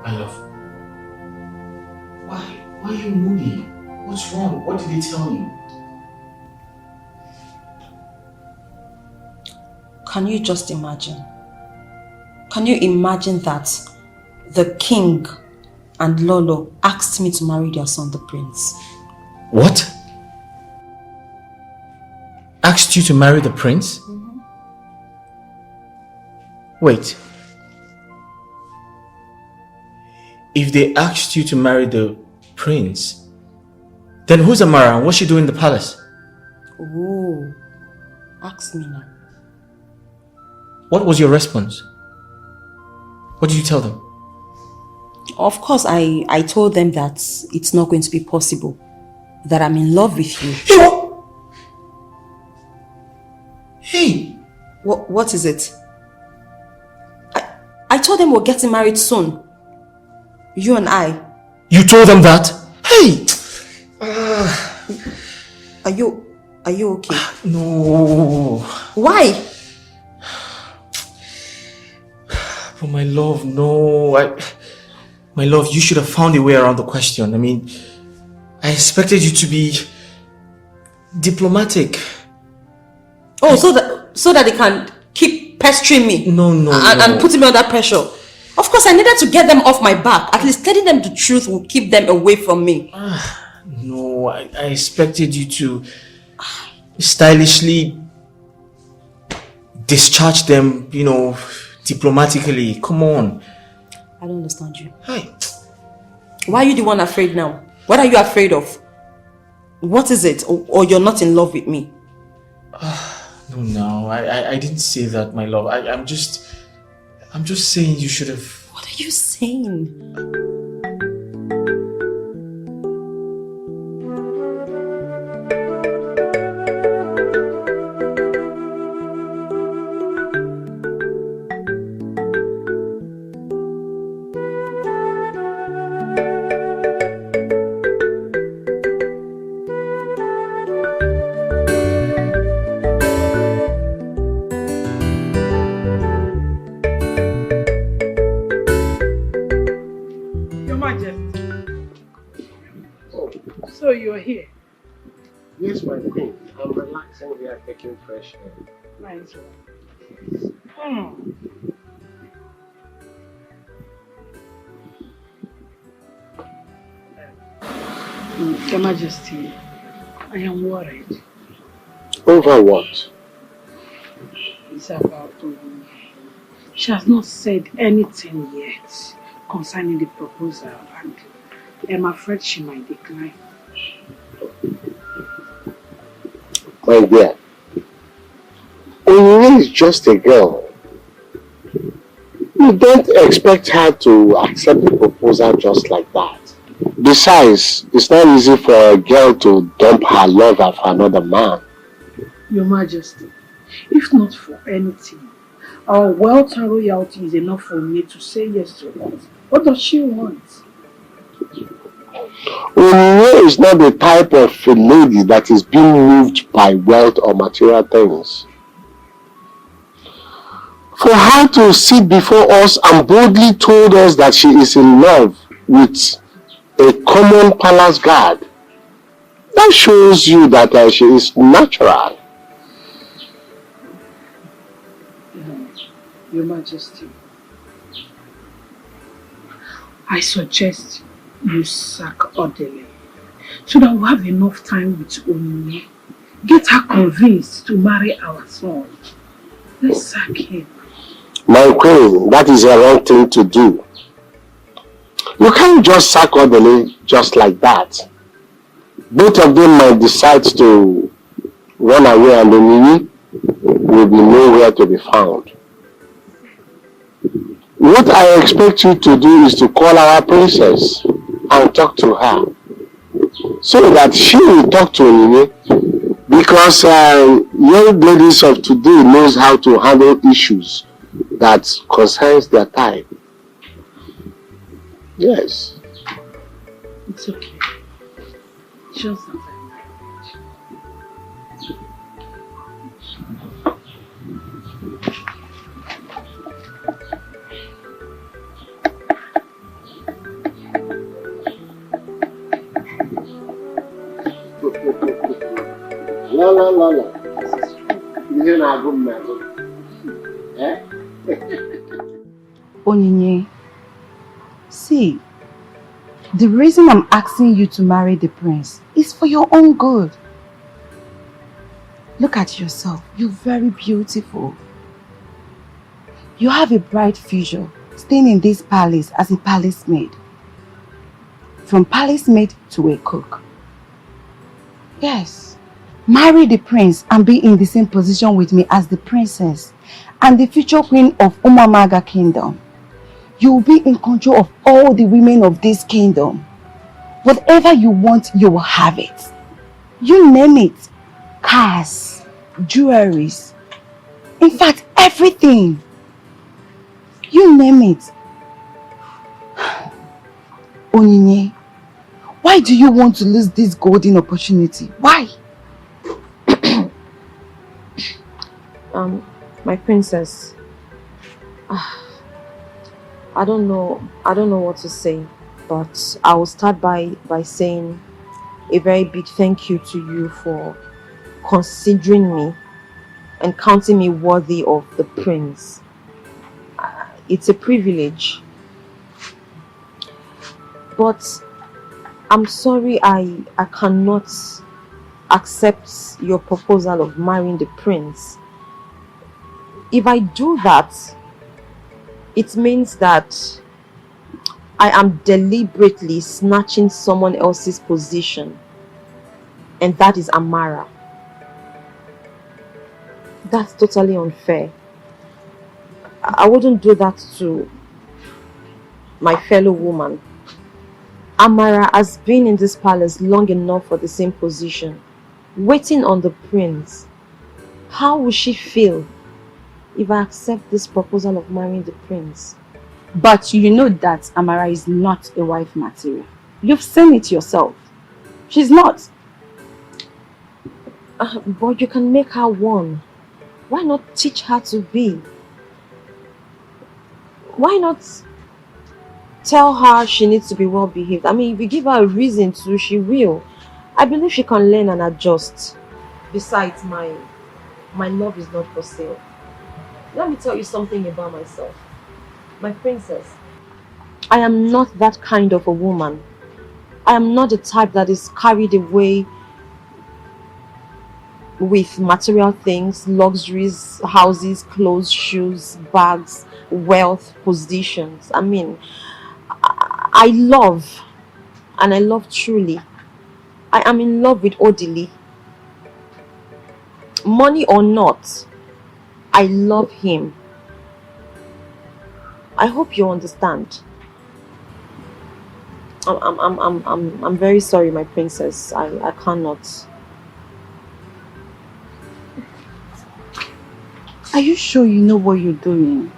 My love. Why are you moody? What's wrong? What did he tell you? Can you just imagine? Can you imagine that the king and Lolo asked me to marry their son, the prince? What? Asked you to marry the prince? Mm-hmm. Wait. If they asked you to marry the prince, then who's Amara and what's she doing in the palace? Oh, ask me now. What was your response? What did you tell them? Of course, I told them that it's not going to be possible. That I'm in love with you. Hey! What is it? I told them we're getting married soon. You and I. You told them that? Hey! Are you okay? No. Why? But my love, no. My love, you should have found a way around the question. I mean, I expected you to be diplomatic. Oh, so that they can keep pestering me. No. And putting me under pressure. Of course, I needed to get them off my back. At least telling them the truth will keep them away from me. No, I expected you to stylishly discharge them, diplomatically. Come on. I don't understand you. Hi. Why are you the one afraid now? What are you afraid of? What is it? Or you're not in love with me? No, I didn't say that, my love. I'm just saying you should have... What are you saying? So you're here? Yes, my queen. I'm relaxing here, taking fresh air. Nice one. Your Majesty, I am worried. Over what? It's about she has not said anything yet concerning the proposal, and I'm afraid she might decline. My dear, Onyinye is just a girl. You don't expect her to accept the proposal just like that. Besides, it's not easy for a girl to dump her lover for another man. Your Majesty, if not for anything, our wealth and royalty is enough for me to say yes to her. What does she want? Onyinye is not the type of a lady that is being moved by wealth or material things. For her to sit before us and boldly told us that she is in love with a common palace guard, that shows you that she is natural. Your Majesty, I suggest you sack Odile so that we have enough time with Onyinye. Get her convinced to marry our son. Let's sack him. My queen, that is a wrong thing to do. You can't just sack Odile just like that. Both of them might decide to run away and Onini will be nowhere to be found. What I expect you to do is to call our princess and talk to her so that she will talk to Onini, because young ladies of today knows how to handle issues that concerns their time. Yes. It's okay. Just La la la la. Ihe na-agụ m na-agụ. Onyinye, see, the reason I'm asking you to marry the prince is for your own good. Look at yourself. You're very beautiful. You have a bright future staying in this palace as a palace maid. From palace maid to a cook. Yes. Marry the prince and be in the same position with me as the princess and the future queen of Umamaga kingdom. You will be in control of all the women of this kingdom. Whatever you want, you will have it. You name it. Cars, jewelries, in fact, everything. You name it. Onyinye, why do you want to lose this golden opportunity? Why? My princess, I don't know what to say, but I will start by saying a very big thank you to you for considering me and counting me worthy of the prince. It's a privilege, but I'm sorry I cannot accept your proposal of marrying the prince. If I do that, it means that I am deliberately snatching someone else's position, and that is Amara. That's totally unfair. I wouldn't do that to my fellow woman. Amara has been in this palace long enough for the same position, waiting on the prince. How will she feel if I accept this proposal of marrying the prince? But you know that Amara is not a wife material. You've seen it yourself. She's not. But you can make her one. Why not teach her to be? Why not tell her she needs to be well behaved? I mean, if you give her a reason to, she will. I believe she can learn and adjust. Besides, my love is not for sale. Let me tell you something about myself. My princess, I am not that kind of a woman. I am not the type that is carried away with material things, luxuries, houses, clothes, shoes, bags, wealth, positions. I mean, I love, and I love truly. I am in love with Odili. Money or not, I love him. I hope you understand. I'm very sorry, my princess. I cannot. Are you sure you know what you're doing?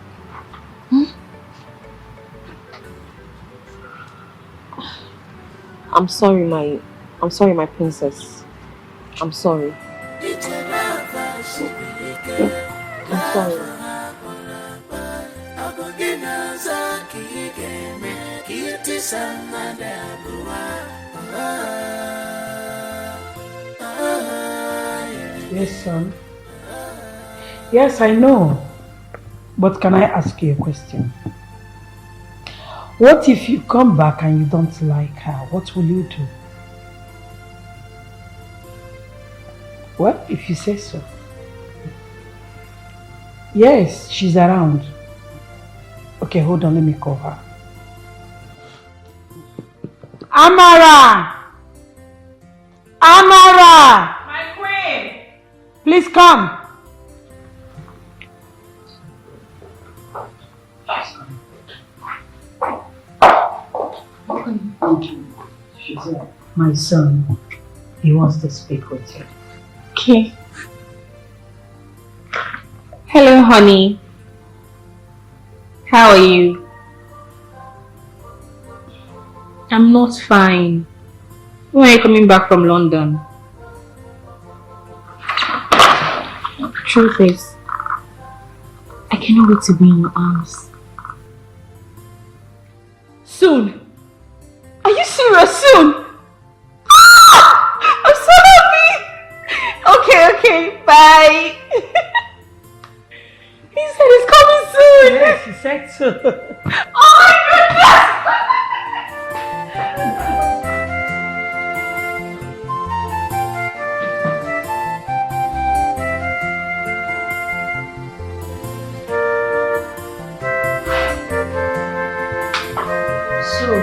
I'm sorry, my princess. I'm sorry. I'm sorry. Yes, son. Yes, I know. But can I ask you a question? What if you come back and you don't like her? What will you do? Well, if you say so. Yes, she's around. Okay, hold on, let me call her. Amara! Amara! My queen! Please come. My son, he wants to speak with you. Okay. Hello, honey. How are you? I'm not fine. When are you coming back from London? Truth is, I cannot wait to be in your arms. Soon? Are you serious? Soon? I'm so happy! Okay, bye! He said he's coming soon! Yes, he said so. Oh my goodness! So,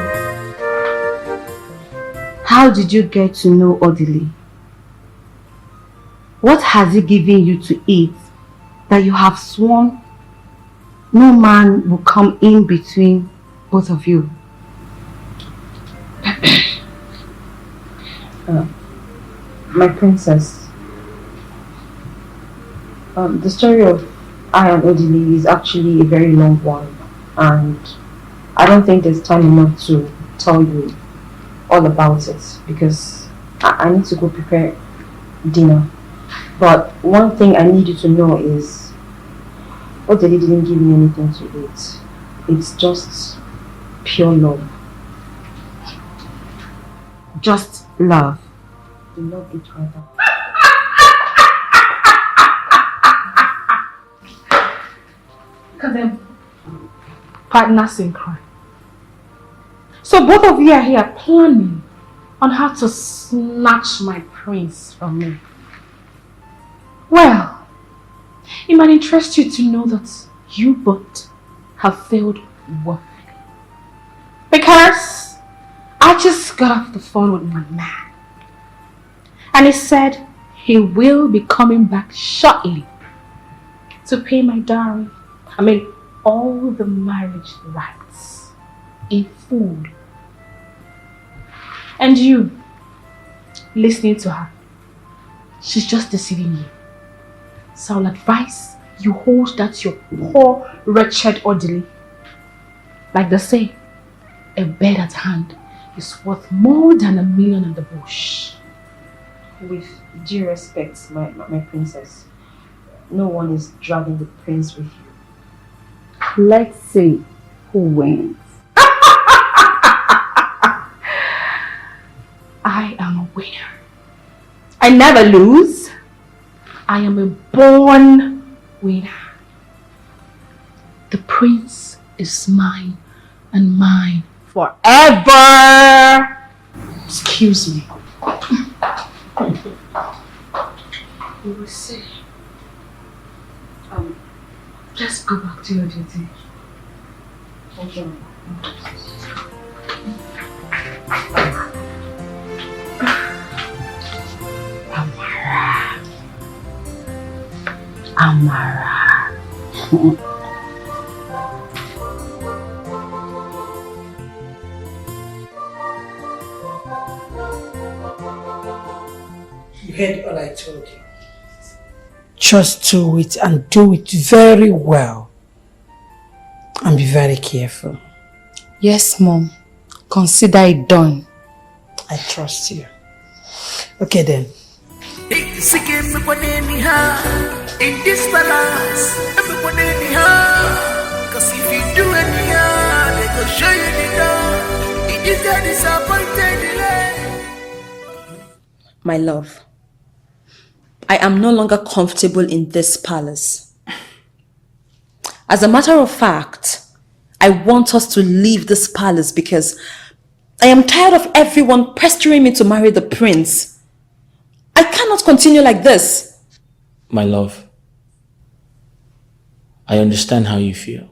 how did you get to know Odili? What has he given you to eat that you have sworn no man will come in between both of you? My princess, the story of I and Odili is actually a very long one, and I don't think there's time enough to tell you all about it because I need to go prepare dinner. But one thing I need you to know is Odili didn't give me anything to eat. It's just pure love. Just love. We love each other. Look at them. Partners in crime. So both of you are here planning on how to snatch my prince from me. Well, it might interest you to know that you both have failed woefully. Because I just got off the phone with my man. And he said he will be coming back shortly to pay my dowry. I mean, all the marriage rights in full. And you, listening to her, she's just deceiving you. So I'll advise you hold that your poor, wretched Odili. Like they say, a bird at hand is worth more than a million in the bush. With due respect, my princess, no one is dragging the prince with you. Let's see who wins. I am a winner. I never lose. I am a born winner. The prince is mine and mine forever. Excuse me. We will see. Just go back to your duty. Okay. Amara. You heard all I told you. Just do it and do it very well. And be very careful. Yes, Mom. Consider it done. I trust you. Okay then. In this palace, everybody cause if you do anyhow, they go show you the door. It is that disappointed. My love, I am no longer comfortable in this palace. As a matter of fact, I want us to leave this palace because I am tired of everyone pestering me to marry the prince. I cannot continue like this. My love, I understand how you feel,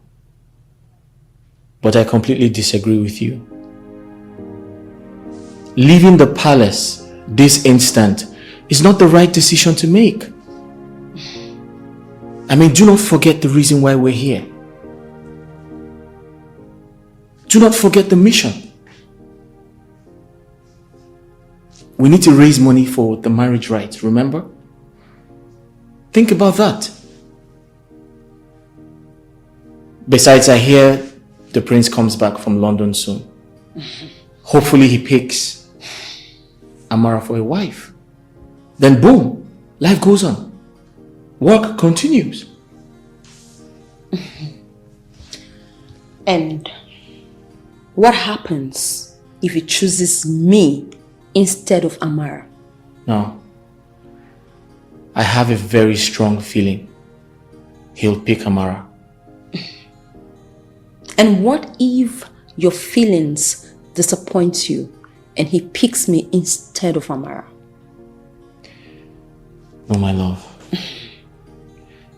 but I completely disagree with you. Leaving the palace this instant is not the right decision to make. I mean, do not forget the reason why we're here. Do not forget the mission. We need to raise money for the marriage rites, remember? Think about that. Besides, I hear the prince comes back from London soon. Hopefully he picks Amara for a wife. Then boom, life goes on. Work continues. And what happens if he chooses me instead of Amara? No. I have a very strong feeling he'll pick Amara. And what if your feelings disappoint you and he picks me instead of Amara? No, my love.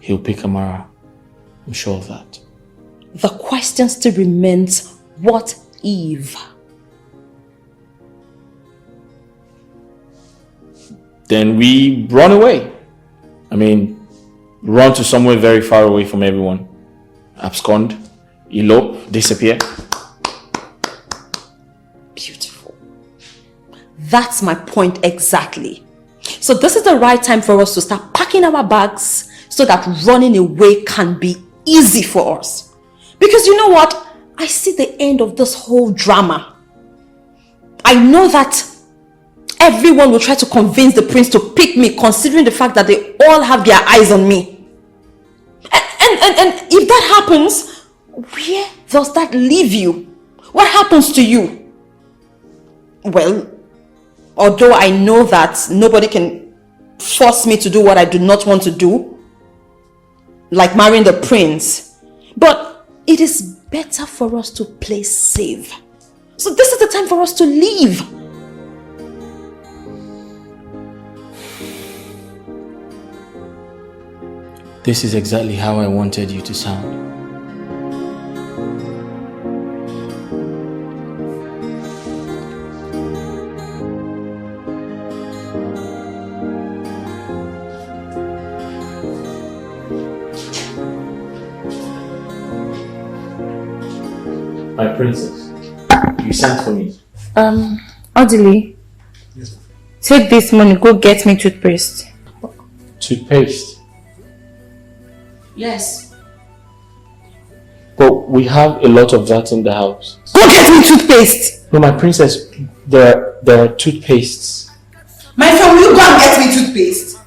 He'll pick Amara. I'm sure of that. The question still remains, what if? Then we run away. I mean, run to somewhere very far away from everyone. Abscond, elope, disappear. Beautiful. That's my point exactly. So this is the right time for us to start packing our bags so that running away can be easy for us. Because you know what? I see the end of this whole drama. I know that everyone will try to convince the prince to pick me, considering the fact that they all have their eyes on me. And if that happens, where does that leave you? What happens to you? Well, although I know that nobody can force me to do what I do not want to do, like marrying the prince, but it is better for us to play safe. So this is the time for us to leave. This is exactly how I wanted you to sound. My princess, you sent for me. Audley, take this money, go get me toothpaste. Toothpaste? Yes. But we have a lot of that in the house. Go get me toothpaste! No, my princess, there are toothpastes. My friend, will you go and get me toothpaste?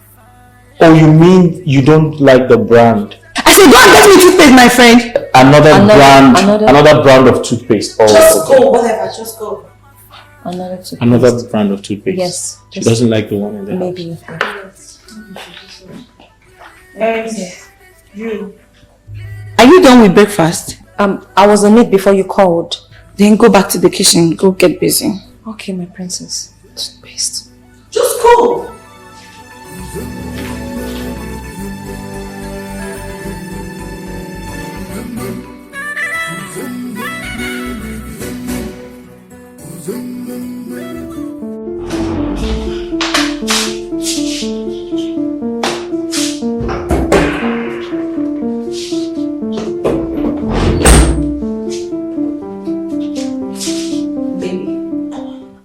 Oh, you mean you don't like the brand? I said go and get me toothpaste, my friend. Another brand of toothpaste. Oh, just go, whatever, just go. Another brand of toothpaste. Yes. She doesn't like the one in the maybe. house. You. Are you done with breakfast? I was on it before you called. Then go back to the kitchen. Go get busy. Okay, my princess. Toothpaste. Just go.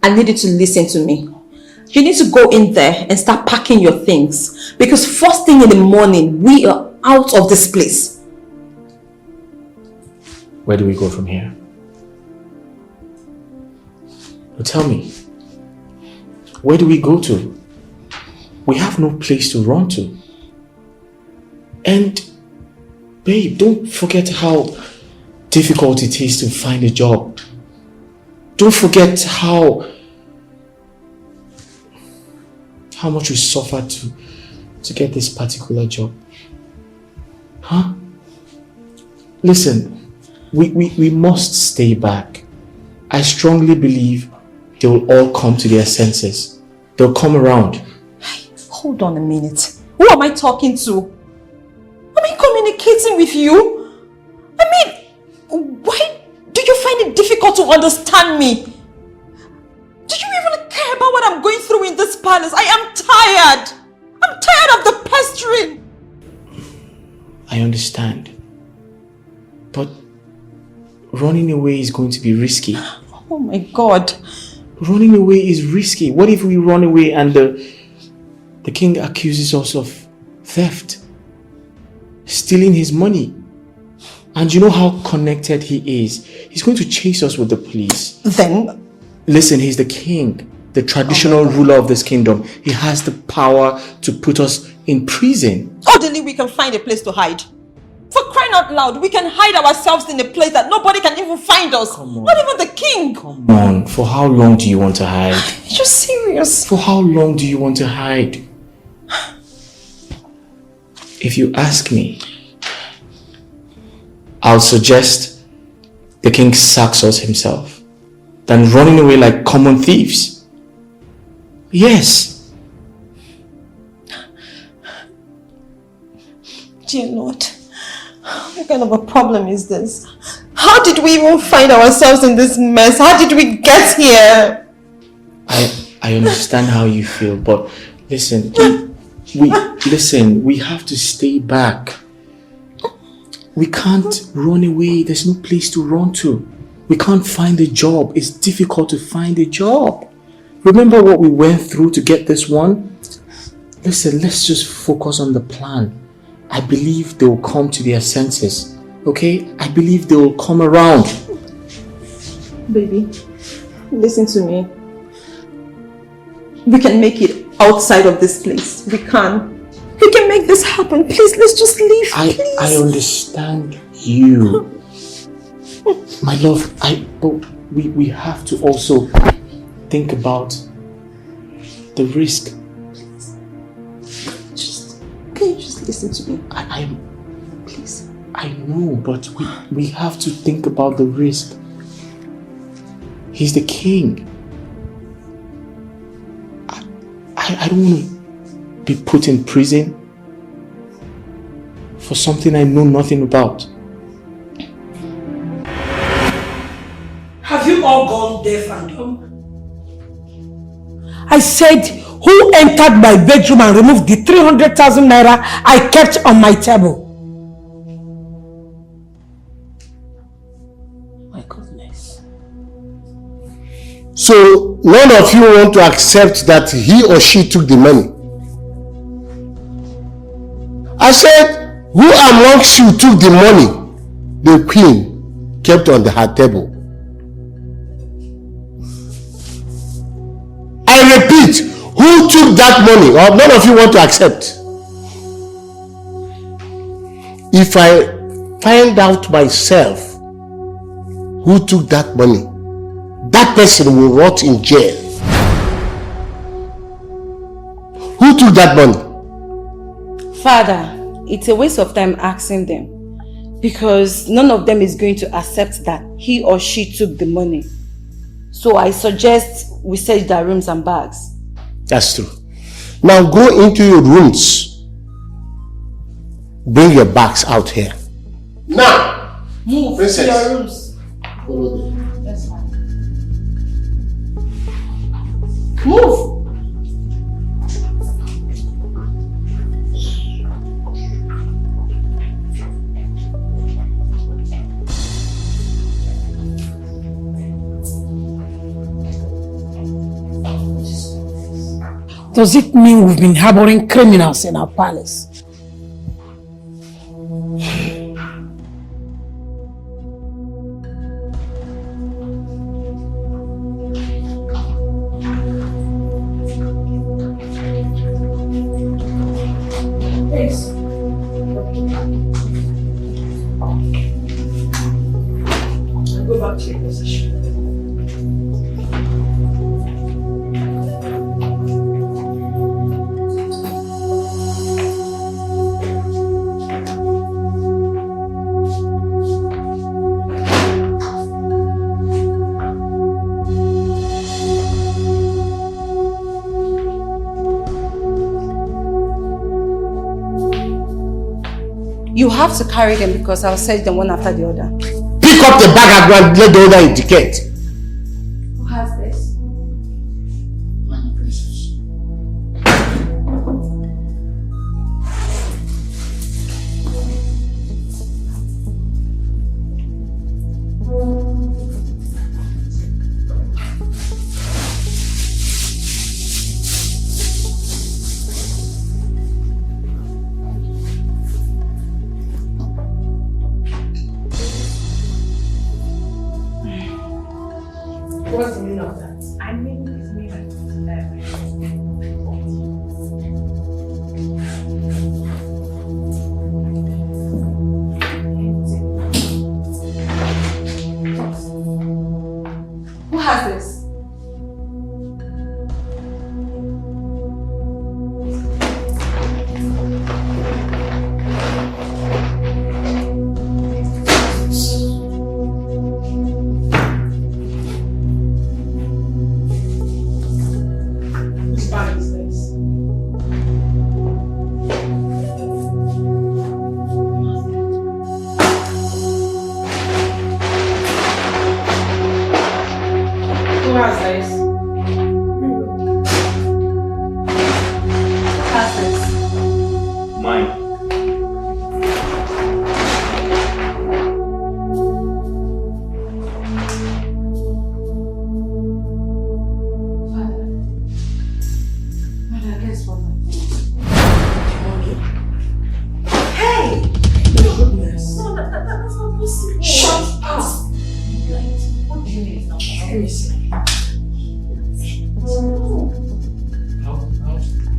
I need you to listen to me. You need to go in there and start packing your things, because first thing in the morning we are out of this place. Where do we go from here? Well, tell me, where do we go to? We have no place to run to. And babe, don't forget how difficult it is to find a job. Don't forget how much we suffered to get this particular job. Huh? Listen, we must stay back. I strongly believe they will all come to their senses. They'll come around. Hold on a minute. Who am I talking to? Am I communicating with you? I mean, why do you find it difficult to understand me? Do you even care about what I'm going through in this palace? I am tired. I'm tired of the pestering. I understand. But running away is going to be risky. Oh my God. Running away is risky. What if we run away and the king accuses us of theft? Stealing his money? And you know how connected he is. He's going to chase us with the police. Then? Listen, he's the king. The traditional ruler of this kingdom. He has the power to put us in prison. Orderly, we can find a place to hide. For crying out loud, we can hide ourselves in a place that nobody can even find us. Not even the king. Come on, for how long do you want to hide? You're serious. For how long do you want to hide? If you ask me, I'll suggest the king sacks us himself than running away like common thieves. Yes. Dear Lord, what kind of a problem is this? How did we even find ourselves in this mess? How did we get here? I understand how you feel, but listen, we have to stay back. We can't run away. There's no place to run to. We can't find a job. It's difficult to find a job. Remember what we went through to get this one? Listen, let's just focus on the plan. I believe they will come to their senses. Okay? I believe they will come around. Baby, listen to me. We can make it outside of this place. We can. We can make this happen. Please, let's just leave. Please. I understand you. My love, but we have to also think about the risk. Can you just listen to me? Please. I know, but we have to think about the risk. He's the king. I don't want to be put in prison for something I know nothing about. Have you all gone deaf and dumb? I said, who entered my bedroom and removed the 300,000 naira I kept on my table? My goodness. So none of you want to accept that he or she took the money. I said, who amongst you took the money the queen kept on her table? I repeat, who took that money? Or none of you want to accept? If I find out myself who took that money, that person will rot in jail. Who took that money? Father, it's a waste of time asking them because none of them is going to accept that he or she took the money. So I suggest we search their rooms and bags. That's true. Now go into your rooms. Bring your bags out here. Now! Move Princess. to your rooms. Follow them. That's fine. Move! Does it mean we've been harboring criminals in our palace? Yes. Go back to your position. You have to carry them because I'll search them one after the other. Pick up the bag and let the other indicate. Who has this? My princess. What's the meaning of that? I mean, it's me and Who has this?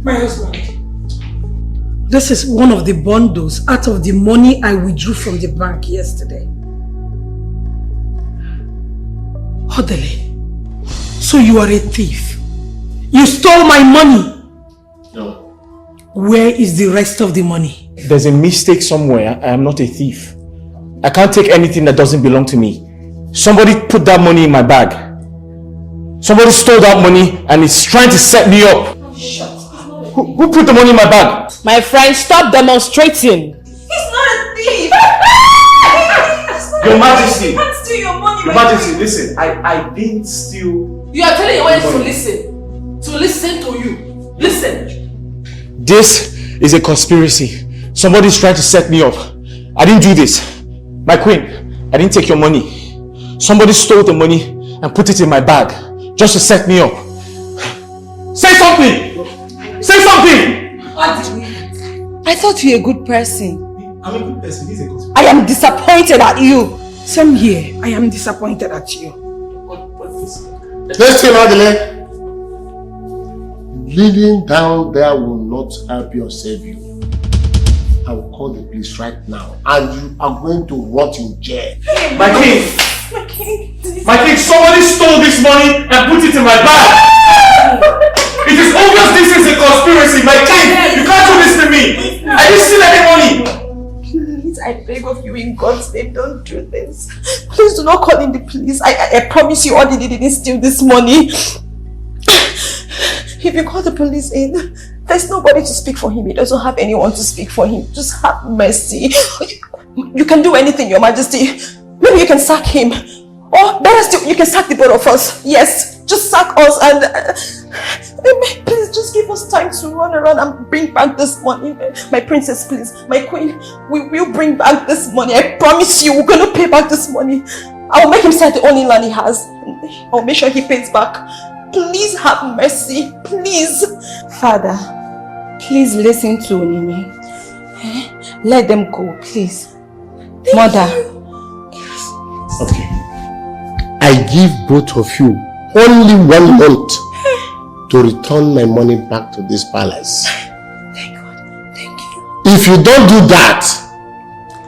My husband, this is one of the bundles out of the money I withdrew from the bank yesterday. Odele, so you are a thief. You stole my money. No. Where is the rest of the money? There's a mistake somewhere. I am not a thief. I can't take anything that doesn't belong to me. Somebody put that money in my bag. Somebody stole that money and is trying to set me up. Shut up. Who put the money in my bag? My friend, stop demonstrating. He's not a thief! Your Majesty! You can't steal your money. Your Majesty, listen. I didn't steal. You are telling your wife to listen. To listen to you. Listen. This is a conspiracy. Somebody's trying to set me up. I didn't do this. My queen, I didn't take your money. Somebody stole the money and put it in my bag just to set me up. Say something! Say something! I thought you were a good person. I'm a good person. He's a good person. I am disappointed at you. Same here. I am disappointed at you. Listen, Adele. Leading down there will not help you or save you. I will call the police right now and you are going to rot in jail. My king! My king, somebody stole this money and put it in my bag! It is obvious this is a conspiracy! My king, you can't do this to me! I didn't steal any money! Please, I beg of you in God's name, don't do this. Please do not call in the police. I promise you Odele didn't steal this money. If you call the police in, there's nobody to speak for him. He doesn't have anyone to speak for him. Just have mercy. You can do anything, Your Majesty. Maybe you can sack him. Or better still, you can sack the both of us. Yes, just sack us and please just give us time to run around and bring back this money. My princess, please. My queen, we will bring back this money. I promise you, we're going to pay back this money. I will make him sell the only land he has. I'll make sure he pays back. Please have mercy, please. Father, please listen to Onini. Let them go, please. Mother. Okay. I give both of you only 1 month to return my money back to this palace. Thank God. Thank you. If you don't do that,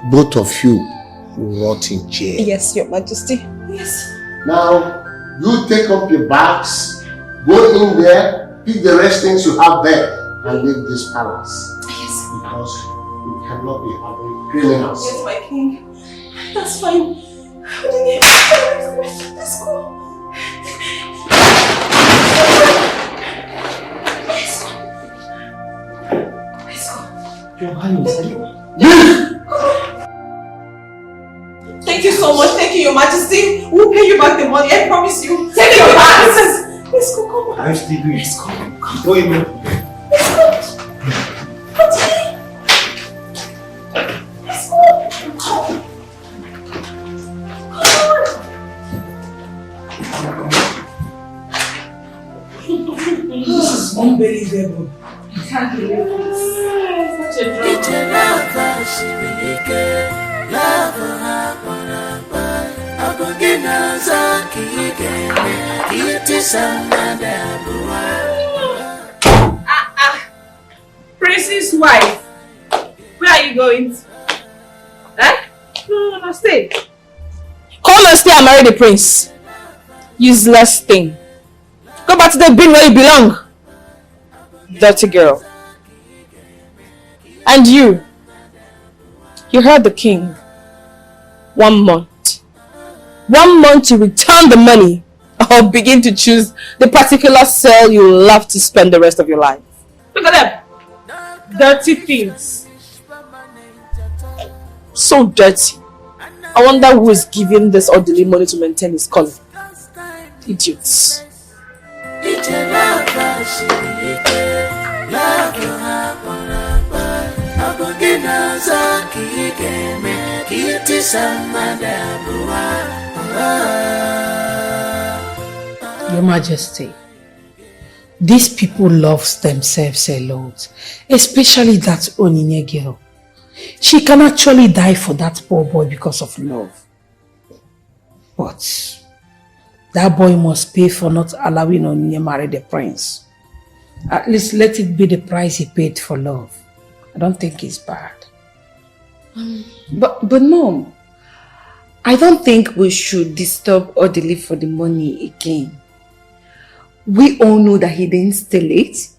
both of you will rot in jail. Yes, Your Majesty. Yes. Now, you take up your bags, go in there, pick the rest things you have there, and leave this palace. Yes. Because we cannot be having criminals. Yes, my king. That's fine. Let's go. Let's go. Your Highness, Thank you so much. Thank you, Your Majesty. We'll pay you back the money. I promise you. Take your hands. Let's go. Come on. I'm still doing. Let's go. Go in. Let's go. Continue. Let's go. Come. This is unbelievable. I can't believe this. Such a drama. Prince's wife, where are you going? Eh? No, stay. Come and stay and marry the prince. Useless thing. Go back to the bin where you belong. Dirty girl. And you heard the king. 1 month. 1 month to return the money or begin to choose the particular cell you love to spend the rest of your life. Look at them. Dirty things. So dirty. I wonder who is giving this orderly money to maintain his calling. Idiots. Your Majesty, these people love themselves a lot, especially that Onyinye girl. She can actually die for that poor boy because of love. But that boy must pay for not allowing Onyinye marry the prince. At least let it be the price he paid for love. I don't think it's bad. But Mom, I don't think we should disturb Odili for the money again. We all know that he didn't steal it.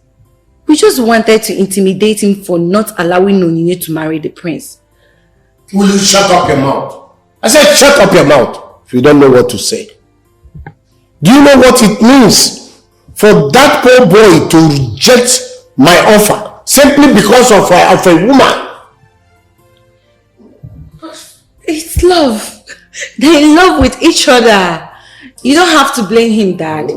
We just wanted to intimidate him for not allowing Onyinye to marry the prince. Will you shut up your mouth? I said shut up your mouth if you don't know what to say. Do you know what it means for that poor boy to reject my offer simply because of a woman? It's love. They're in love with each other. You don't have to blame him, Dad.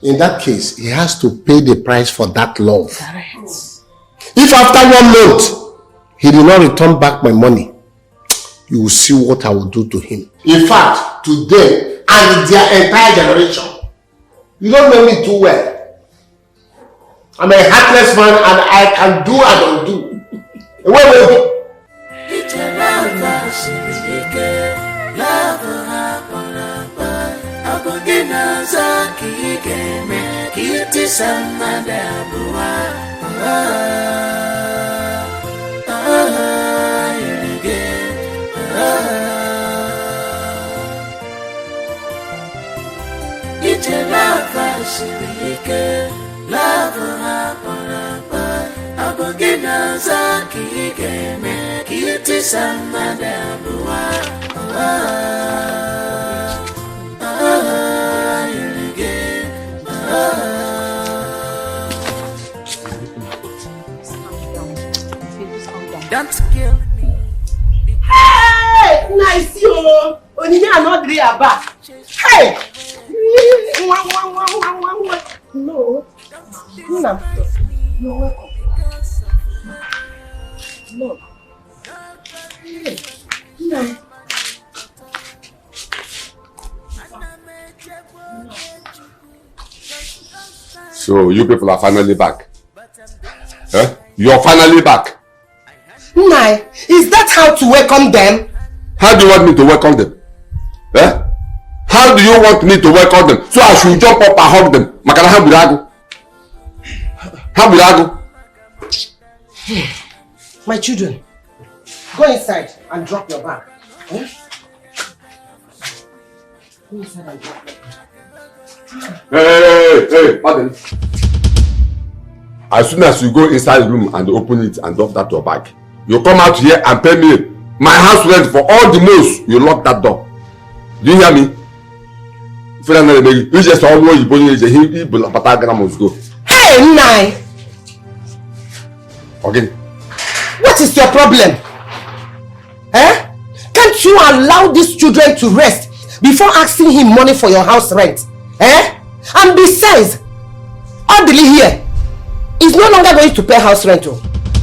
In that case, he has to pay the price for that love. Correct. If after 1 month, he did not return back my money, you will see what I will do to him. In fact, to them and their entire generation, you don't know me too well. I'm a heartless man and I can do and undo. Wait. Don't kill me. Hey, nice yo. Onyinye another are back. Hey. No. No. No. Hey. No. So you people are finally back. Huh? You're finally back. Nai, is that how to welcome them? How do you want me to welcome them? Eh? How do you want me to welcome them? So I should jump up and hug them. Makana habirago. Habirago. My children, go inside and drop your bag. Eh? Go inside and drop your bag. Hey, pardon. As soon as you go inside the room and open it and drop that your bag, you come out here and pay me my house rent for all the months you lock that door. Do you hear me? You just always must go. Hey, Nai! Okay. What is your problem? Eh? Can't you allow these children to rest before asking him money for your house rent? Eh? And besides, Odili here is no longer going to pay house rent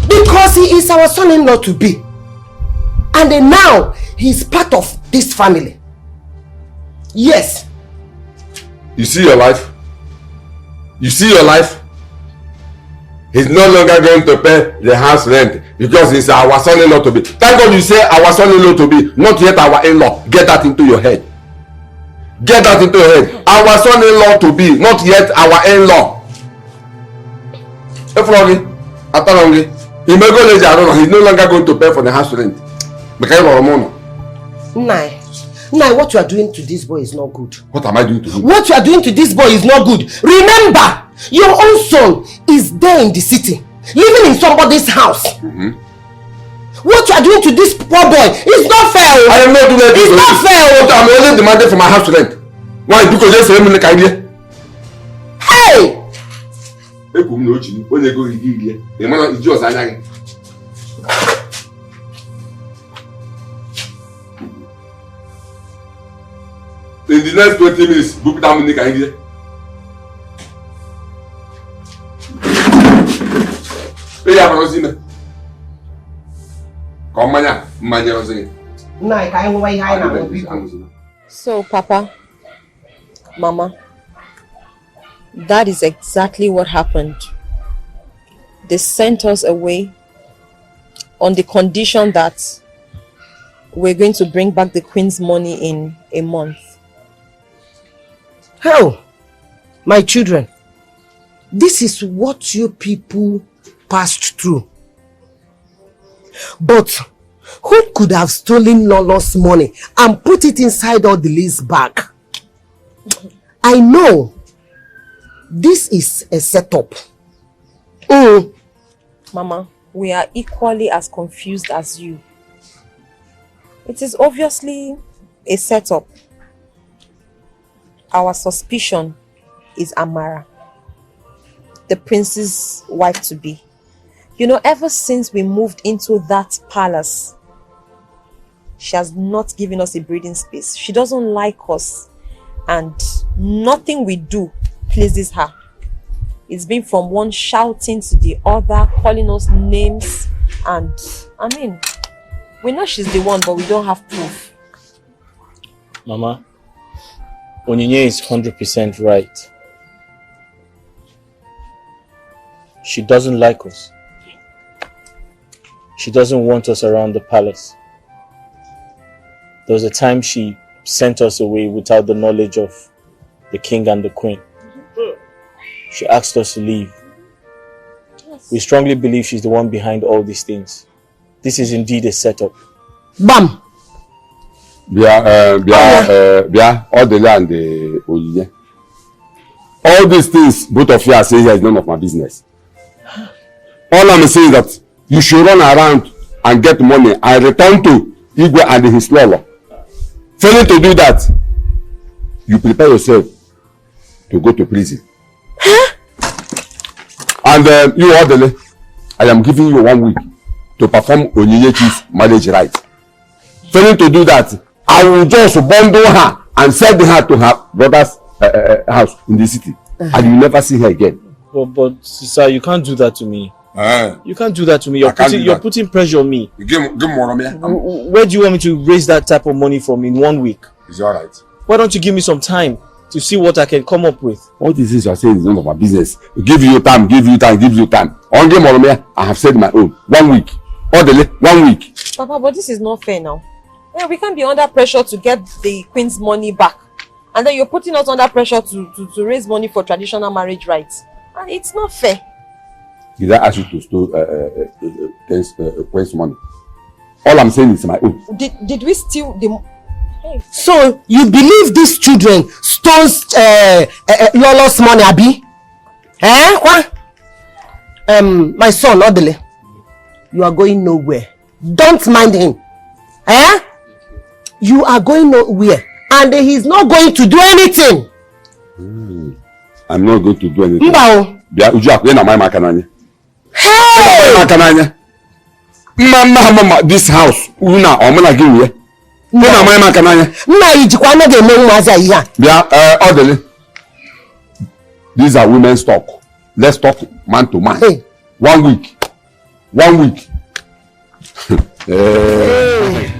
because he is our son-in-law to be. And then now he is part of this family. Yes. You see your life? You see your life? He's no longer going to pay the house rent because he's our son-in-law to be. Thank God you say our son-in-law to be, not yet our in-law. Get that into your head. Get that into your head. Our son-in-law to be, not yet our in-law. Efrogi, Atalongi, he may go later, I don't know, he's no longer going to pay for the house rent. Because Nai, what you are doing to this boy is not good. What am I doing to him? What you are doing to this boy is not good. Remember, your own son is there in the city, living in somebody's house. What you are doing to this poor boy is not fair. I am not doing that. It's not fair. I'm only demanding for my house rent. Why? Because just a minute idea. Hey! In the next 20 minutes, book down the idea. Pay up on Zina. Come on, So, Papa, Mama, that is exactly what happened. They sent us away on the condition that we're going to bring back the Queen's money in a month. How? My children, this is what you people passed through. But who could have stolen Lolo's money and put it inside Odile's bag? I know this is a setup. Mama, we are equally as confused as you. It is obviously a setup. Our suspicion is Amara, the prince's wife-to-be. You know, ever since we moved into that palace, she has not given us a breathing space. She doesn't like us, and nothing we do pleases her. It's been from one shouting to the other, calling us names, and I mean, we know she's the one, but we don't have proof. Mama, Onyinye is 100% right. She doesn't like us. She doesn't want us around the palace. There was a time she sent us away without the knowledge of the king and the queen. She asked us to leave. We strongly believe she's the one behind all these things. This is indeed a setup. Bam! All the land, Onyinye. All these things, both of you are saying here is none of my business. All I'm saying is that you should run around and get money and return to Igwe and his lolo. Failing to do that, you prepare yourself to go to prison. And you, Odele, I am giving you 1 week to perform Onyinye's marriage right. Failing to do that, I will just bundle her and send her to her brother's house in the city. And you will never see her again. But sir, you can't do that to me. You can't do that to me. You're putting pressure on me. Give more on me. Where do you want me to raise that type of money from in 1 week? It's all right. Why don't you give me some time to see what I can come up with? All these things you are saying is none of my business. Give you time. On game on me, I have said my own. 1 week. Orderly, 1 week. Papa, but this is not fair now. Yeah, we can't be under pressure to get the queen's money back. And then you're putting us under pressure to raise money for traditional marriage rights. And it's not fair. Did I ask you to steal queen's money? All I'm saying is my own. Did we steal the... Hey. So, you believe these children stole Lolo's money, Abi? What? My son, Odele, you are going nowhere. Don't mind him. You are going nowhere. And he's not going to do anything. I'm not going to do anything. Hey! Mama, this house, Orderly, these are women's talk. Let's talk man to man. Hey. 1 week. 1 week. Hey.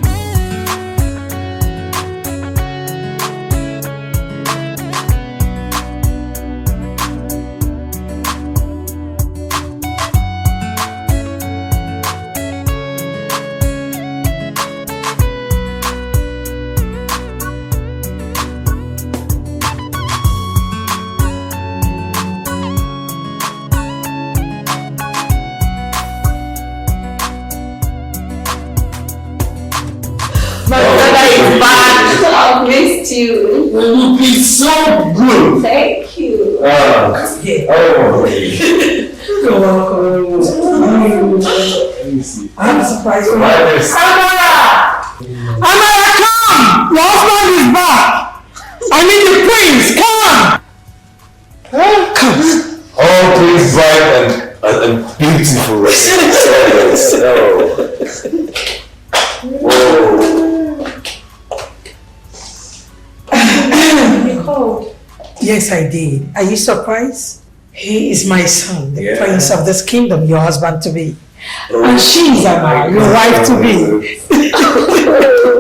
missed you. It's so good. Thank you. Oh. You're welcome. I'm surprised. Amara! Amara, come! Your husband is back! I mean the prince, come! Come. All things bright and beautiful. You called? Yes, I did. Are you surprised? He is my son, the prince of this kingdom, your husband to be. And she is Amara, your wife to be.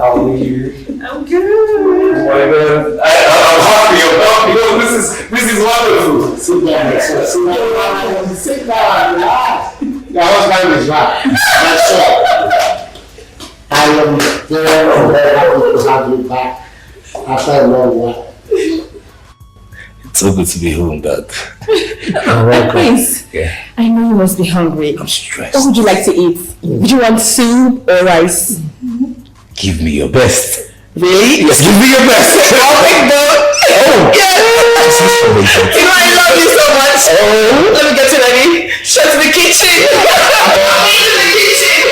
How are you? I'm good. Oh my God. I'm happy. This is wonderful. Sit down. Sit down. Your husband is back. That's all. I am very happy to have you back after a long while. It's so good to be home, Dad. Prince, I know you must be hungry. I'm stressed. What would you like to eat? Would you want soup or rice? Give me your best. Really? Yes, give me your best. I'll pick them. Oh. Yes. You know I love you so much. Oh. Let me get you ready. Shut to the kitchen. Into the kitchen.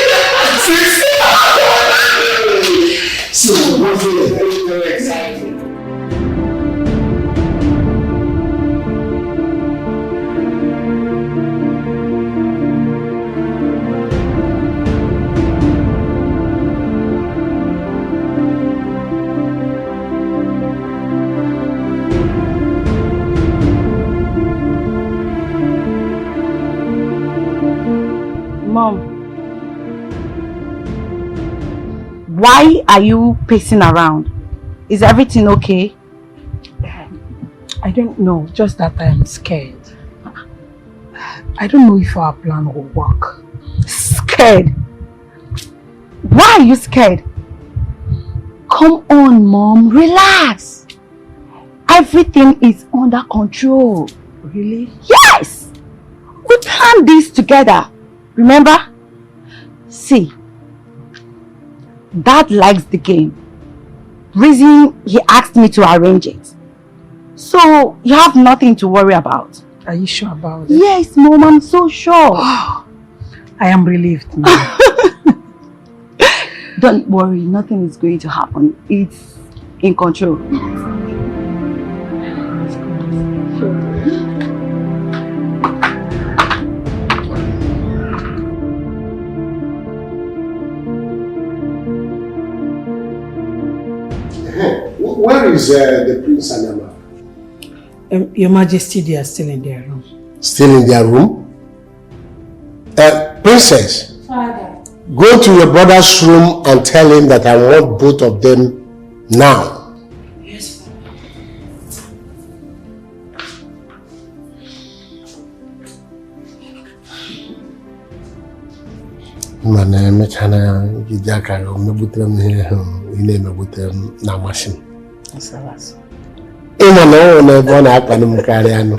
So, what's very exciting? Mom, why are you pacing around? Is everything okay? I don't know, just that I'm scared. I don't know if our plan will work. Scared? Why are you scared? Come on, Mom, relax. Everything is under control. Really? Yes! We planned this together. Remember? See, Dad likes the game. Reason he asked me to arrange it. So you have nothing to worry about. Are you sure about it? Yes, Mom, I'm so sure. I am relieved now. Don't worry, nothing is going to happen. It's in control. Where is the Prince and Amara? Your Majesty, they are still in their room. Still in their room? Princess, Father. go to your brother's room and tell him that I want both of them now. Yes, Father. Mana emechana gidi akara omebutere m ihe ị na-emebutere m na mashin. Ịma na ọ na ebe ọ na-akpali m karịa anụ.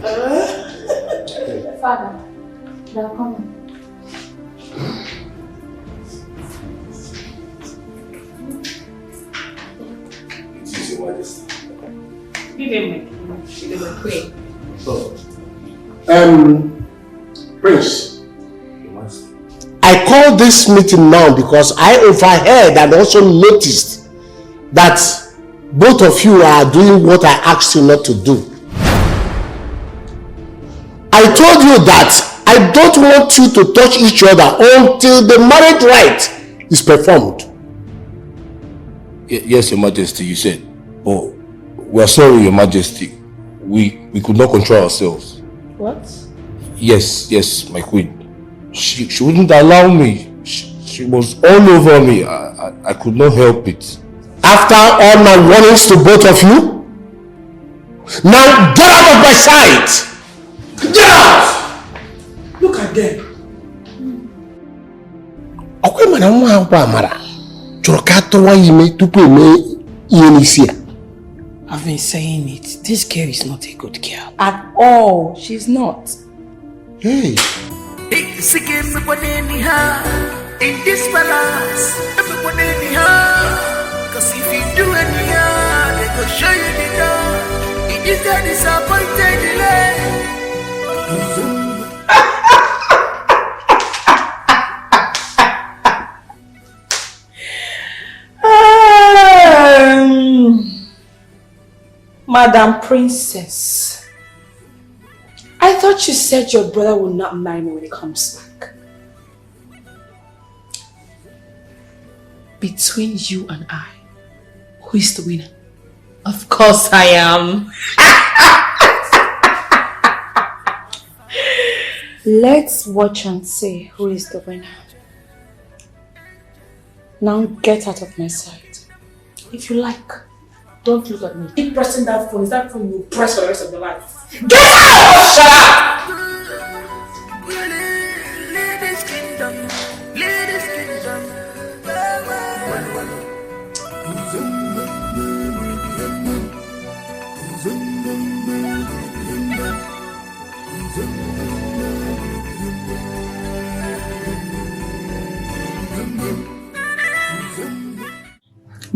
Father, they are coming. It is your Majesty. Give him a queen. Prince, I called this meeting now because I overheard and also noticed that both of you are doing what I asked you not to do. I told you that I don't want you to touch each other until the marriage rite is performed. Yes, Your Majesty, you said. Oh, we are sorry, Your Majesty. We could not control ourselves. What? Yes, my queen. She wouldn't allow me. She was all over me. I could not help it. After all my warnings to both of you, now get out of my sight! Get out! Look at them. Ọkwa mana nwa akwụkwọ Amara chọrọ ka atụwa ime tupu eme ihe n'isi ya. I've been saying it. This girl is not a good girl. At all. She's not. Hey. In this palace, everyone anyhow. Cause if you do anyhow, they Madam Princess, I thought you said your brother will not marry me when he comes back. Between you and I, who is the winner? Of course I am. Let's watch and see who is the winner. Now get out of my sight. If you like, don't look at me. Keep pressing that phone. Is that phone you press for the rest of your life? Get out! Shut up! Ladies kingdom, ladies kingdom.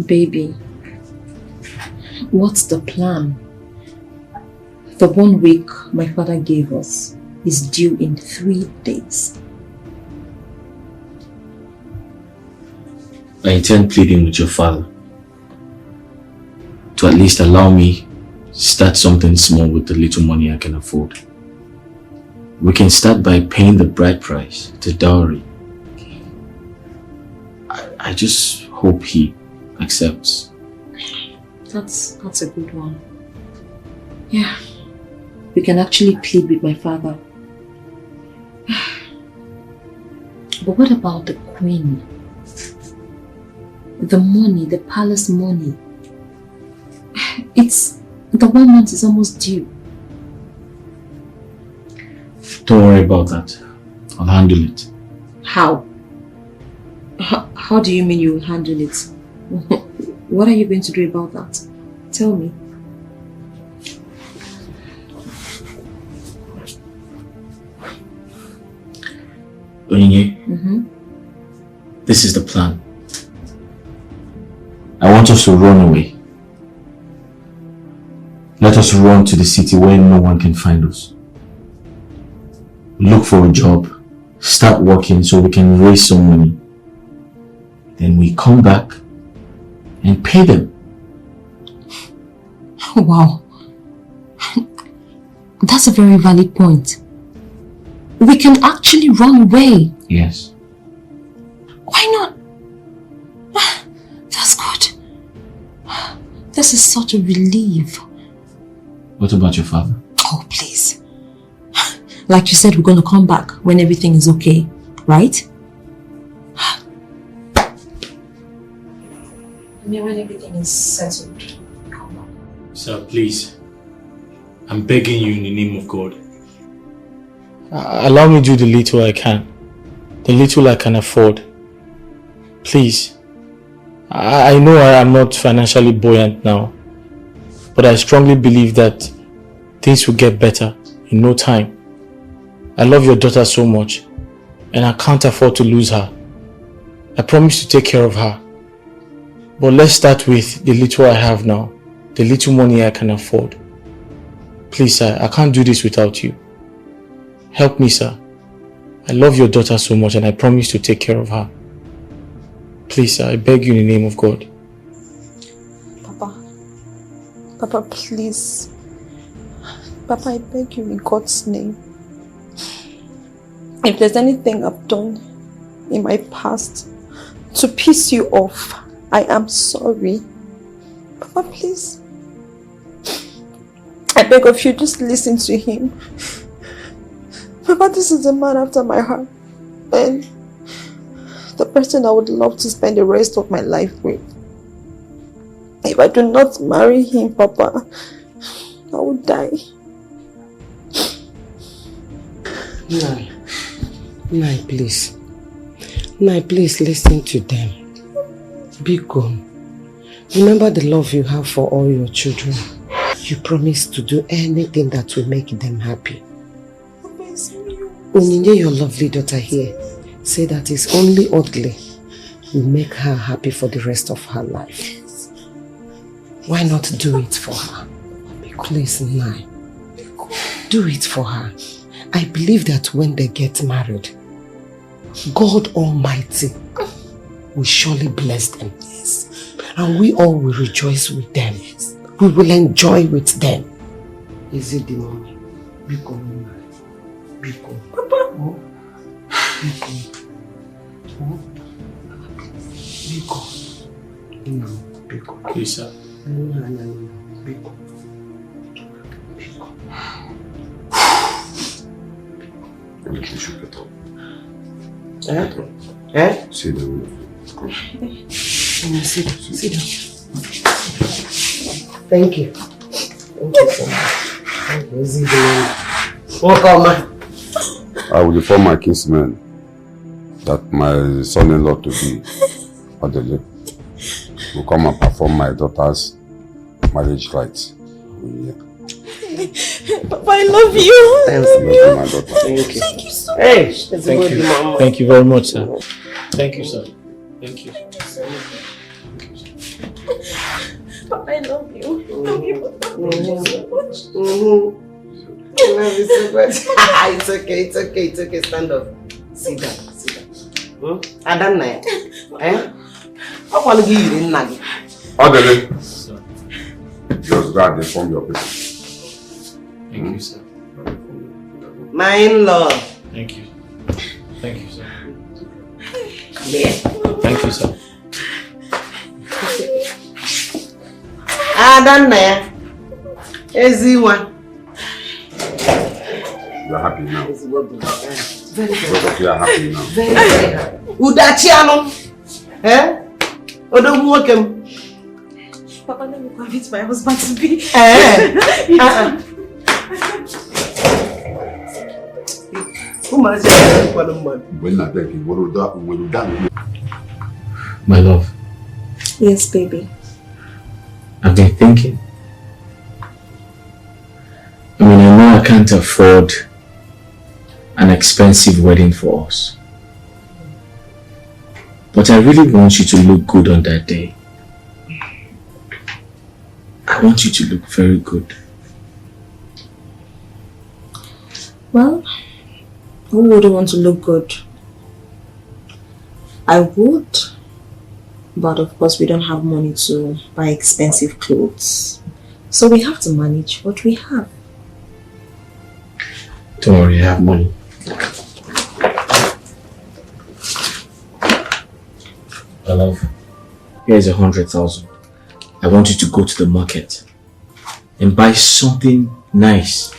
Baby, what's the plan? The 1 week my father gave us is due in 3 days. I intend pleading with your father to at least allow me to start something small with the little money I can afford. We can start by paying the bride price, the dowry. I just hope he accepts. That's a good one. Yeah, we can actually plead with my father. But what about the queen? The money, the palace money. The 1 month is almost due. Don't worry about that. I'll handle it. How? How do you mean you will handle it? What are you going to do about that? Tell me. Onyinye, This is the plan. I want us to run away. Let us run to the city where no one can find us. Look for a job, start working so we can raise some money. Then we come back and pay them. Wow. That's a very valid point. We can actually run away. Yes. Why not? That's good. This is such a relief. What about your father? Oh, please. Like you said, we're going to come back when everything is okay, right? When everything is settled, come back. Sir, please. I'm begging you in the name of God. Allow me to do the little I can. The little I can afford. Please. I know I am not financially buoyant now, but I strongly believe that things will get better in no time. I love your daughter so much, and I can't afford to lose her. I promise to take care of her. But let's start with the little I have now, the little money I can afford. Please, sir, I can't do this without you. Help me, sir. I love your daughter so much, and I promise to take care of her. Please, sir, I beg you in the name of God. Papa, please. Papa, I beg you in God's name. If there's anything I've done in my past to piss you off, I am sorry. Papa, please. I beg of you, just listen to him. Papa, this is a man after my heart. And the person I would love to spend the rest of my life with. If I do not marry him, Papa, I will die. Nai, please. Nai, please listen to them. Be gone. Remember the love you have for all your children. You promise to do anything that will make them happy. Onyinye, your lovely daughter here, say that it's only ugly will make her happy for the rest of her life. Why not do it for her? Please, Nai. Do it for her. I believe that when they get married, God Almighty will surely bless them. And we all will rejoice with them. we will enjoy with them. Is it the money? Biko. Papa. Oh. Biko. Please, sir. Biko. You should get up. Sit down. Sit down. Thank you. Thank you so much. Thank you. Is it the money? Welcome. I will inform my kinsman that my son-in-law to be Adele will come and perform my daughter's marriage rites. Yeah. Papa, I love you. Thanks, my daughter. Thank you. Thank you so Hey, much. Thank you. Thank you very much, sir. Thank you, sir. Thank you. Papa, I love you. Love you, Papa. Thank you so much. I love you so much. It's okay. Stand up. Sit down. Adanna. How can you eat in Nagi? Adele. Just go and inform your people. Thank you, sir. My in-law. Thank you. Thank you, sir. There. Thank you, sir. Adanna. Eziwa. You are happy now. Very good. Both of you are happy now. Very happy. Udachiano. Odo welcome. Papa, let me convince my husband to be. My love. Yes, baby. I've been thinking. I know I can't afford an expensive wedding for us. But I really want you to look good on that day. I want you to look very good. Well, who wouldn't want to look good? I would, but of course we don't have money to buy expensive clothes. So we have to manage what we have. Don't worry, I have money. My love, here's 100,000. I want you to go to the market and buy something nice.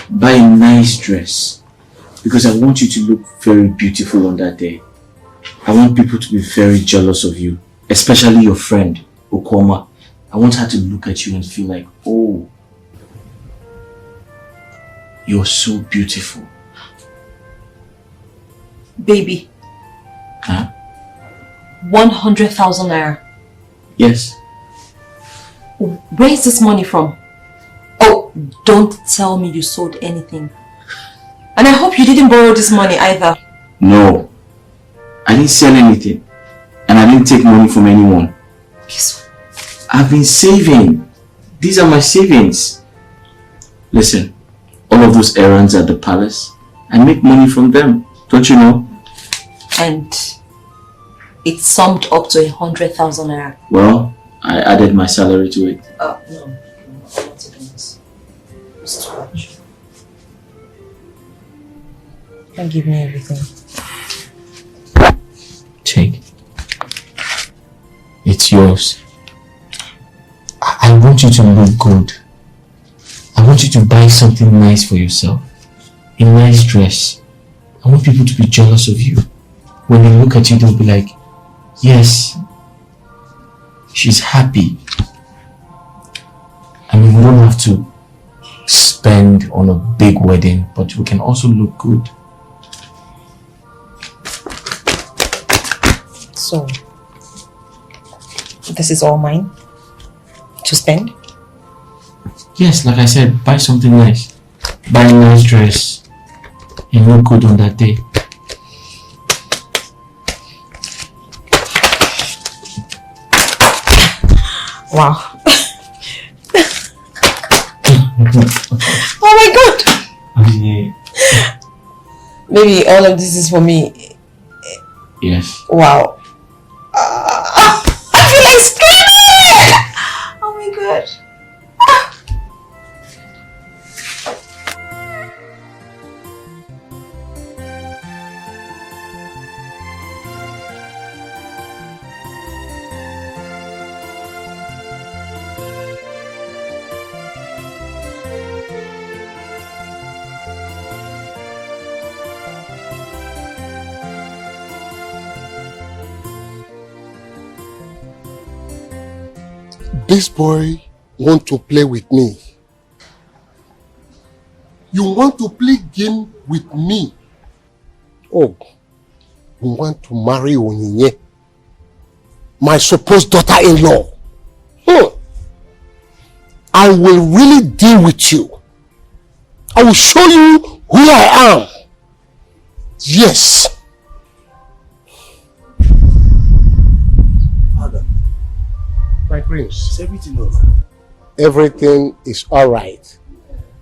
Buy a nice dress. Because I want you to look very beautiful on that day. I want people to be very jealous of you. Especially your friend, Okoma. I want her to look at you and feel like, oh, you're so beautiful. Baby. Huh? 100,000 naira. Yes. Where is this money from? Oh, don't tell me you sold anything. And I hope you didn't borrow this money either. No. I didn't sell anything. And I didn't take money from anyone. I've been saving. These are my savings. Listen, all of those errands at the palace, I make money from them. Don't you know? And it summed up to 100,000 naira. Well, I added my salary to it. No. I'm not doing this. It's too much. Don't give me everything. Take. It's yours. I want you to look good. I want you to buy something nice for yourself. A nice dress. I want people to be jealous of you. When they look at you, they'll be like, yes, she's happy. I mean, we don't have to spend on a big wedding, but we can also look good. So, this is all mine to spend? Yes, like I said, buy something nice. Buy a nice dress and look good on that day. Wow. Oh my god! Yeah. Maybe all of this is for me. Yes. Wow. I feel like screaming! Oh my god. This boy want to play with me. You want to play game with me. Oh, you want to marry Onyinye, my supposed daughter-in-law. I will really deal with you. I will show you who I am. Yes. Father. My prince. Is everything over? Everything is alright.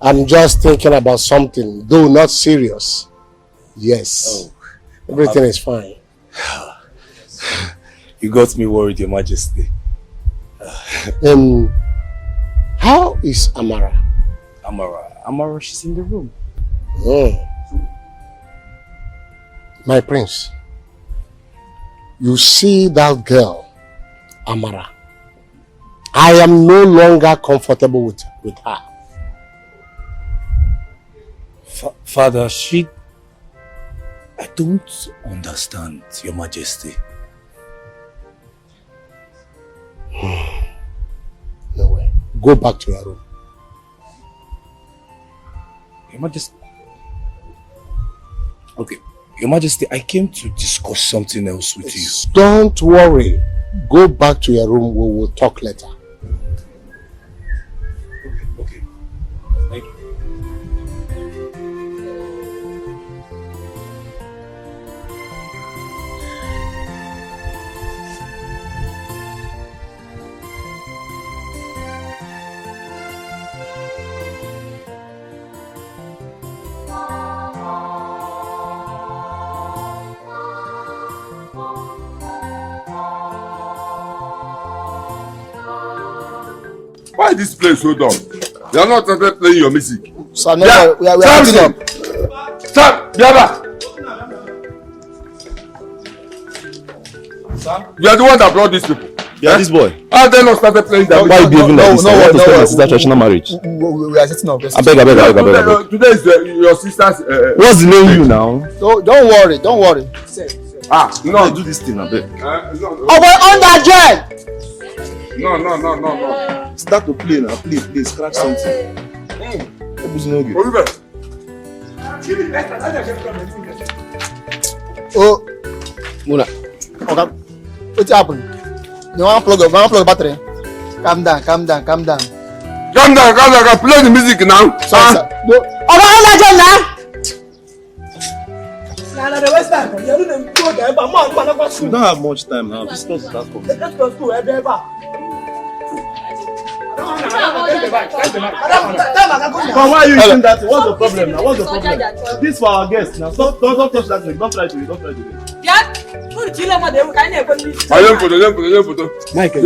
I'm just thinking about something, though not serious. Yes. Everything is fine. You got me worried, Your Majesty. How is Amara? Amara, she's in the room. My prince, you see that girl, Amara. I am no longer comfortable with her. Father, I don't understand, Your Majesty. No way. Go back to your room. Your Majesty. Okay. Your Majesty, I came to discuss something else with you. Don't worry. Go back to your room. We will talk later. Okay. Thank you. Why is this place so dumb? You are not started playing your music. Sir, no, we are putting up. Stop! Biaba! Sir? You are the one that brought these people. Yeah, this boy. How they not started playing their music? Why are you behaving like this? I want to spend my sister's traditional marriage. We are setting up. I beg. Today is your sister's... What's the name you now? Don't worry. No. Do this thing, I beg. No. Oh, we're on that jet! No. Start to play now. Play. Scratch something. Oh, Muna. Okay. What's happening? You want to plug the battery? Calm down. Play the music now. Sorry. No. Oh, we're on that jet now! We don't have much time now. This is not for me. Why are you using that? What's the problem now? This is for our guests now. Don't touch that thing. Don't try to do it. Michael.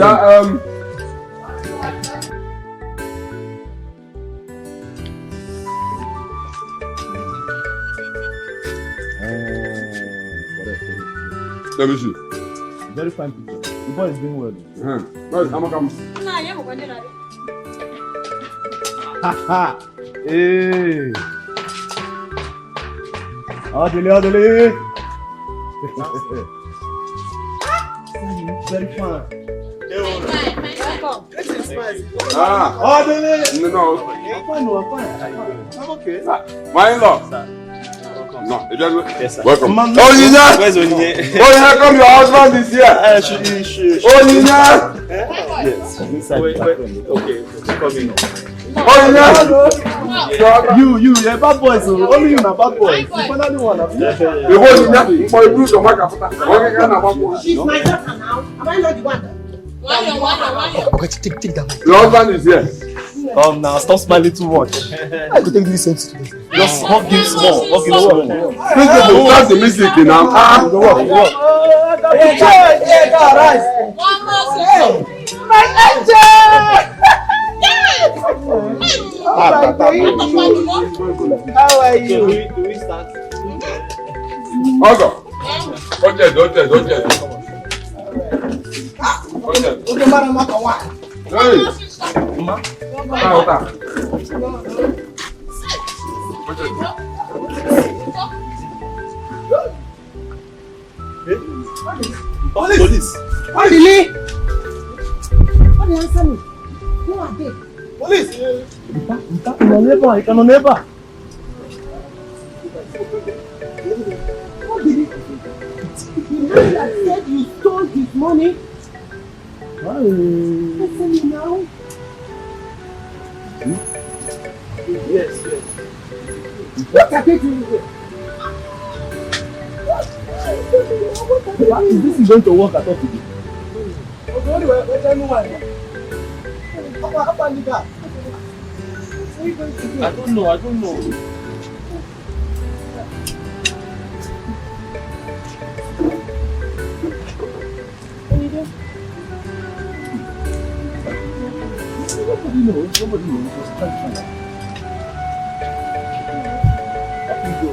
Let me see. Very fine picture. The boy is doing well. Hey. Adele. Very fine. Adele. No. I'm okay. My in-law. No, it doesn't. Yes, sir. Welcome. Onyinye! Where's Onyinye? Onyinye, come, your husband is here. Onyinye! Yes. Inside. Wait. Okay. Come in. Onyinye! You, you're bad boys. Only you are bad boys. You finally won. The whole Onyinye, for you to make a photo. She's my daughter now. Am I not the one? Okay, take that. Your husband is here. Come now, stop smiling too much. I could take this sense today. Just hug him small. Please don't start the music now. My angel! How are you? Do we start? Hold on. Don't tell. Okay, madam, Hey. Police! Really? Nobody answer me. Who are they? Police! You can never. What did he do? The man that said you stole his money. Listen me now. Yes. What are they doing here? This is going to work at all today. I don't know. Nobody knows. Just try. Up you go.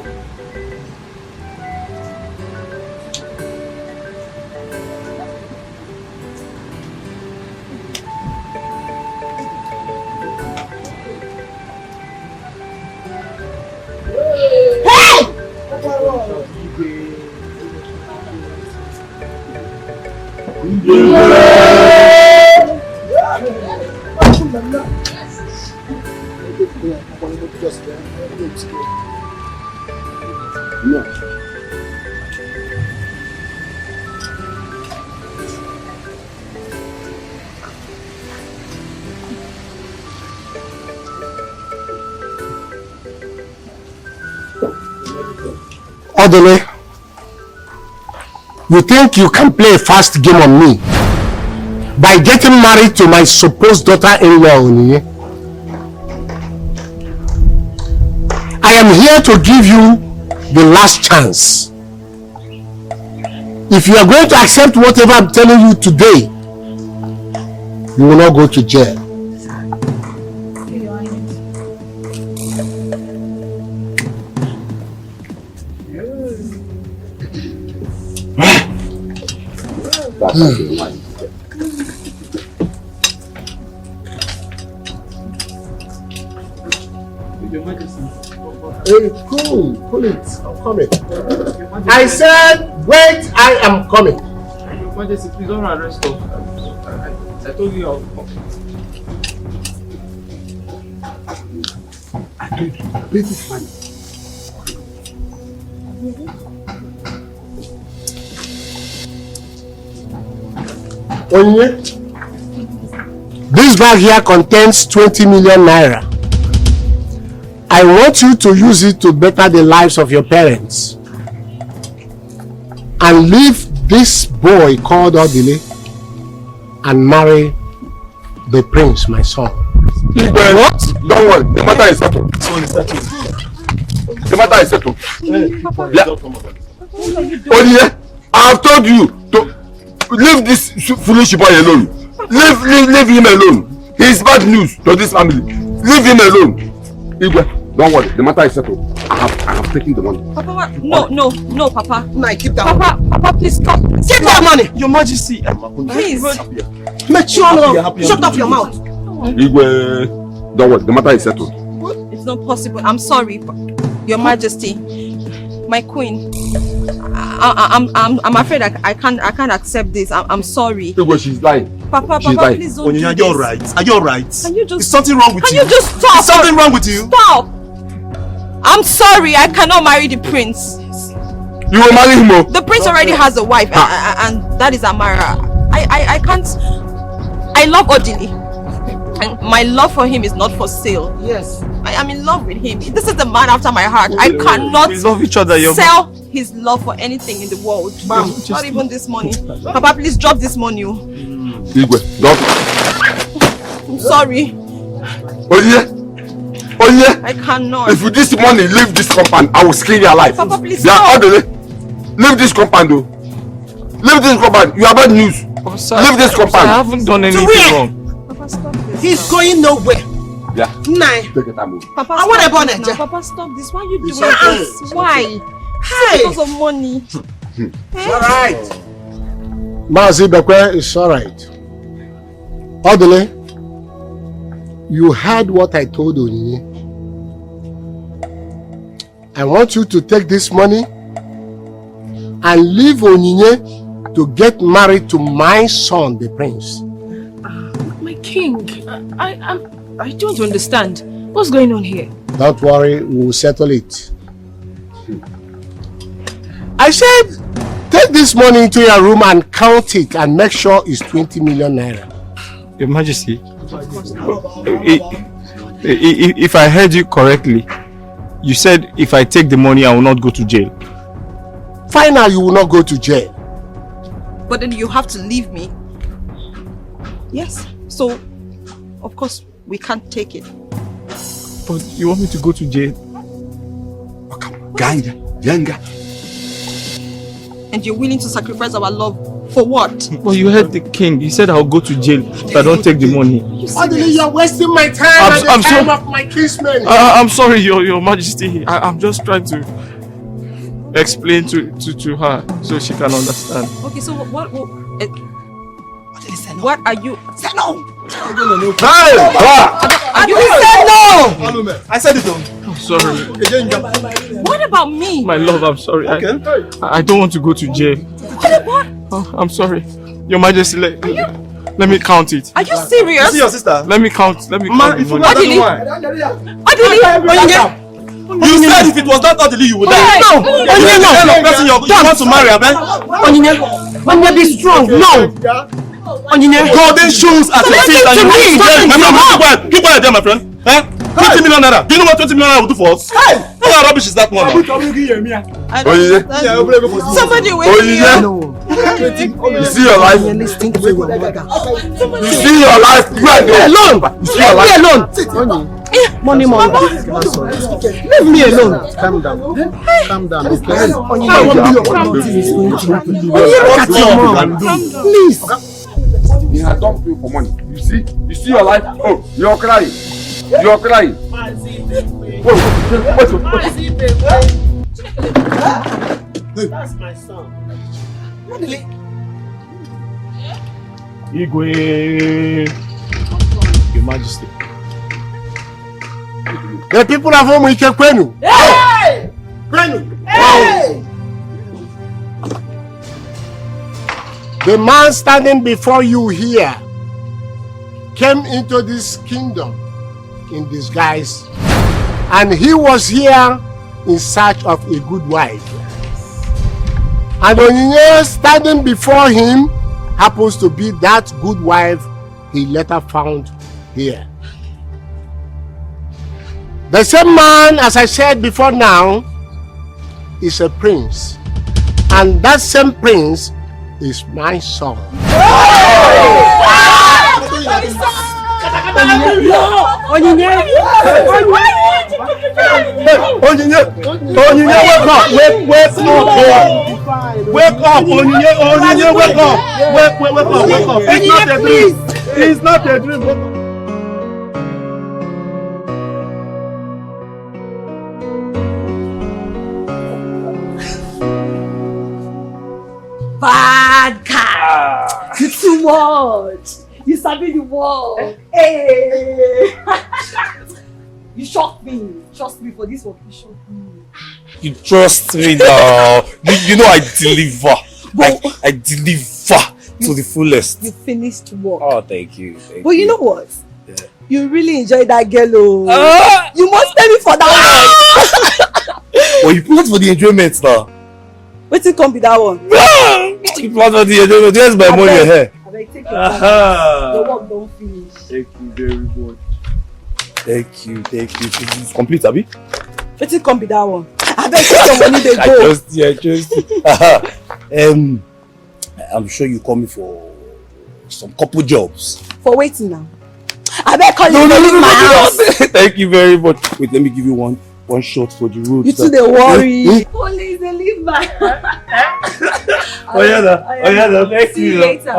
Odele, you think you can play a fast game on me by getting married to my supposed daughter-in-law, Oniye? I am here to give you the last chance. If you are going to accept whatever I'm telling you today, you will not go to jail. Hey, cool, pull it. I'm coming. I said, wait, I am coming. Your Majesty, please don't arrest us. I told you I'll come. I told you, pay this money. Onye, this bag here contains 20 million naira. I want you to use it to better the lives of your parents and leave this boy called Odile and marry the prince, my son. What? Don't worry, the matter is settled. The matter is settled. Odile, I have told you to leave this foolish boy alone. Leave him alone. He is bad news to this family. Leave him alone. Igwe, don't worry, the matter is settled. I have taken the money. Papa, no, Papa. No, keep that Papa, please stop. Keep that money. Your Majesty, Please. Make sure shut up your mouth. Igwe, don't worry, the matter is settled. It's not possible. I'm sorry, Your Majesty. My queen. I'm afraid I can't accept this. I'm sorry. Igwe, she's lying. Papa, please don't do Are this. you alright? Are you alright? Can you just... Is something wrong with you? Can you just stop? Is something wrong with you? Stop! I'm sorry, I cannot marry the prince. You will marry him? The prince already has a wife, and that is Amara. I can't... I love Odili. And my love for him is not for sale. Yes. I am in love with him. This is the man after my heart. I cannot we love each other, sell his love for anything in the world. Bam. Not even this money. Papa, please drop this money. Igwe, drop it. I'm sorry. Oye, I cannot. if with this money leave this compound, I will skin your life. Papa, please stop. Leave this compound, though. Leave this compound. You have bad news. Leave this compound. I haven't done anything wrong. Papa, stop this. He's going nowhere. Yeah. Nine. Take it time. Papa, I want stop a this bonnet. now. Papa, stop this. Why are you doing okay. this? Why? Hey. Because of money. Alright. Mazi Bekwe, it's alright. Odile, you heard what I told Onyinye. I want you to take this money and leave Onyinye to get married to my son, the prince. My King, I don't understand. What's going on here? Don't worry, we'll settle it. I said, take this money into your room and count it and make sure it's 20 million naira. Your Majesty, if I heard you correctly, you said if I take the money, I will not go to jail. Finally, you will not go to jail. But then you have to leave me. Yes. So, of course, we can't take it. But you want me to go to jail? And you're willing to sacrifice our love for what? Well, you heard the king. He said I'll go to jail if I don't take the money. Adele, you're wasting my time at the time of my kinsmen. I'm sorry, Your Majesty. I'm just trying to explain to her so she can understand. Okay, so what are you? Say no! Hey! You said no! I said it on. I'm sorry. What about me? My love, I'm sorry. Okay. I don't want to go to jail. What? Oh, I'm sorry. Your Majesty, let me count it. Are you serious? You see your sister? Let me count. Let me Man, count. if you know that's why. You said if it was not Adele, you would die. No! You the kind of person you want to marry, Abe? Onyinye, be strong. No! Onyinye, golden shoes at your feet and you want to die. My friend, keep quiet there, my friend. 20 million naira. Do you know what 20 million naira will do for us? What kind of rubbish is that one? Somebody wait here. You see your life? You see your life? Leave me alone! You see your life? Money. Leave me alone. Calm down. Calm down, okay? Please. He has done you for money. You see your life? Oh, you're crying. You're crying. Wait. That's my son. Igwe. Your Majesty. The people of home, Kwenu. Hey! Kwenu. Hey! The man standing before you here came into this kingdom in disguise, and he was here in search of a good wife. And Onyinye standing before him happens to be that good wife he later found here. The same man, as I said before now, is a prince, and that same prince is my son. Onyinye, Wake up, Onyinye, wake up. It's not a dream. bad cat. You too much. You sabi the word. Hey. You shocked me. Trust me for this one. You shocked me. You trust me now. you know I deliver. I deliver to the fullest. You finished work. Oh, thank you. But you know what? Yeah. You really enjoyed that girl. You must tell me for that one. Well, you planned for the enjoyment now. Wait till come be that one. You planned for the enjoyment. Where's my money here? Take your time. The work don't finish. Thank you very much. Thank you. It's complete, Abi? Wait till come be that one. I bet take your money they go. I trust you. I'm sure you call me for some couple jobs. For waiting now. I bet call you leave my house. Thank you very much. Wait, let me give you one shot for the road. You too they worry. Police they leave my Oh yeah, thank see you you. later.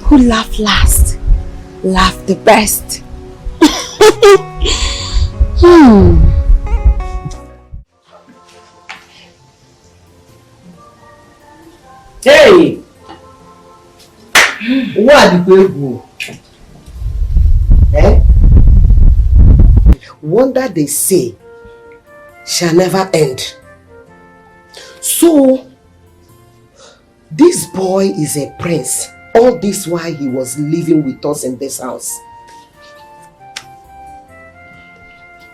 Who laughed last? Laughed the best. Hey! What did we go? Wonder they say shall never end. So, this boy is a prince. All this while he was living with us in this house.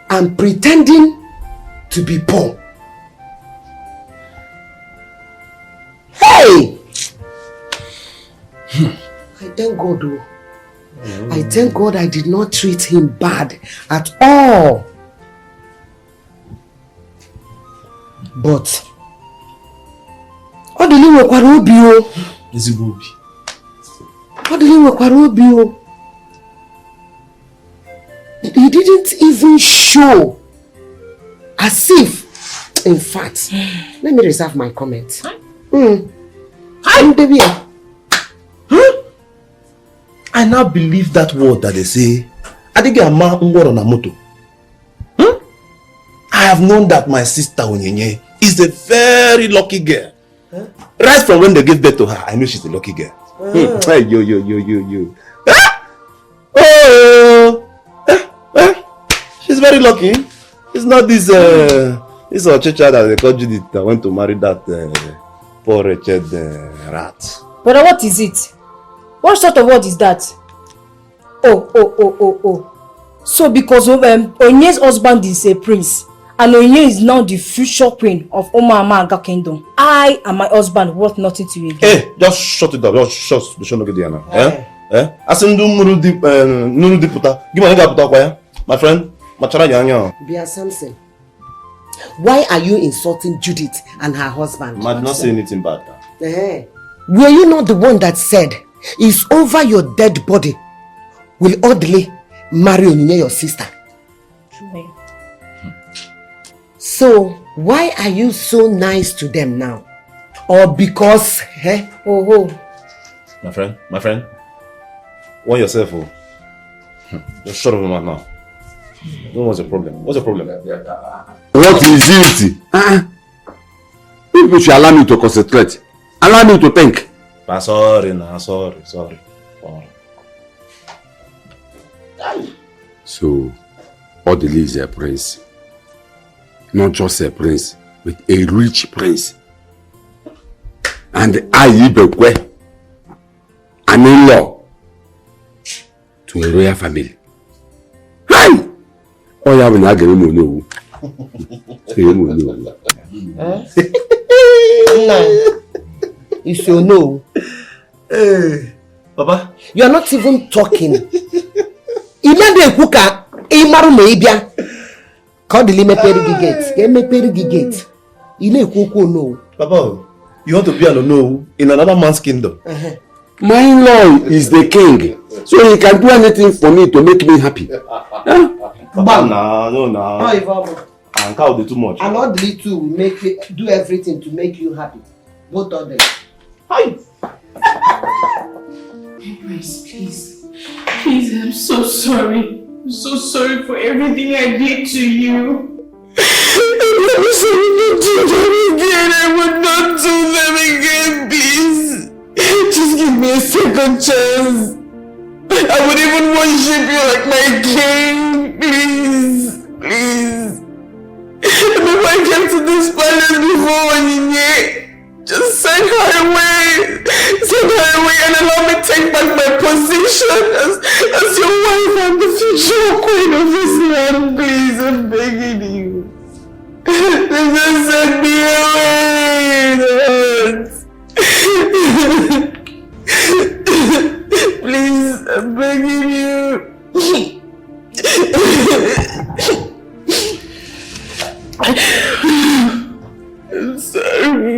And pretending to be poor. Hey! I thank God though. I thank God I did not treat him bad at all. But ọ dịlị nwekwara obi o. Ezigbo obi. Ọ dịlị nwekwara obi o. He didn't even show as if, in fact, let me reserve my comment. Baby. I now believe that word that they say, Adigama Ngworo na moto. I have known that my sister Onyenye is a very lucky girl. Right from when they gave birth to her, I know she's a lucky girl. Hey, yo. Oh! She's very lucky. It's not this chicha that they call Judith that went to marry that poor wretched rat. But what is it? What sort of word is that? Oh. So because Onye's husband is a prince, and Onye is now the future queen of Omamaga Kingdom, I and my husband worth nothing to you again. Hey, just shut it up. Just shut the show. Give my friend, Bia Samson, why are you insulting Judith and her husband? I did not say anything bad. Were you not the one that said, it's over your dead body will orderly marry Onyinye, your sister? So, why are you so nice to them now? Or because, My friend, warn yourself. Just shut up your mouth now. What's the problem? What's the problem? What is it? People should allow me to concentrate. Allow me to think. Sorry. So, Odili is a prince. Not just a prince, but a rich prince. And I, Ibekwe, an in-law to a royal family. Hi! Oh, yeah, we're not going to know. If you know, hey, Papa, you are not even talking. Imagine Kuka, Imaru Mebia. Call the limit gate. Get me gate. You know Kuku no. Papa, you want to be no in another man's kingdom. My in-law is the king, so he can do anything for me to make me happy. Papa, no. And cow do too much. And not the two will make it, do everything to make you happy. Both of them. Hi. Please, I'm so sorry. I'm so sorry for everything I did to you. I would not do them again, please. Just give me a second chance. I would even worship you like my king. Please. Before I came to this palace before Onyinye, just send her away and allow me to take back my position as your wife and the future queen of this land. Please, I'm begging you. Just send me away. Please, I'm begging you. I'm sorry.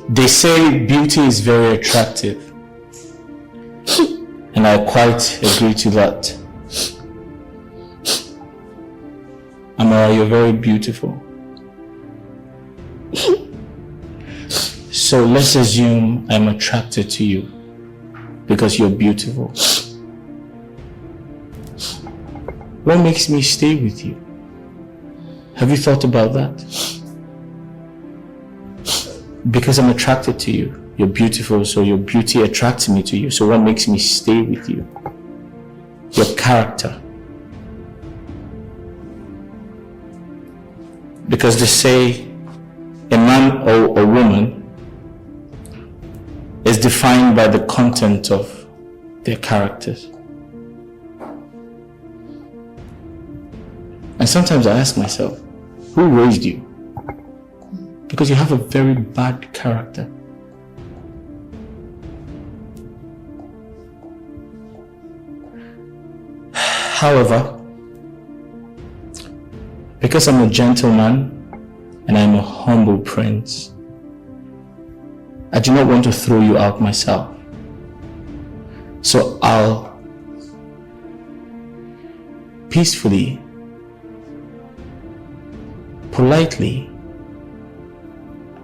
They say beauty is very attractive, and I quite agree to that. Amara, you're very beautiful. So let's assume I'm attracted to you because you're beautiful. What makes me stay with you? Have you thought about that? Because I'm attracted to you. You're beautiful, so your beauty attracts me to you. So what makes me stay with you? Your character. Because they say a man or a woman is defined by the content of their characters. And sometimes I ask myself, who raised you? Because you have a very bad character. However, because I'm a gentleman and I'm a humble prince, I do not want to throw you out myself. So I'll peacefully, politely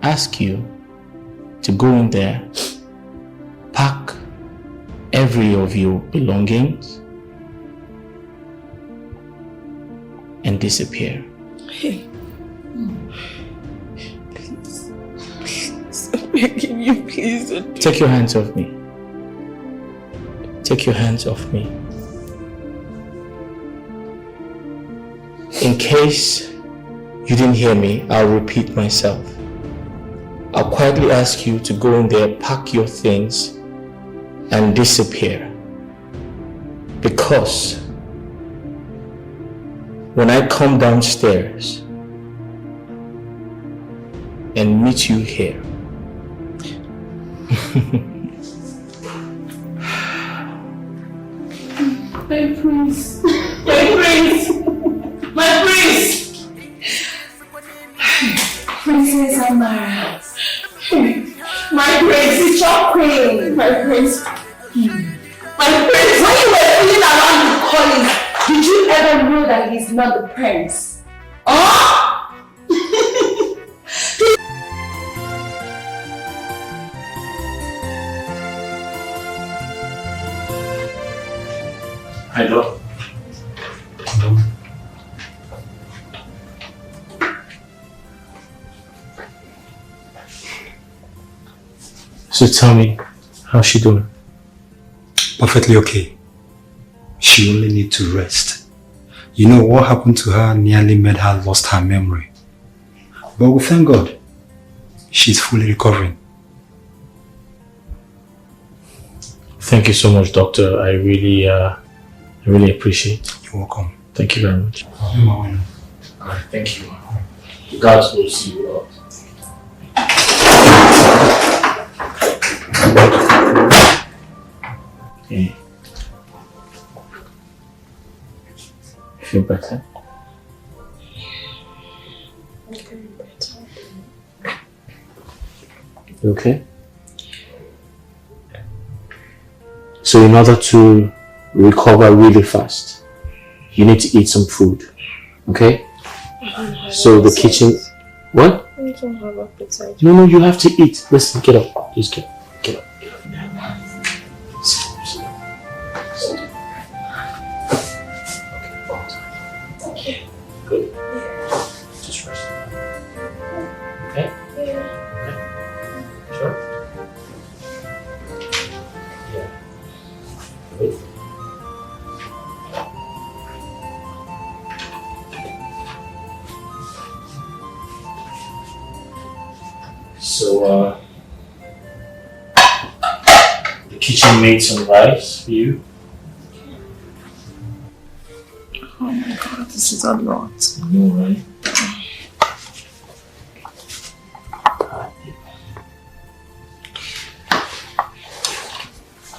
ask you to go in there, pack every of your belongings, and disappear. Hey. Please. I'm begging you, please. Take your hands off me. Take your hands off me. In case you didn't hear me, I'll repeat myself. I'll quietly ask you to go in there, pack your things, and disappear. Because when I come downstairs and meet you here, my prince, my prince, my prince, Princess Amara, my prince, it's your queen, my prince, my prince. When you were fooling around with Collins, did you ever know that he's not the prince? Oh! Hi, Doc. So tell me, how's she doing? Perfectly okay. She only needs to rest. You know, what happened to her nearly made her lost her memory. But we thank God, she's fully recovering. Thank you so much, Doctor. I really appreciate it. You're welcome. Thank you very much. Alright, thank you. God will see you out. Okay. Feel better? You okay? So in order to recover really fast, you need to eat some food. Okay? So the kitchen... What? I don't have appetite. No, you have to eat. Listen, get up. Just get up. Get up. Okay. Good. Just rest. Okay? Okay. Sure? Yeah. Good. So, the kitchen made some rice for you. Oh my God, this is a lot. No, right?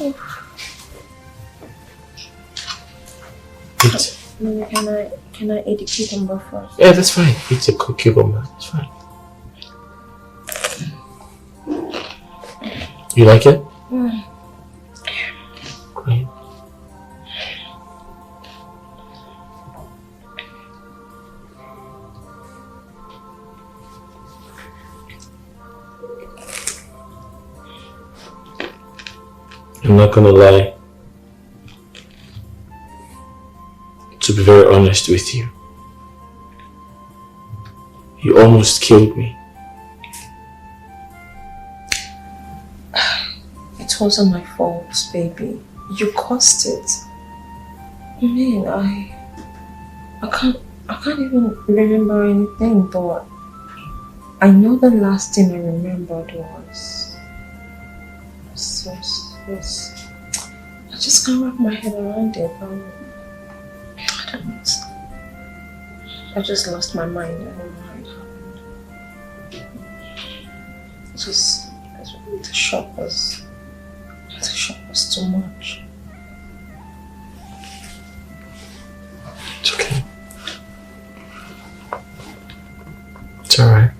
Eat. Maybe can I eat the cucumber first? Yeah, that's fine. Eat a cucumber. It's fine. You like it? Great. I'm not gonna lie. To be very honest with you, you almost killed me. It wasn't my fault, baby. You caused it. I mean, I I can't even remember anything, but I know the last thing I remembered was I just can't wrap my head around it. I don't know. I just lost my mind. I don't know how it happened. The shock was too much. It's okay. It's alright.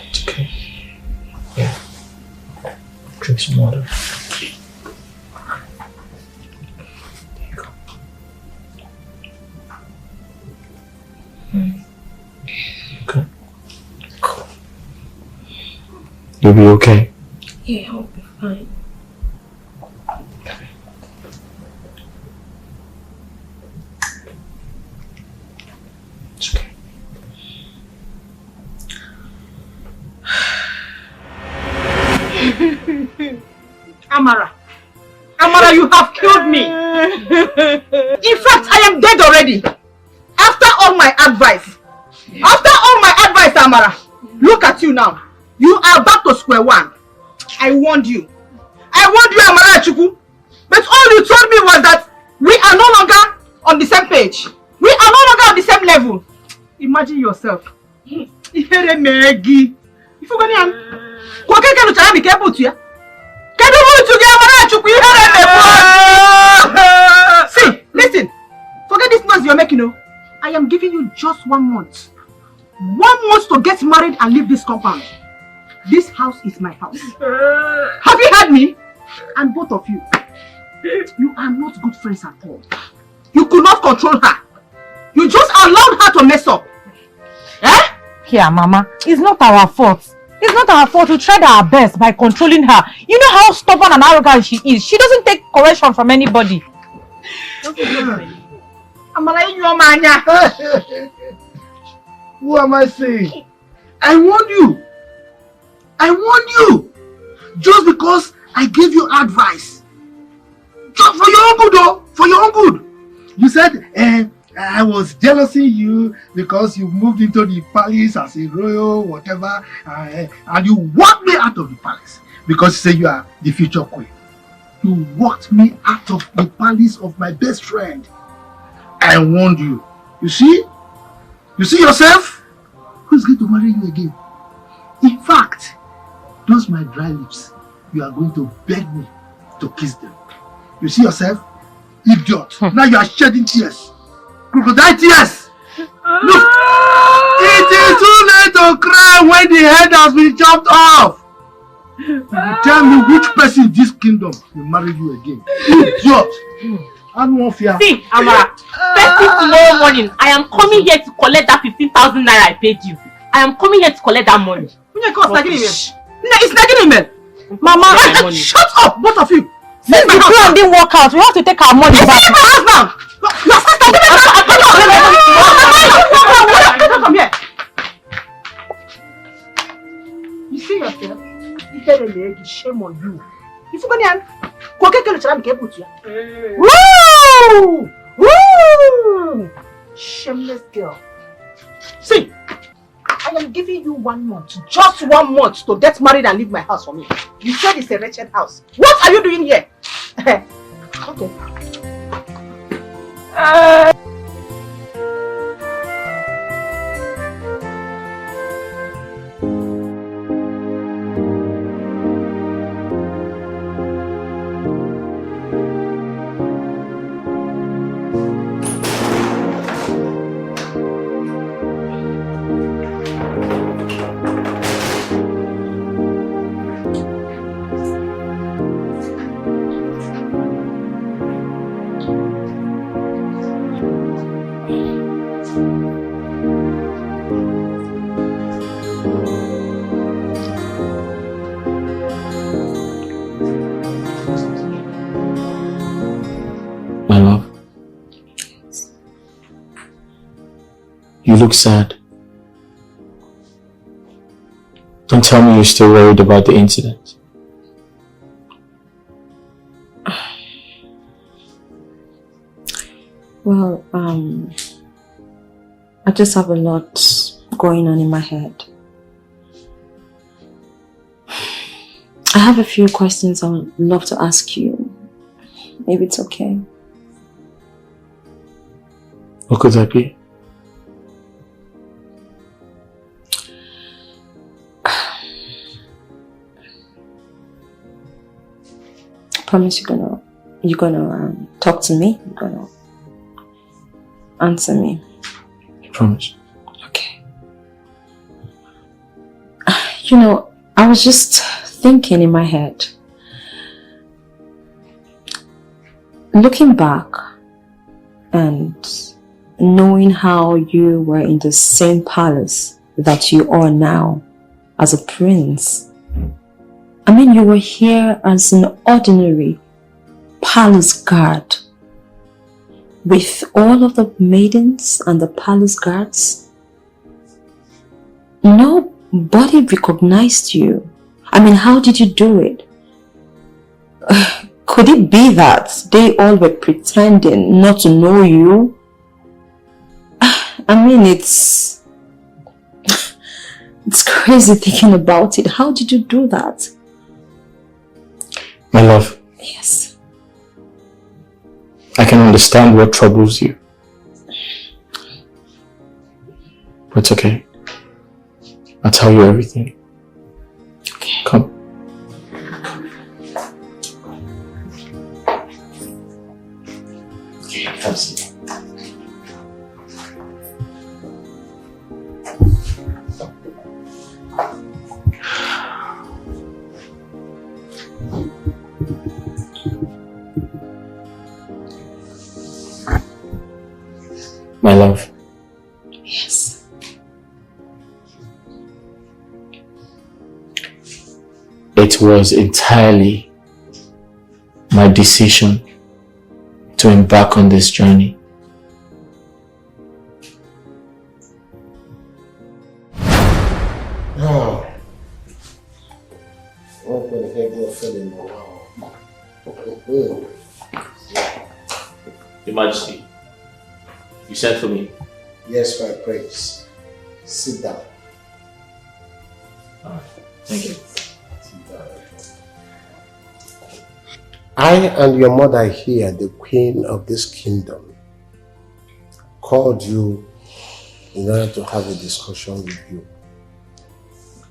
It's okay. Yeah. Drink some water. There you go. Okay. Cool. You'll be okay. Yeah, I'll be fine. It's okay. Amara, you have killed me. In fact, I am dead already. After all my advice. Amara, look at you now. You are back to square one. I warned you, Amara Chuku. But all you told me was that we are no longer on the same page. We are no longer on the same level. Imagine yourself. See, listen. Forget this noise you're making. I am giving you just 1 month. 1 month to get married and leave this compound. This house is my house. Have you heard me? And both of you, you are not good friends at all. You could not control her. You just allowed her to mess up. Eh? Here, Mama, it's not our fault. It's not our fault. We tried our best by controlling her. You know how stubborn and arrogant she is. She doesn't take correction from anybody. Who am I saying? I warned you. Just because I gave you advice. Just for your own good, though. For your own good. You said, I was jealousing you because you moved into the palace as a royal, whatever. And you walked me out of the palace because you say you are the future queen. You walked me out of the palace of my best friend. I warned you. You see? You see yourself? Who's going to marry you again? In fact, those my dry lips, you are going to beg me to kiss them. You see yourself? Idiot. Now you are shedding tears. Crocodile tears. Look, it is too late to cry when the head has been chopped off. You tell me which person in this kingdom will marry you again. Idiot. I don't want fear. See, Amara, first thing tomorrow morning, I am coming here to collect that 15,000 naira I paid you. I am coming here to collect that money. It's nagging email. Mama, shut up, both of you. Since the plan didn't work out, we have to take our money back. Leave my house now. Your sister, come here. You see yourself? Shame on you. If you Woo! Shameless girl. See, I am giving you 1 month, just 1 month to get married and leave my house for me. You said it's a wretched house. What are you doing here? Okay. You look sad. Don't tell me you're still worried about the incident. Well, I just have a lot going on in my head. I have a few questions I would love to ask you. Maybe it's okay. What could that be? I promise you're gonna talk to me. You're gonna answer me. I promise. Okay. You know, I was just thinking in my head. Looking back and knowing how you were in the same palace that you are now as a prince. I mean, you were here as an ordinary palace guard with all of the maidens and the palace guards. Nobody recognized you. I mean, how did you do it? Could it be that they all were pretending not to know you? I mean, it's crazy thinking about it. How did you do that? My love. Yes. I can understand what troubles you. But it's okay. I'll tell you everything. Okay. Come. Have a seat. My love. Yes. It was entirely my decision to embark on this journey. Oh. I'm going to get your feeling. Your Majesty, you sent for me. Yes, my prince. Sit down. Alright, thank you. I and your mother here, the queen of this kingdom, called you in order to have a discussion with you.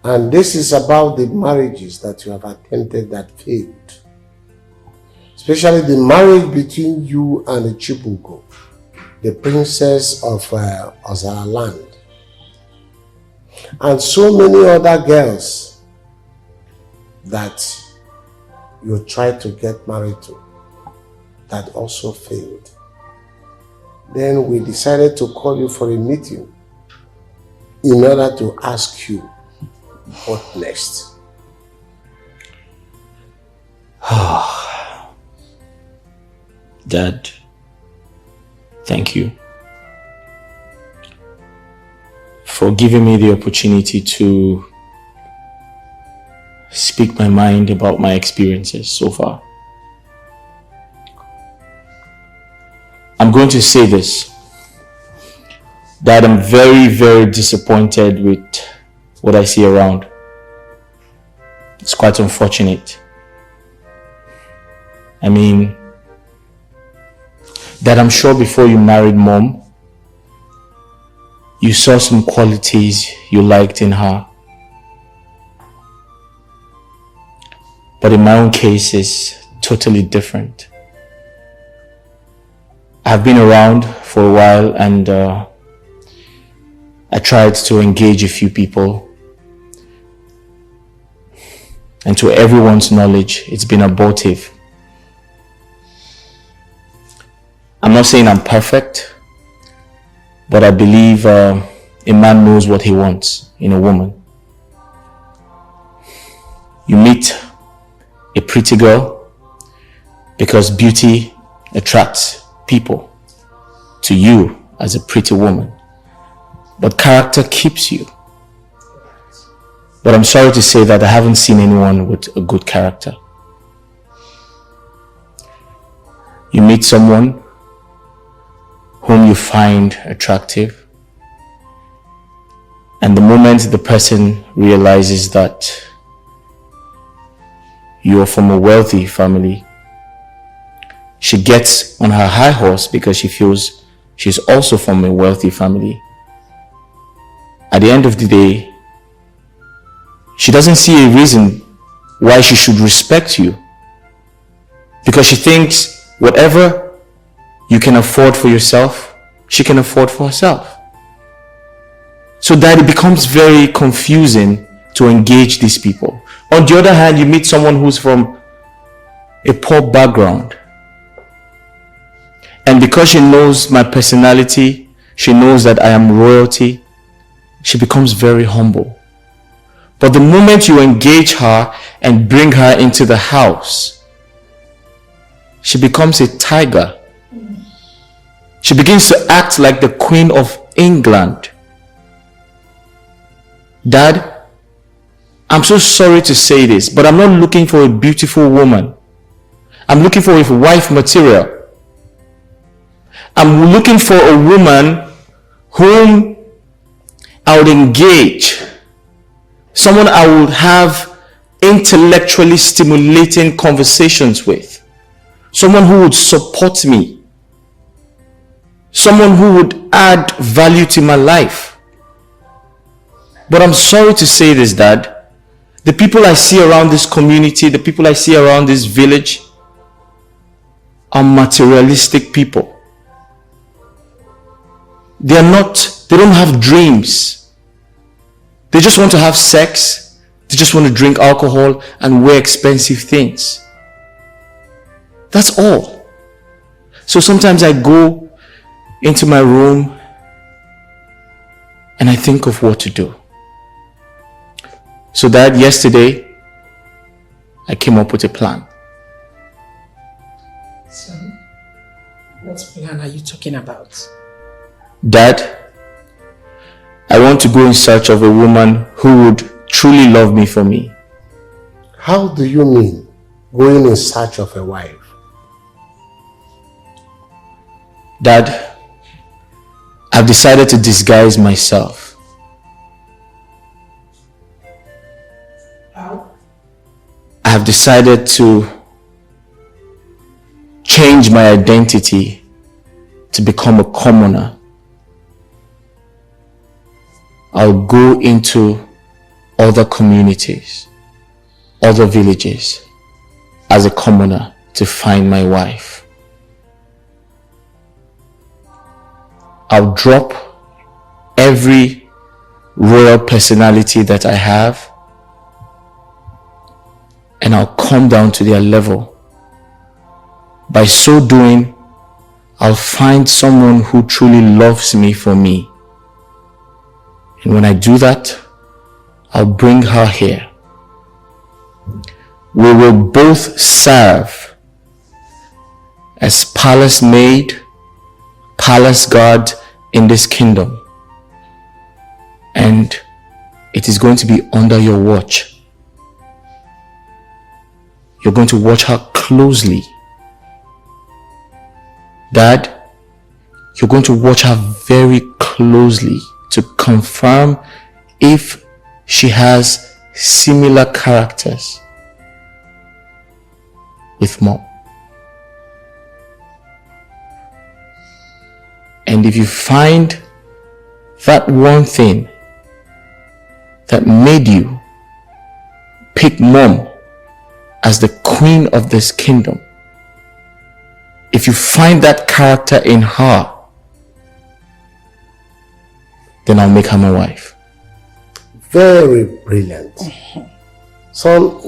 And this is about the marriages that you have attempted that failed. Especially the marriage between you and Chibugo, the princess of Ozaraland. And so many other girls that you tried to get married to that also failed. Then we decided to call you for a meeting in order to ask you what next. Dad, thank you for giving me the opportunity to speak my mind about my experiences so far. I'm going to say this, that I'm very, very disappointed with what I see around. It's quite unfortunate. I mean, that I'm sure before you married Mom, you saw some qualities you liked in her. But in my own case, it's totally different. I've been around for a while and I tried to engage a few people. And to everyone's knowledge, it's been abortive. I'm not saying I'm perfect, but I believe a man knows what he wants in a woman. You meet a pretty girl because beauty attracts people to you as a pretty woman, but character keeps you. But I'm sorry to say that I haven't seen anyone with a good character. You meet someone whom you find attractive. And the moment the person realizes that you are from a wealthy family, she gets on her high horse because she feels she's also from a wealthy family. At the end of the day, she doesn't see a reason why she should respect you, because she thinks whatever you can afford for yourself, she can afford for herself. So that it becomes very confusing to engage these people. On the other hand, you meet someone who's from a poor background, and because she knows my personality, she knows that I am royalty, she becomes very humble. But the moment you engage her and bring her into the house, she becomes a tiger. She begins to act like the Queen of England. Dad, I'm so sorry to say this, but I'm not looking for a beautiful woman. I'm looking for a wife material. I'm looking for a woman whom I would engage. Someone I would have intellectually stimulating conversations with. Someone who would support me. Someone who would add value to my life. But I'm sorry to say this, Dad. The people I see around this community, the people I see around this village are materialistic people. They don't have dreams. They just want to have sex. They just want to drink alcohol and wear expensive things. That's all. So sometimes I go into my room and I think of what to do. So that yesterday, I came up with a plan. So, what plan are you talking about? Dad, I want to go in search of a woman who would truly love me for me. How do you mean, going in search of a wife? Dad, I've decided to disguise myself. How? I have decided to change my identity to become a commoner. I'll go into other communities, other villages as a commoner to find my wife. I'll drop every royal personality that I have and I'll come down to their level. By so doing, I'll find someone who truly loves me for me. And when I do that, I'll bring her here. We will both serve as palace maid, palace guard in this kingdom. And it is going to be under your watch. You're going to watch her closely. Dad, you're going to watch her very closely to confirm if she has similar characters with Mom. And if you find that one thing that made you pick Mom as the queen of this kingdom, if you find that character in her, then I'll make her my wife. Very brilliant. Son,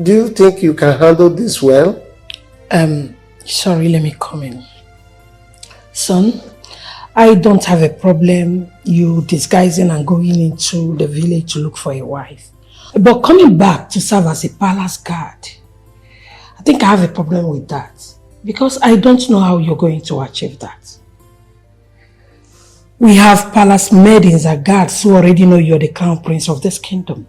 do you think you can handle this well? Sorry, let me come in. Son, I don't have a problem you disguising and going into the village to look for a wife. But coming back to serve as a palace guard, I think I have a problem with that. Because I don't know how you're going to achieve that. We have palace maidens and guards who already know you're the crown prince of this kingdom.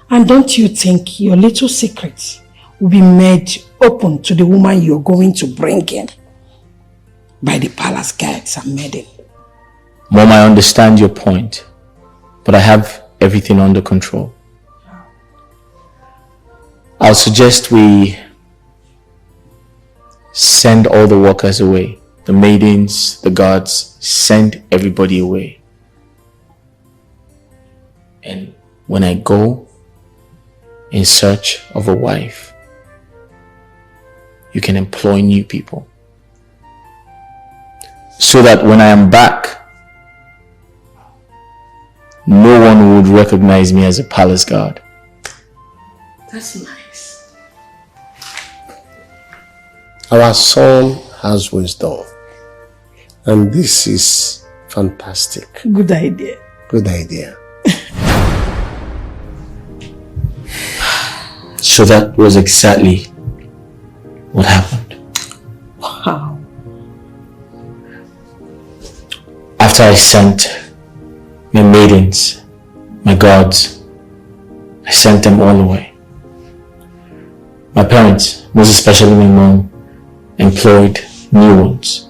And don't you think your little secrets will be made open to the woman you're going to bring in? by the palace guards and maiden. Mom, I understand your point, but I have everything under control. I'll suggest we send all the workers away. The maidens, the guards, send everybody away. And when I go in search of a wife, you can employ new people. So that when I am back, no one would recognize me as a palace guard. That's nice. Our son has wisdom. And this is fantastic. Good idea. Good idea. So that was exactly what happened. Wow. After I sent my maidens, my guards, I sent them all away. My parents, most especially my mom, employed new ones.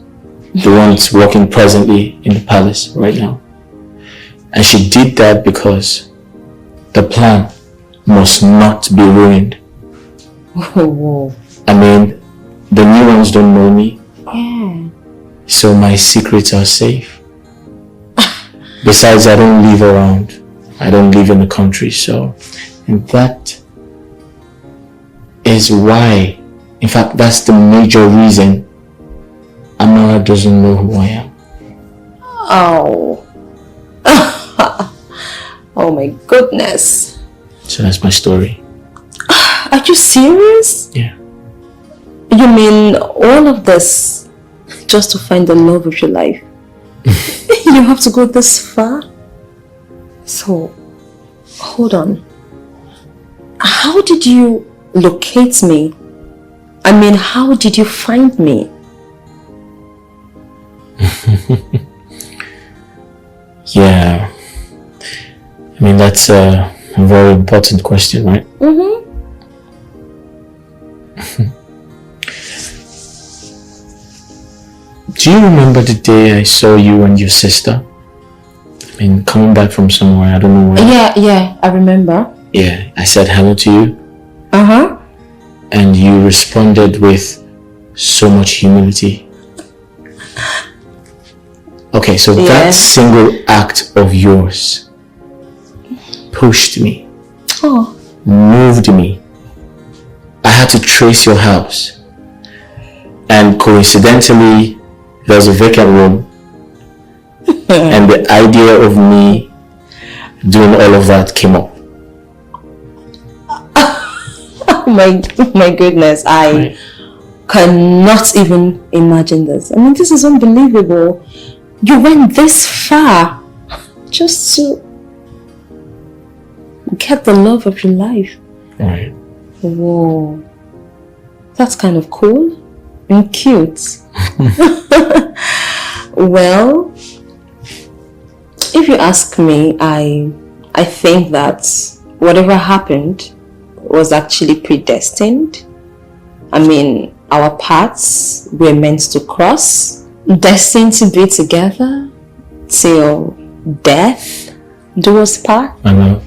The ones working presently in the palace right now. And she did that because the plan must not be ruined. Whoa. I mean, the new ones don't know me, Yeah. so my secrets are safe. Besides, I don't live around. I don't live in the country, so... And that is why, in fact, that's the major reason Amara doesn't know who I am. Oh. Oh my goodness. So that's my story. Are you serious? Yeah. You mean all of this just to find the love of your life? You have to go this far? So, hold on. How did you locate me? I mean, how did you find me? Yeah. I mean, that's a very important question, right? Mm-hmm. Do you remember the day I saw you and your sister? I mean, coming back from somewhere, I don't know where. Yeah, I remember. Yeah, I said hello to you. Uh-huh. And you responded with so much humility. Okay, so that single act of yours pushed me, moved me. I had to trace your house. And coincidentally, there was a vacant room. And the idea of me doing all of that came up. My goodness, I cannot even imagine this. I mean, this is unbelievable. You went this far just to get the love of your life. Right. Whoa. That's kind of cool and cute. Well, if you ask me, I think that whatever happened was actually predestined. I mean, our paths were meant to cross, destined to be together till death do us part. My love,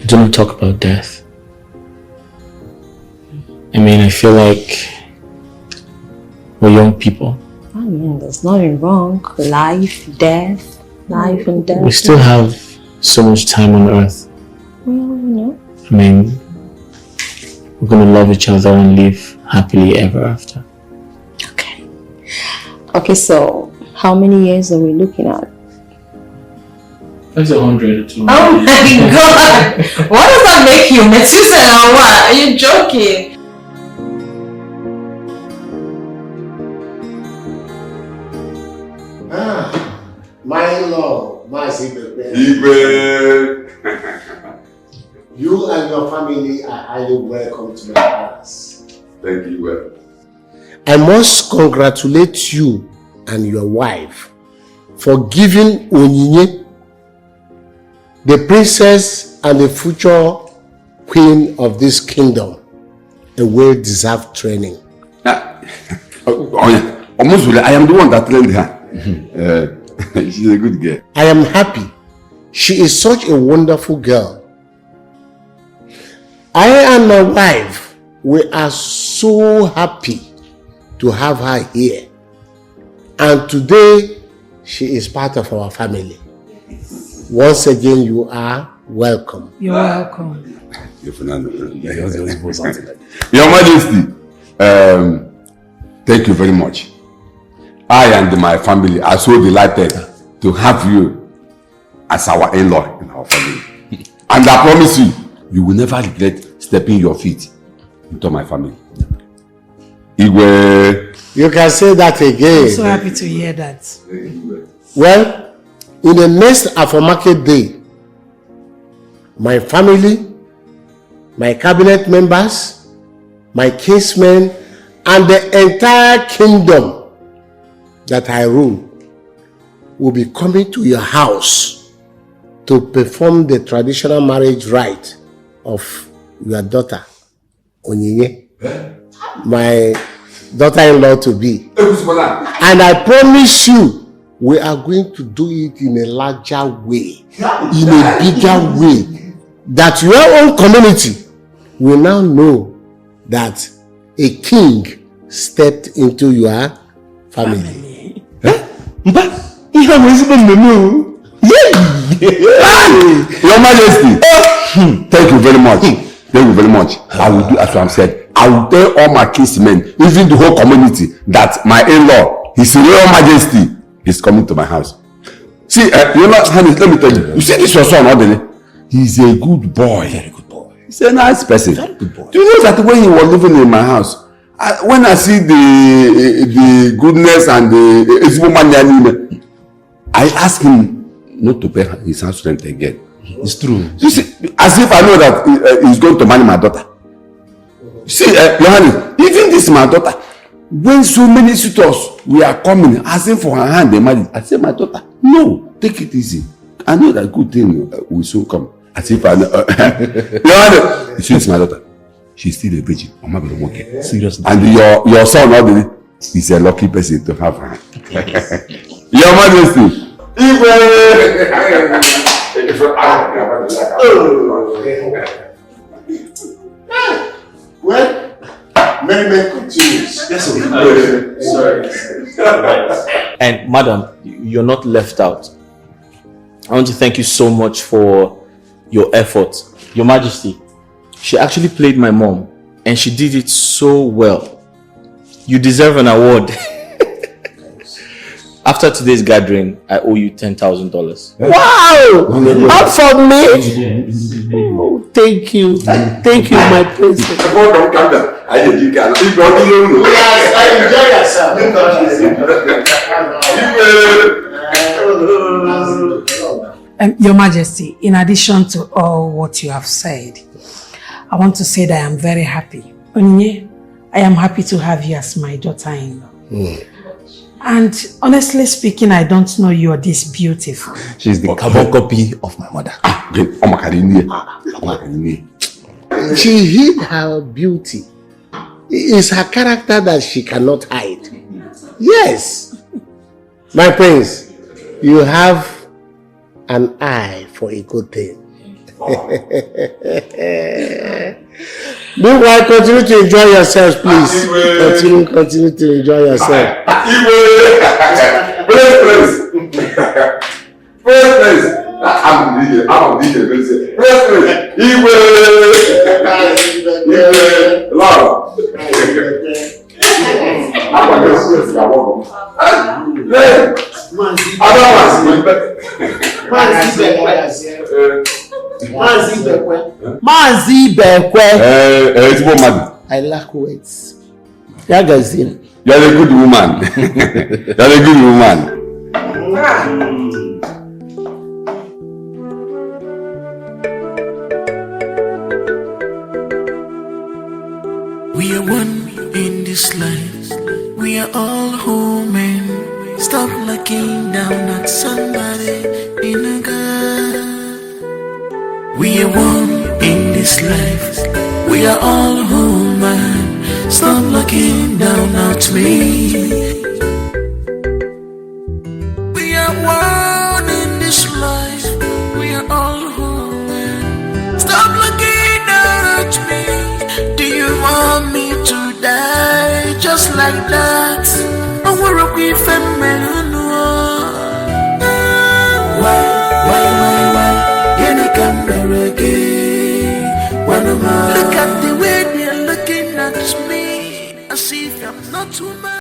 do not talk about death. I mean, I feel like we're young people. I mean, there's nothing wrong. Life, death, life and death. We still have so much time on earth. Well, you know. I mean, we're gonna love each other and live happily ever after. Okay, so how many years are we looking at? That's 100 or 200. Oh my god! What does that make you? Methuselah or what? Are you joking? My love, my secret. You and your family are highly welcome to my house. Thank you, well. I must congratulate you and your wife for giving Onyinye, the princess and the future queen of this kingdom, a well-deserved training. Oh yeah, Almost, I am the one that trained her. She's a good girl. I am happy. She is such a wonderful girl. I and my wife, we are so happy to have her here. And today, she is part of our family. Once again, you are welcome. You're welcome. Your Majesty, thank you very much. I and my family are so delighted to have you as our in-law in our family. And I promise you, you will never regret stepping your feet into my family. Igwe. You can say that again. I'm so happy to hear that. Well, in the next Afromarket Day, my family, my cabinet members, my kinsmen, and the entire kingdom that I rule will be coming to your house to perform the traditional marriage rite of your daughter, Onyinye, my daughter-in-law to be. And I promise you, we are going to do it in a larger way, in a bigger way, that your own community will now know that a king stepped into your family. Your Majesty, thank you very much. Thank you very much. I will do as I said. I will tell all my kinsmen, even the whole community, that my in-law, His Royal Majesty, is coming to my house. See, let me tell you. You see this your son, Odele? He's a good boy. Very good boy. He's a nice person. Very good boy. Do you know that when he was living in my house, when I see the goodness and the money, I ask him not to pay his house rent again. It's true. You see, as if I know that he's going to marry my daughter. See, Johannes, even this my daughter, when so many suitors we are coming, asking for her hand, they marry. I say, my daughter, no, take it easy. I know that good thing will soon come. As if I know. Johannes, you see, it's my daughter. She's still a virgin. Seriously. And your son, Odili, is a lucky person to have her. Your Majesty. Well, merriment continues. Yes, sorry. And madam, you're not left out. I want to thank you so much for your efforts. Your Majesty, she actually played my mom and she did it so well. You deserve an award. After today's gathering, I owe you $10,000. Wow! Up for me? Oh, thank you. Thank you, my princess. Your Majesty, in addition to all what you have said, I want to say that I am very happy. Onyinye, I am happy to have you as my daughter-in-law. And honestly speaking, I don't know you are this beautiful. She's the carbon copy of my mother. She hid her beauty. It is her character that she cannot hide. Yes. My prince, you have an eye for a good thing. Meanwhile, continue to enjoy yourselves, please. Continue to enjoy yourself. First I'm DJ. Mazi Bekwe. I lack words. You're a good woman. You're a good woman. We are one in this life. We are all human. Stop looking down at somebody in a girl. We are one in this life. We are all human. Stop looking down at me. like that. I wanna be feminine. Why? You can't be again. Look at the way they're looking at me. As if I'm not too much.